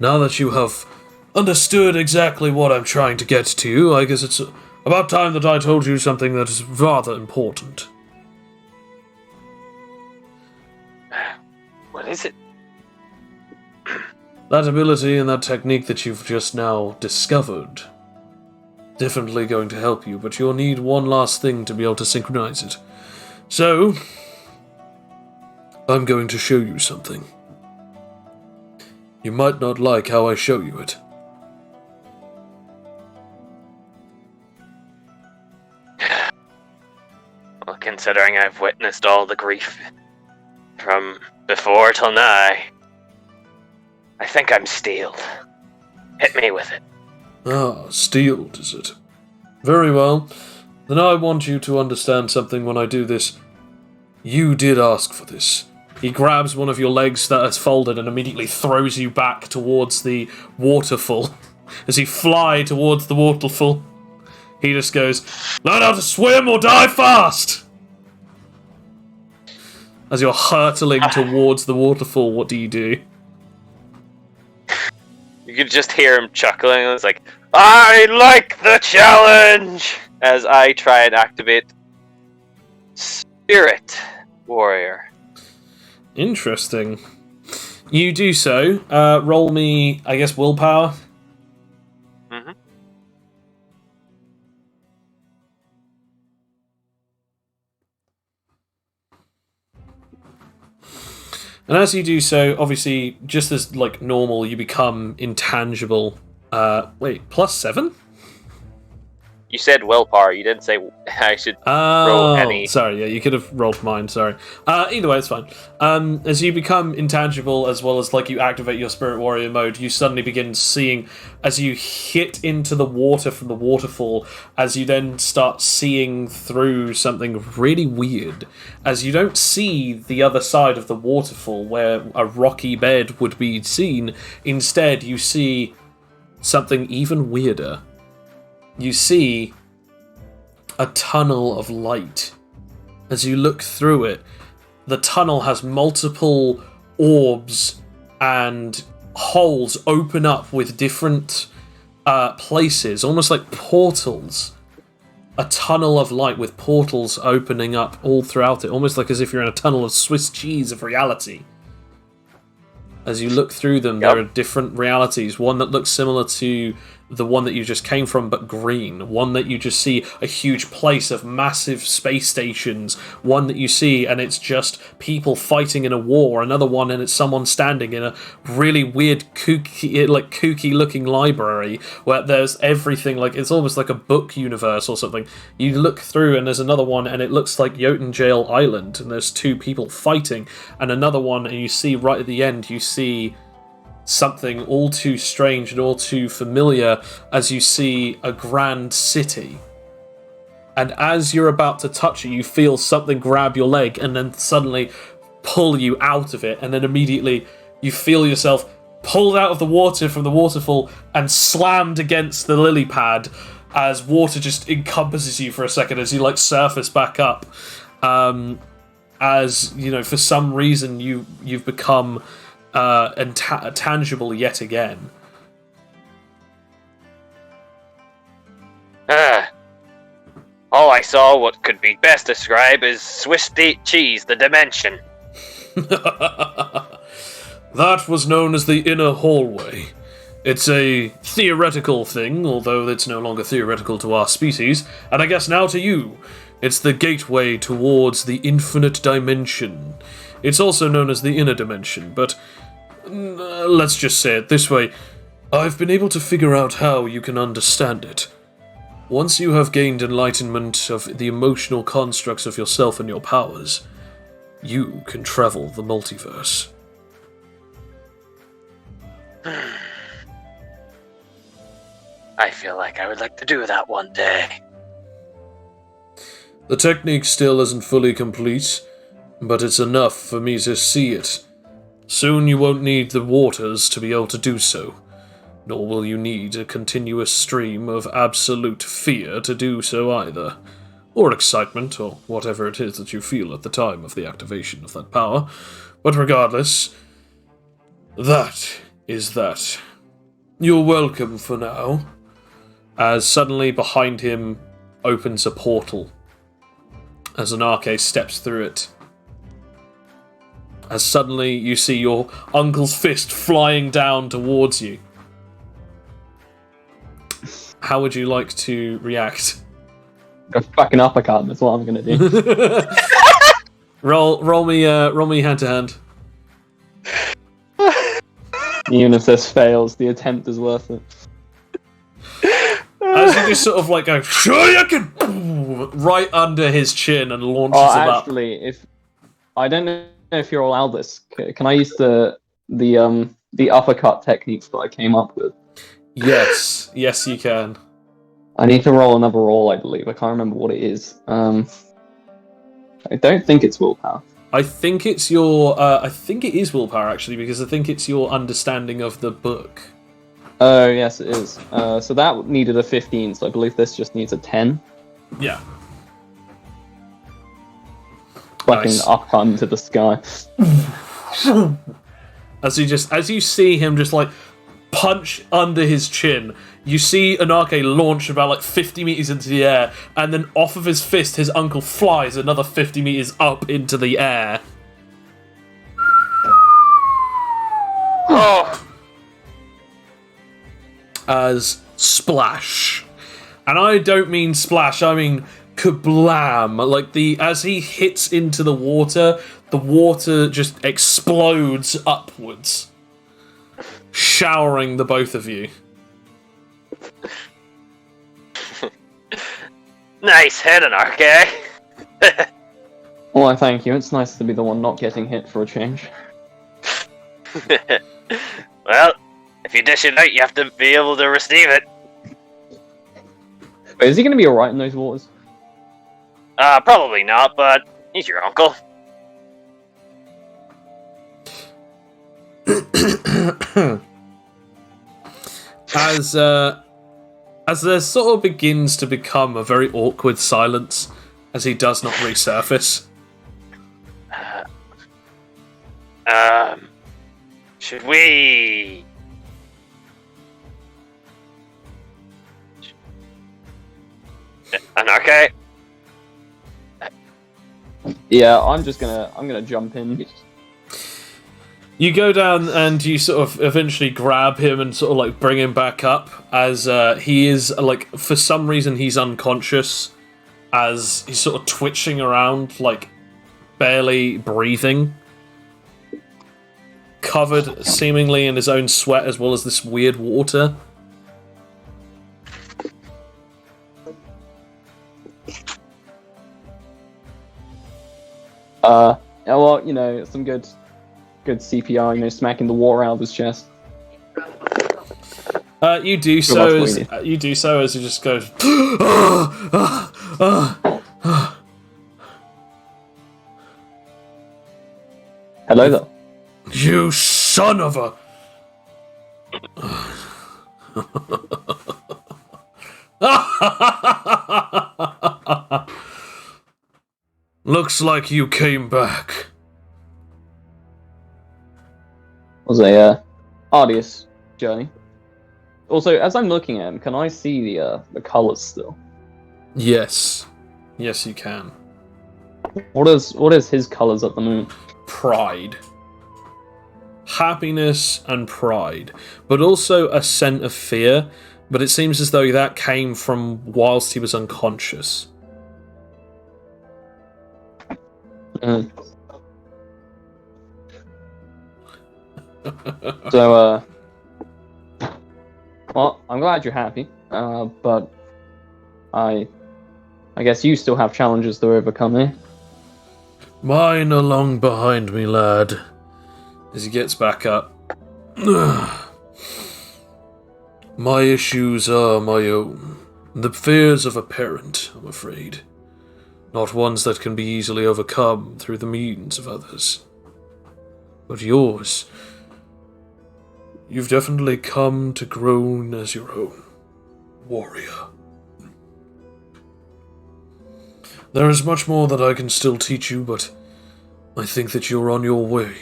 "Now that you have understood exactly what I'm trying to get to you, I guess it's about time that I told you something that is rather important." What is it? That ability and that technique that you've just now discovered, definitely going to help you, but you'll need one last thing to be able to synchronize it. So, I'm going to show you something. You might not like how I show you it. Well, considering I've witnessed all the grief from before till now, I think I'm steeled. Hit me with it. Ah, steeled, is it? Very well. Then I want you to understand something when I do this. You did ask for this. He grabs one of your legs that has folded and immediately throws you back towards the waterfall. As you fly towards the waterfall, he just goes, "Learn how to swim or die fast!" As you're hurtling towards the waterfall, what do you do? You could just hear him chuckling. It's like, "I like the challenge!" As I try and activate Spirit Warrior. Interesting. You do so. Roll me, I guess, willpower. Mm-hmm. And as you do so, obviously, just as like normal, you become intangible. Wait, +7? You said willpower. You didn't say I should roll any. Sorry, yeah, you could have rolled mine, sorry. Either way, it's fine. As you become intangible, as well as like you activate your Spirit Warrior mode, you suddenly begin seeing, as you hit into the water from the waterfall, as you then start seeing through something really weird, as you don't see the other side of the waterfall where a rocky bed would be seen. Instead, you see something even weirder. You see a tunnel of light. As you look through it, the tunnel has multiple orbs and holes open up with different places, almost like portals. A tunnel of light with portals opening up all throughout it, almost like as if you're in a tunnel of Swiss cheese of reality. As you look through them, there are different realities. One that looks similar to the one that you just came from, but green. One that you just see a huge place of massive space stations. One that you see and it's just people fighting in a war. Another one and it's someone standing in a really weird, kooky looking library where there's everything. Like it's almost like a book universe or something. You look through and there's another one and it looks like Jotengale Island and there's two people fighting. And another one and you see right at the end, you see something all too strange and all too familiar as you see a grand city. And as you're about to touch it, you feel something grab your leg and then suddenly pull you out of it. And then immediately you feel yourself pulled out of the water from the waterfall and slammed against the lily pad as water just encompasses you for a second as you like surface back up. As, you know, for some reason you've become tangible yet again. All I saw, what could be best described as Swiss cheese, the dimension. That was known as the inner hallway. It's a theoretical thing, although it's no longer theoretical to our species, and I guess now to you. It's the gateway towards the infinite dimension. It's also known as the inner dimension, but let's just say it this way. I've been able to figure out how you can understand it. Once you have gained enlightenment of the emotional constructs of yourself and your powers, you can travel the multiverse. I feel like I would like to do that one day. The technique still isn't fully complete, but it's enough for me to see it. Soon you won't need the waters to be able to do so, nor will you need a continuous stream of absolute fear to do so either, or excitement, or whatever it is that you feel at the time of the activation of that power. But regardless, that is that. You're welcome for now. As suddenly behind him opens a portal, as Anarche steps through it. As suddenly you see your uncle's fist flying down towards you. How would you like to react? Go fucking uppercut, that's what I'm gonna do. roll me hand to hand. Even if this fails, the attempt is worth it. As you just sort of like go, Shoryuken! Right under his chin and launches him up. Actually, if I don't know if you're allowed this, can I use the uppercut techniques that I came up with? Yes, you can. I need to roll another roll, I believe. I can't remember what it is. I don't think it's willpower. I think it's your. I think it is willpower actually, because I think it's your understanding of the book. Oh yes, it is. So that needed a 15. So I believe this just needs a 10. Yeah. Fucking Nice. uppercut into the sky. As you see him just like punch under his chin, you see Anarche launch about like 50 meters into the air, and then off of his fist, his uncle flies another 50 meters up into the air. Oh! As splash. And I don't mean splash, I mean kablam! Like as he hits into the water just explodes upwards, showering the both of you. Nice hit, Anarchy. Well, I thank you. It's nice to be the one not getting hit for a change. Well, if you dish it out, you have to be able to receive it. Wait, is he going to be alright in those waters? Probably not, but he's your uncle. As there sort of begins to become a very awkward silence as he does not resurface. Should we... Anarchy? Yeah, I'm gonna jump in. You go down and you sort of eventually grab him and sort of like bring him back up as he is like, for some reason he's unconscious as he's sort of twitching around, like barely breathing, covered seemingly in his own sweat as well as this weird water. Yeah, well, you know, some good CPR, you know, smacking the water out of his chest. You do so as he just goes. Hello there. You son of a. Looks like you came back. Was a arduous journey. Also, as I'm looking at him, can I see the colours still? Yes. Yes, you can. What is his colours at the moment? Pride. Happiness and pride. But also a scent of fear. But it seems as though that came from whilst he was unconscious. So, well, I'm glad you're happy, but I guess you still have challenges to overcome, eh? Mine are long behind me, lad. As he gets back up. My issues are my own. The fears of a parent, I'm afraid. Not ones that can be easily overcome through the means of others. But yours... You've definitely come to groan as your own warrior. There is much more that I can still teach you, but I think that you're on your way.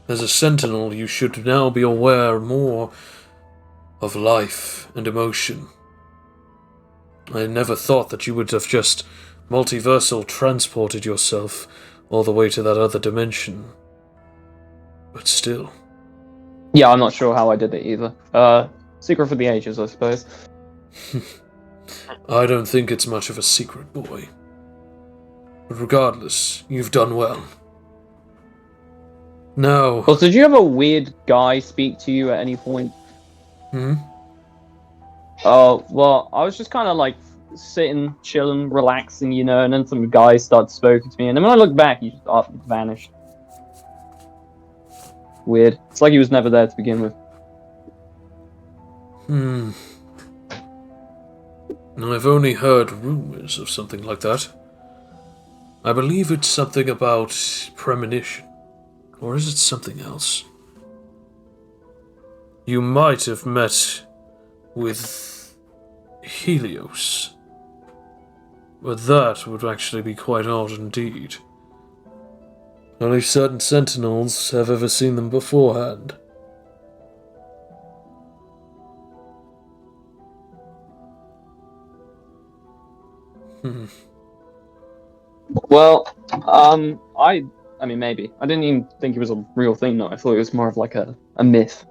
As a sentinel, you should now be aware more of life and emotion. I never thought that you would have just multiversal transported yourself all the way to that other dimension. But still... Yeah, I'm not sure how I did it either. Secret for the ages, I suppose. I don't think it's much of a secret, boy. But regardless, you've done well. Now... Well, did you have a weird guy speak to you at any point? Oh, well, I was just kind of like sitting, chilling, relaxing, you know, and then some guy started speaking to me, and then when I looked back, he just vanished. Weird. It's like he was never there to begin with. I've only heard rumors of something like that. I believe it's something about premonition. Or is it something else? You might have met with Helios. But that would actually be quite odd indeed. Only certain sentinels have ever seen them beforehand. Well, I mean, maybe. I didn't even think it was a real thing, though. I thought it was more of like a myth.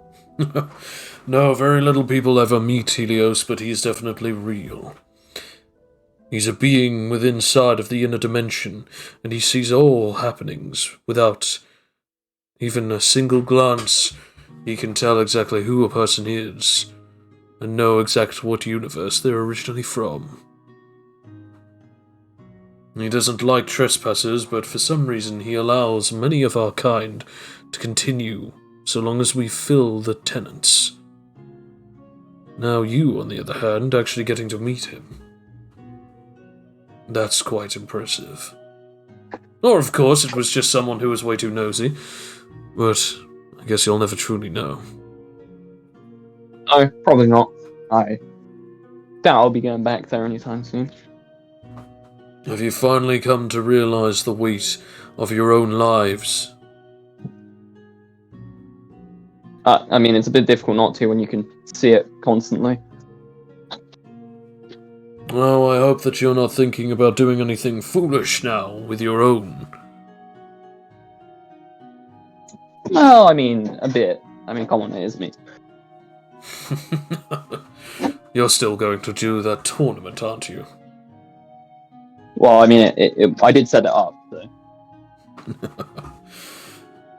No, very little people ever meet Helios, but he's definitely real. He's a being within inside of the inner dimension, and he sees all happenings without even a single glance. He can tell exactly who a person is, and know exactly what universe they're originally from. He doesn't like trespassers, but for some reason he allows many of our kind to continue so long as we fill the tenants. Now you, on the other hand, actually getting to meet him. That's quite impressive. Or, of course, it was just someone who was way too nosy, but I guess you'll never truly know. No, probably not. I doubt I'll be going back there anytime soon. Have you finally come to realize the weight of your own lives? I mean, it's a bit difficult not to when you can see it constantly. Well, I hope that you're not thinking about doing anything foolish now with your own. Well, I mean, a bit. I mean, come on, it is me. You're still going to do that tournament, aren't you? Well, I mean, I did set it up, so.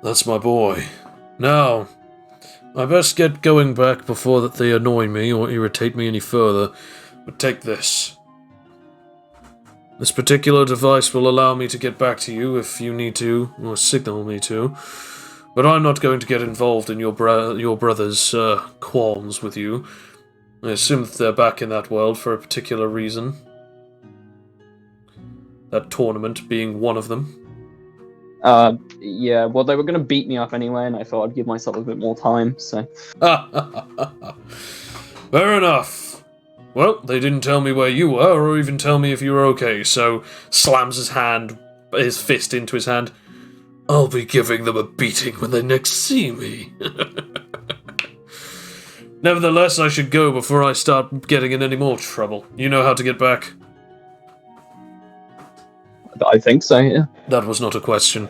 That's my boy. Now, I best get going back before that they annoy me or irritate me any further. But take this. This particular device will allow me to get back to you if you need to, or signal me to. But I'm not going to get involved in your brother's qualms with you. I assume that they're back in that world for a particular reason. That tournament being one of them. Yeah, well, they were going to beat me up anyway, and I thought I'd give myself a bit more time, so. Fair enough. Well, they didn't tell me where you were, or even tell me if you were okay, so slams his fist into his hand. I'll be giving them a beating when they next see me. Nevertheless, I should go before I start getting in any more trouble. You know how to get back? I think so, yeah. That was not a question.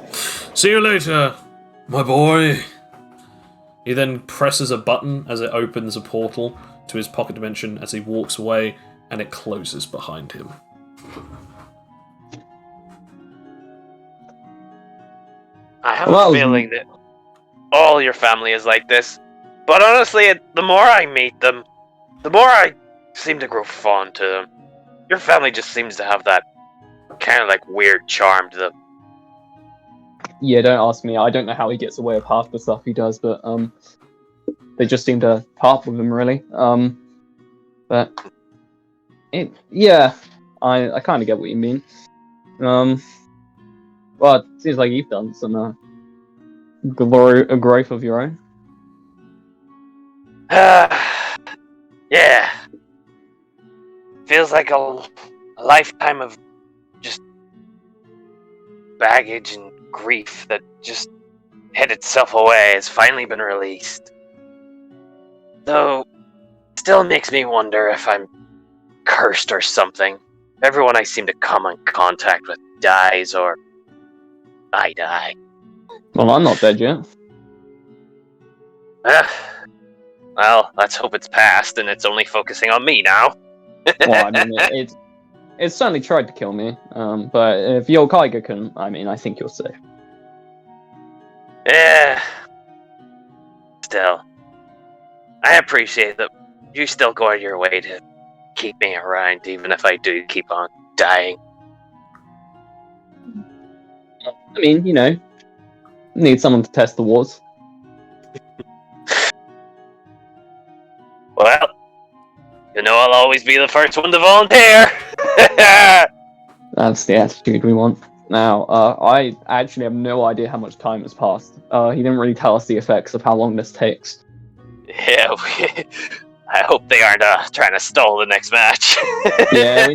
See you later, my boy. He then presses a button as it opens a portal to his pocket dimension as he walks away, and it closes behind him. I have a feeling that all your family is like this, but honestly, the more I meet them, the more I seem to grow fond to them. Your family just seems to have that kind of like weird charm to them. Yeah, don't ask me. I don't know how he gets away with half the stuff he does, but they just seem to part with him, really. But yeah, I kind of get what you mean. Well, it seems like you've done some growth of your own. Yeah. Feels like a lifetime of just baggage and grief that just hid itself away has finally been released. Though, still makes me wonder if I'm cursed or something. Everyone I seem to come in contact with dies or I die. Well, I'm not dead yet. Well, let's hope it's past and it's only focusing on me now. Well, I mean, it's certainly tried to kill me, but if Yokaiga can, I mean, I think you're safe. Yeah. Still, I appreciate that you still go out of your way to keep me around, even if I do keep on dying. I mean, you know, need someone to test the waters. Well, you know I'll always be the first one to volunteer. That's the attitude we want. Now, I actually have no idea how much time has passed. He didn't really tell us the effects of how long this takes. Yeah, I hope they aren't trying to stall the next match. Yeah, we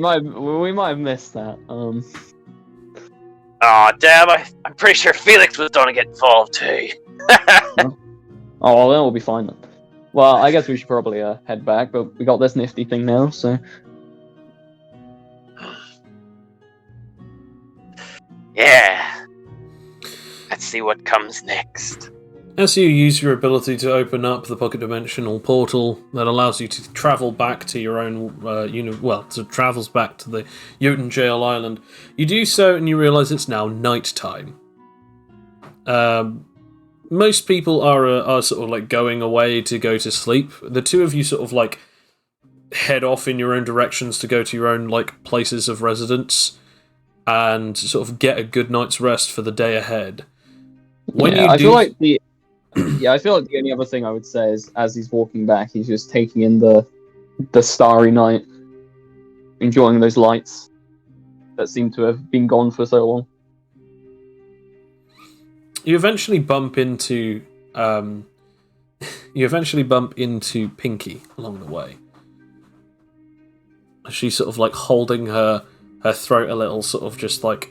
might have missed that. Aw, damn, I'm pretty sure Felix was going to get involved too. Oh, well, then we'll be fine then. Well, I guess we should probably head back, but we got this nifty thing now, so... Yeah. Let's see what comes next. As you use your ability to open up the pocket dimensional portal that allows you to travel back to your own, travels back to the Jotun Jail Island, you do so and you realise it's now night time. Most people are sort of like going away to go to sleep. The two of you sort of like head off in your own directions to go to your own like places of residence and sort of get a good night's rest for the day ahead. I feel like the only other thing I would say is, as he's walking back, he's just taking in the starry night, enjoying those lights that seem to have been gone for so long. You eventually bump into Pinky along the way. She's sort of like holding her throat a little, sort of just like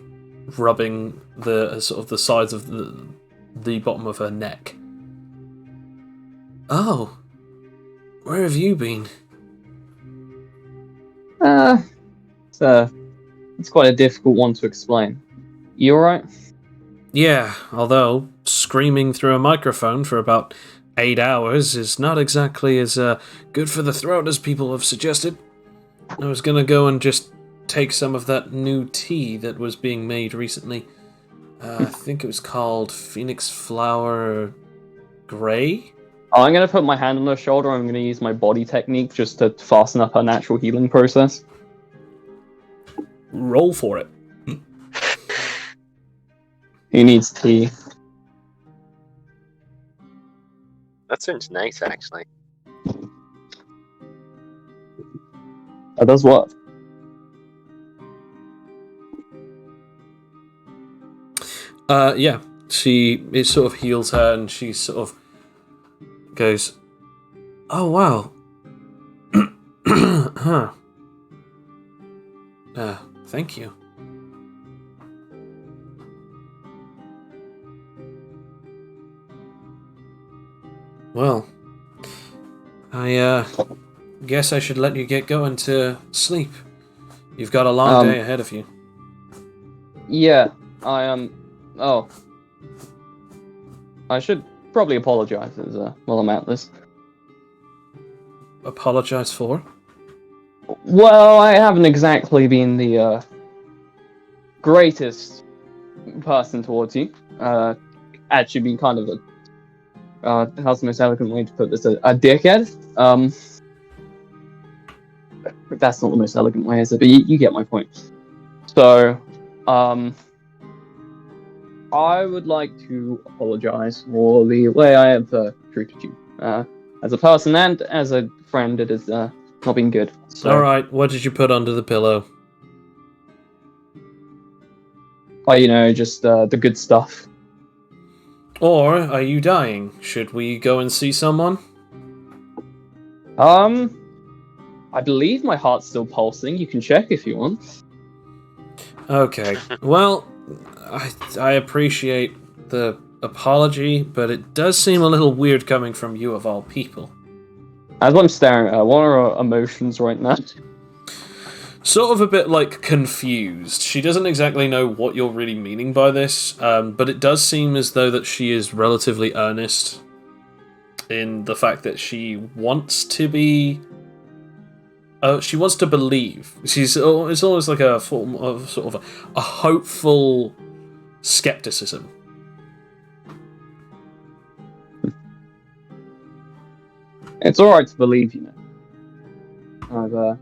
rubbing the sort of the sides of the bottom of her neck. Oh, where have you been? It's quite a difficult one to explain. You alright? Yeah, although screaming through a microphone for about 8 hours is not exactly as good for the throat as people have suggested. I was gonna go and just take some of that new tea that was being made recently. I think it was called Phoenix Flower Grey? I'm going to put my hand on her shoulder. I'm going to use my body technique just to fasten up her natural healing process. Roll for it. He needs tea. That sounds nice, actually. That does what? Yeah. It sort of heals her and she sort of goes, oh wow. Huh. Thank you. Well, I guess I should let you get going to sleep. You've got a long day ahead of you. Yeah, I should probably apologize while I'm at this. Apologize for? Well, I haven't exactly been the greatest person towards you. Actually, been kind of how's the most elegant way to put this? A dickhead. That's not the most elegant way, is it? But you get my point. So, I would like to apologize for the way I have treated you. As a person and as a friend, it has not been good. So, alright, what did you put under the pillow? Just the good stuff. Or are you dying? Should we go and see someone? I believe my heart's still pulsing. You can check if you want. Okay, well, I appreciate the apology, but it does seem a little weird coming from you of all people. As I'm staring at her, what are her emotions right now? Sort of a bit, like, confused. She doesn't exactly know what you're really meaning by this, but it does seem as though that she is relatively earnest in the fact that she wants to be... she wants to believe. It's almost like a form of sort of a hopeful skepticism. It's alright to believe, you know. I've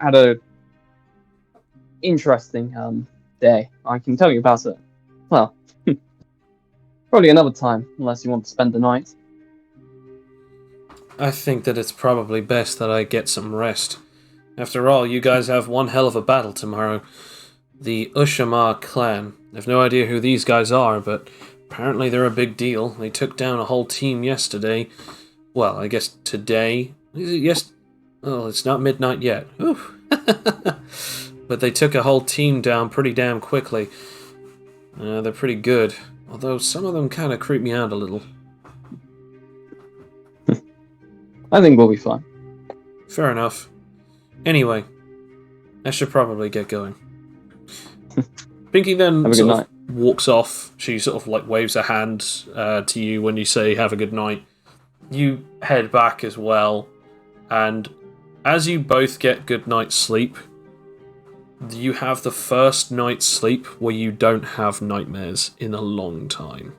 had a interesting day. I can tell you about it. Well, probably another time, unless you want to spend the night. I think that it's probably best that I get some rest. After all, you guys have one hell of a battle tomorrow. The Ushama clan. I've no idea who these guys are, but apparently they're a big deal. They took down a whole team yesterday. Well, I guess today. Is it yes? Oh, it's not midnight yet. But they took a whole team down pretty damn quickly. They're pretty good. Although some of them kind of creep me out a little. I think we'll be fine. Fair enough. Anyway, I should probably get going. Pinky then walks off. She sort of like waves her hand to you when you say have a good night. You head back as well, and as you both get good night's sleep, you have the first night's sleep where you don't have nightmares in a long time.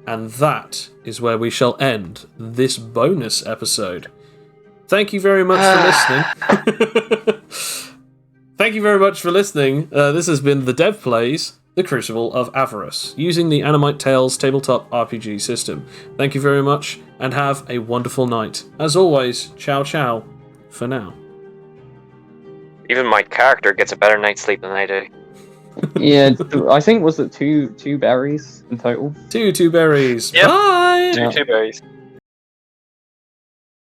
And that is where we shall end this bonus episode. Thank you very much for listening. Thank you very much for listening. This has been The Dev Plays The Crucible of Avarice, using the Animite Tales tabletop RPG system. Thank you very much, and have a wonderful night. As always, ciao ciao for now. Even my character gets a better night's sleep than I do. Yeah, I think was it two berries in total. Two berries. Yep. Bye! Two berries.